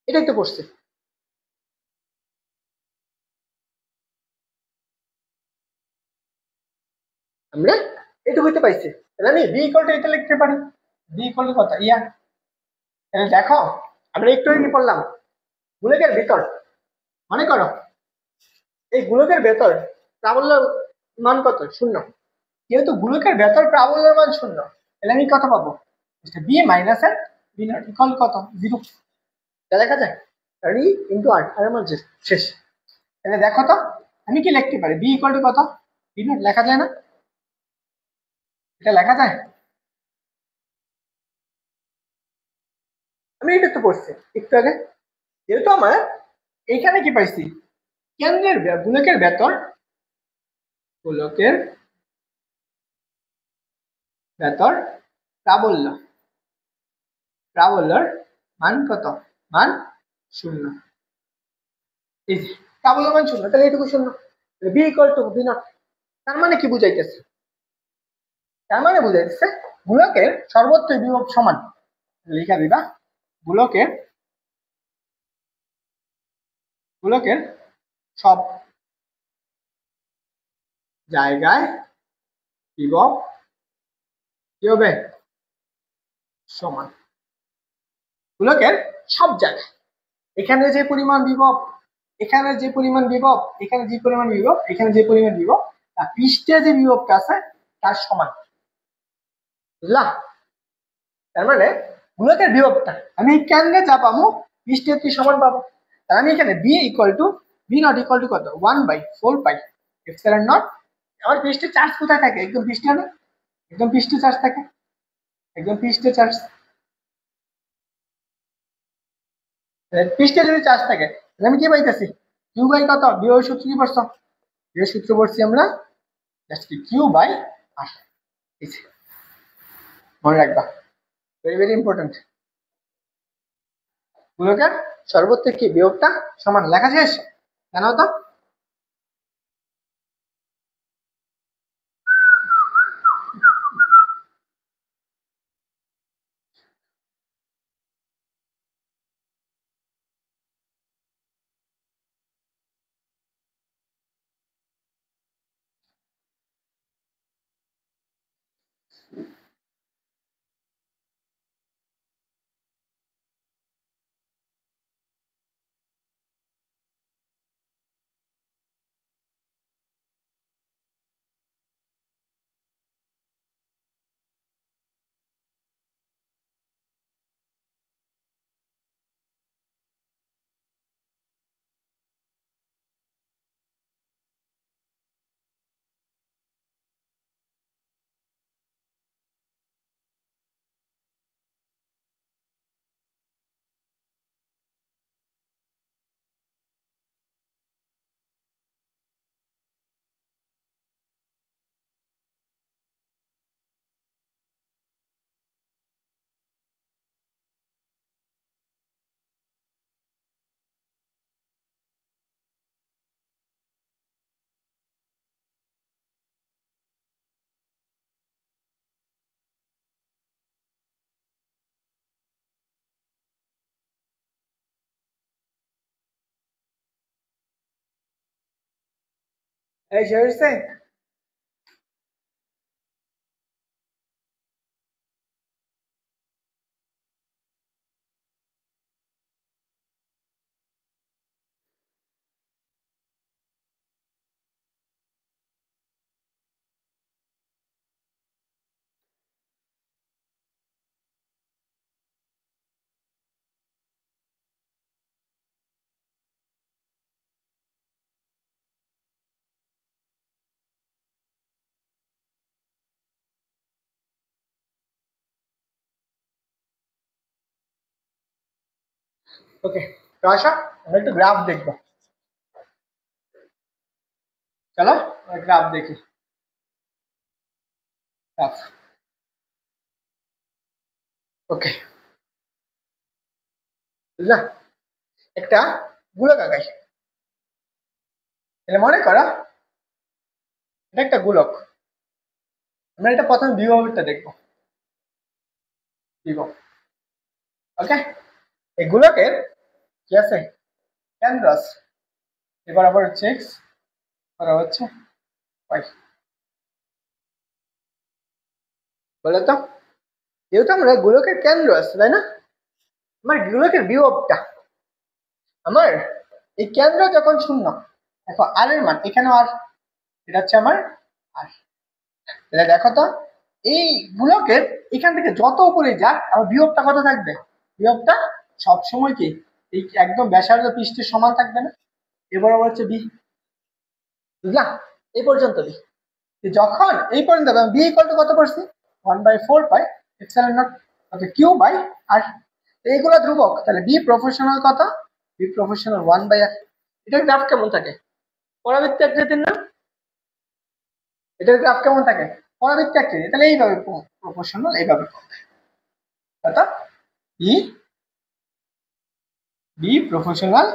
এটাই তো পড়ছে। আমরা এটুকুই তো পাইছি, তাহলে আমি বি ইকুয়াল টু এটা লিখতে পারি, বি ইকুয়াল টু কত, ইয়া। তাহলে দেখো আমরা একটু কি পড়লাম, গোলকের ভিতর, মনে করো এই গোলকের ভেতর প্রাবল্যের মান কত, শূন্য। যেহেতু গোলকের ভেতর প্রাবল্যের মান শূন্য, তাহলে আমি কত পাবো, বি মাইনাস এর বি নট ইকুয়াল কত, জিরো। তা দেখা যায় আর ই ইন্টু আর, আর আমার শেষ। তাহলে দেখো তো আমি কি লিখতে পারি, বি ইকুয়াল টু কত, বি নট লেখা যায় না? এটা লেখা যায়? আমি এটা তো পড়ছি একটু আগে। যেহেতু আমার এইখানে কি পাইছি, কেন্দ্রের গোলকের ভেতর, গোলকের ভেতর প্রাবল্য, প্রাবল্যর মান কত, মান শূন্য। এই যে প্রাবল্য মান শূন্য, তাহলে এইটুকু শূন্য, V equal to V naught. তার মানে কি বুঝাইতেছে, তার মানে বুঝাইতেছে গোলকের সর্বত্র বিভব সমান। লিখা দিবা গোলকের, গোলকের সব জায়গায় বিভব কি হবে, সমান। গোলকের সব জায়গায়, এখানে যে পরিমাণ বিভব, এখানে যে পরিমাণ বিভব, এখানে যে পরিমাণ বিভব, এখানে যে পরিমাণ বিভব, আর পৃষ্ঠে যে বিভবটা আছে তার সমান। বুঝলা? তার মানে গোলকের বিভবটা আমি কেন্দ্রে যা পাবো পৃষ্ঠে কি সমান পাবো। তার আমি এখানে V equal to V not equal to কত, 1/4 পাই এপসিলন নট। আমার পৃষ্ঠে চার্জ কোথায় থাকে, একদম পৃষ্ঠে না, একদম পৃষ্ঠে চার্জ থাকে, একদম পৃষ্ঠে চার্জ। পৃষ্ঠে যদি চার্জ থাকে তাহলে আমি কি পাইতেছি, কিউ বাই কত, বিয়োগ সূত্র কি পড়ছো, বিয়োগ সূত্র পড়ছি আমরা, জাস্ট কি কিউ বাই আর। মনে রাখবা, ভেরি ভেরি ইম্পর্টেন্ট। গোলকের সর্বত্র কি বিভবটা সমান, লেখা শেষ, জানো তো? এই শেষ। ওকে, তো আসো আমরা একটু গ্রাফ দেখবো। চলো গ্রাফ দেখি। গ্রাফ, ওকে, বুঝলা? একটা গোলক আঁকাই। তাহলে মনে করো এটা একটা গোলক। আমরা এটা প্রথমে বিভবেরটা দেখবো। বিভব, ওকে। এই গোলকের কি আছে? কেন্দ্র আছে। এবার আবার হচ্ছে এক্স, এবার হচ্ছে ওয়াই। বলে তো, যেহেতু আমরা গোলকের কেন্দ্র আছে তাই না, আমার গোলকের বিভবটা, আমার এই কেন্দ্র যখন শূন্য, দেখো আর এর মান এখানে আর, এটা হচ্ছে আমার আর। তাহলে দেখো তো এই গোলকের এখান থেকে যত উপরে যাক আমার বিভবটা কত থাকবে? বিভবটা সবসময় কি এই একদম ব্যাসার্ধ পৃষ্ঠের সমান থাকবে না? এবার আবার হচ্ছে বি, বুঝলা? এই পর্যন্ত বি। যখন এই পর্যন্ত বি ইকুয়াল টু কত করছি? 1/4 পাই এপসাইলন নট, অর্থাৎ কিউ বাই আর। এইগুলো ধ্রুবক, তাহলে বি প্রফেশনাল কত? V proportional 1/r। এটার গ্রাফ কেমন থাকে? পরাবৃত্ত আকৃতির না? এটার গ্রাফ কেমন থাকে? পরাবৃত্ত আকৃতি। তাহলে এইভাবে প্রফেশনাল এইভাবে কত? বি, বি প্রফেশনাল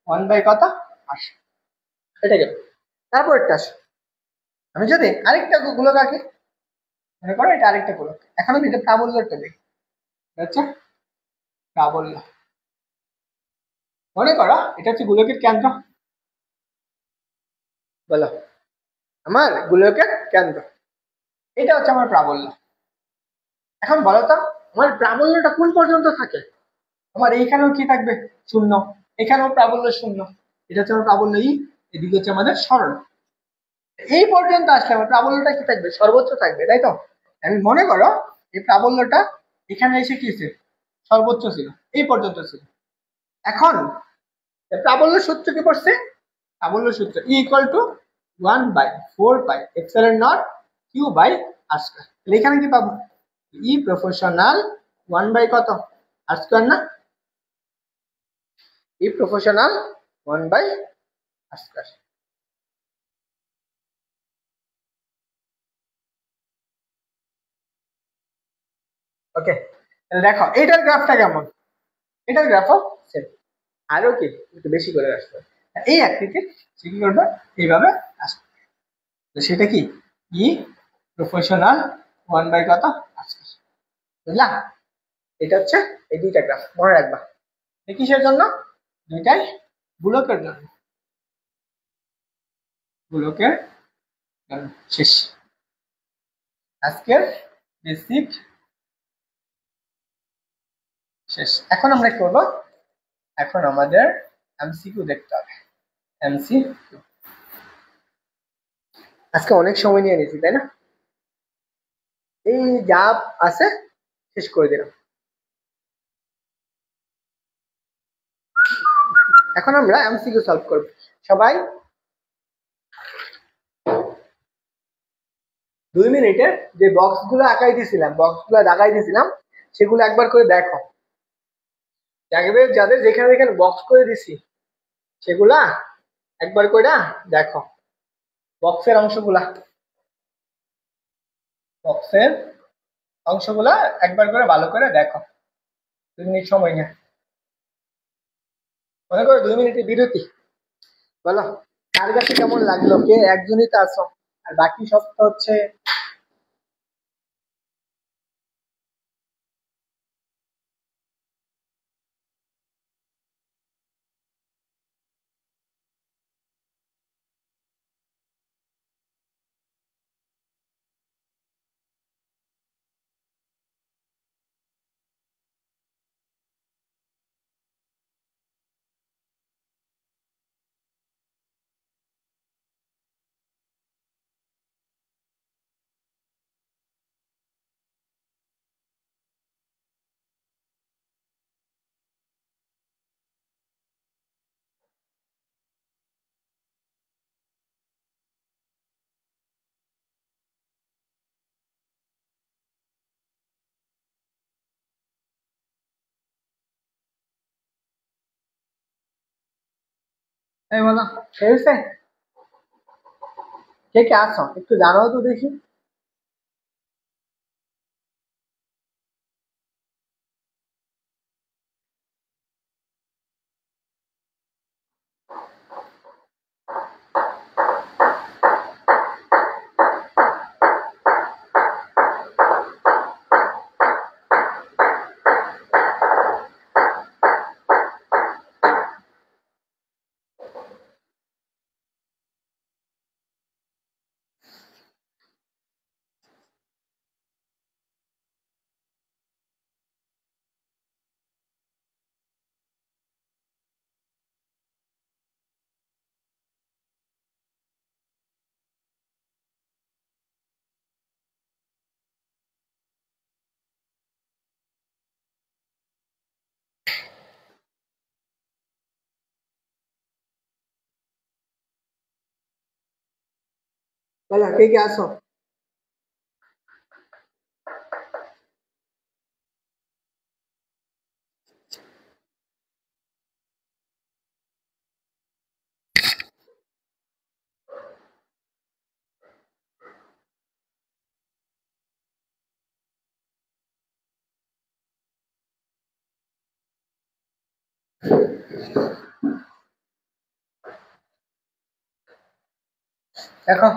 1 বাই কত? 8। এটা গেল। তারপরটা আসে, আমি যদি আরেকটা গোলক আঁকি, মনে করো এটা আরেকটা গোলক। এখন আমি এটা প্রাবল্যটা দেখি, আচ্ছা প্রাবল্য। মনে করো এটা হচ্ছে গোলকের কেন্দ্র, বলো আমার গোলকের কেন্দ্র, এটা হচ্ছে আমার প্রাবল্য। এখন বলো তো আমার প্রাবল্যটা কোন পর্যন্ত থাকে? আমার এইখানেও কি থাকবে? শূন্য। এখানেও প্রাবল্য শূন্য। এটা হচ্ছে আমার প্রাবল্য ই, এদিকে হচ্ছে আমাদের সরণ। এই পর্যন্ত আসলে আমার প্রাবল্যটা কি থাকবে? সর্বোচ্চ থাকবে, তাই তো? আমি মনে করো এই প্রাবল্যটা এখানে এসে কি ছিল? সর্বোচ্চ ছিল, এই পর্যন্ত ছিল। এখন প্রাবল্য সূত্র কি পড়ছে? প্রাবল্য সূত্র E equal to 1/4 pi epsilon not Q by R square. তাহলে এখানে কি পাবো? ই প্রফেশনাল 1 বাই কত? আর স্কয়ার না? ই প্রফেশনাল 1 বাই আর স্কয়ার। ওকে, দেখো এটার গ্রাফটা কেমন? এটার গ্রাফও সেম, আরো কি একটু বেশি করে আসবে। এই আকৃতির সে কি করবে? এইভাবে আসবে। তো সেটা কি? ই প্রফেশনাল 1 বাই কত? আর স্কয়ার। বুঝলা? এটা হচ্ছে এই দুইটা গ্রাফ, মনে রাখবা। কিসের জন্য? দুইটাই গোলকের জন্য। গোলকের জন্য। শেষ আজকের বেসিক শেষ। এখন আমরা কি করবো? এখন আমাদের এমসিকিউ দেখতে হবে। এমসিকিউ আজকে অনেক সময় নিয়ে নিয়েছি তাই না? এই যা আছে শেষ করে দিলাম। এখন আমরা এমসিকিউ সলভ করব। সবাই 2 মিনিটে যে বক্সগুলো আঁকাই দিয়েছিলাম, বক্সগুলো দাগাই দিয়েছিলাম, সেগুলো একবার করে দেখো। যাদের যাদের যেখানে যেখানে বক্স করে দিছি সেগুলা একবার করে দেখো। বক্সের অংশগুলা, বক্সের অংশগুলা একবার করে ভালো করে দেখো। 2 মিনিট সময় নিয়ে, মনে করো 2 মিনিটের বিরতি। বলো কার কাছে কেমন লাগলো? কে একজনই তো আছো, আর বাকি সব তো হচ্ছে এই বলো, খেয়েছে? কে কে আসো একটু জানাও তো দেখি। বলো কে কে আসো। দেখো,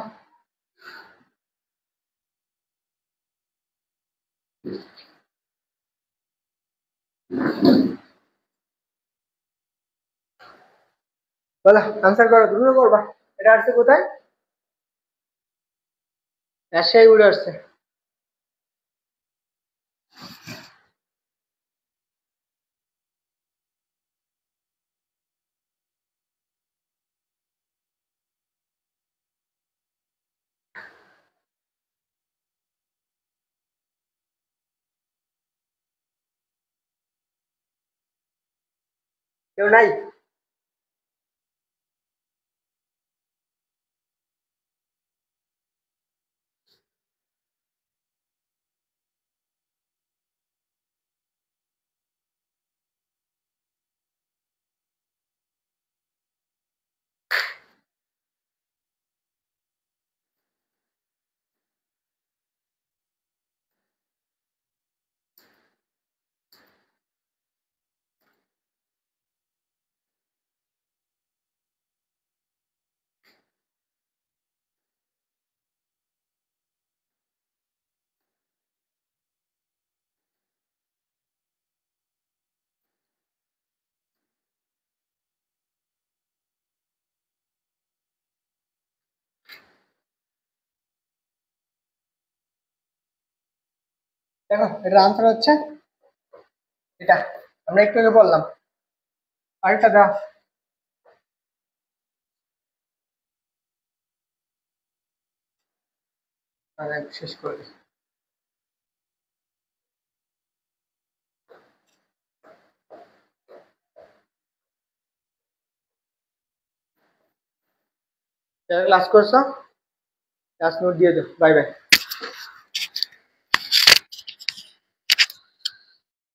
বলো আনসার করো, দ্রুত করবা। এটা আসছে কোথায়? রাজশাহী উড়ে আসছে। কেউ নাই? দেখো এটা আনসার হচ্ছে এটা, আমরা একটু আগে বললাম। আরেকটা দাও। শেষ করে দিই। ক্লাস করছো? ক্লাস নোট দিয়ে দাও, বাই বাই।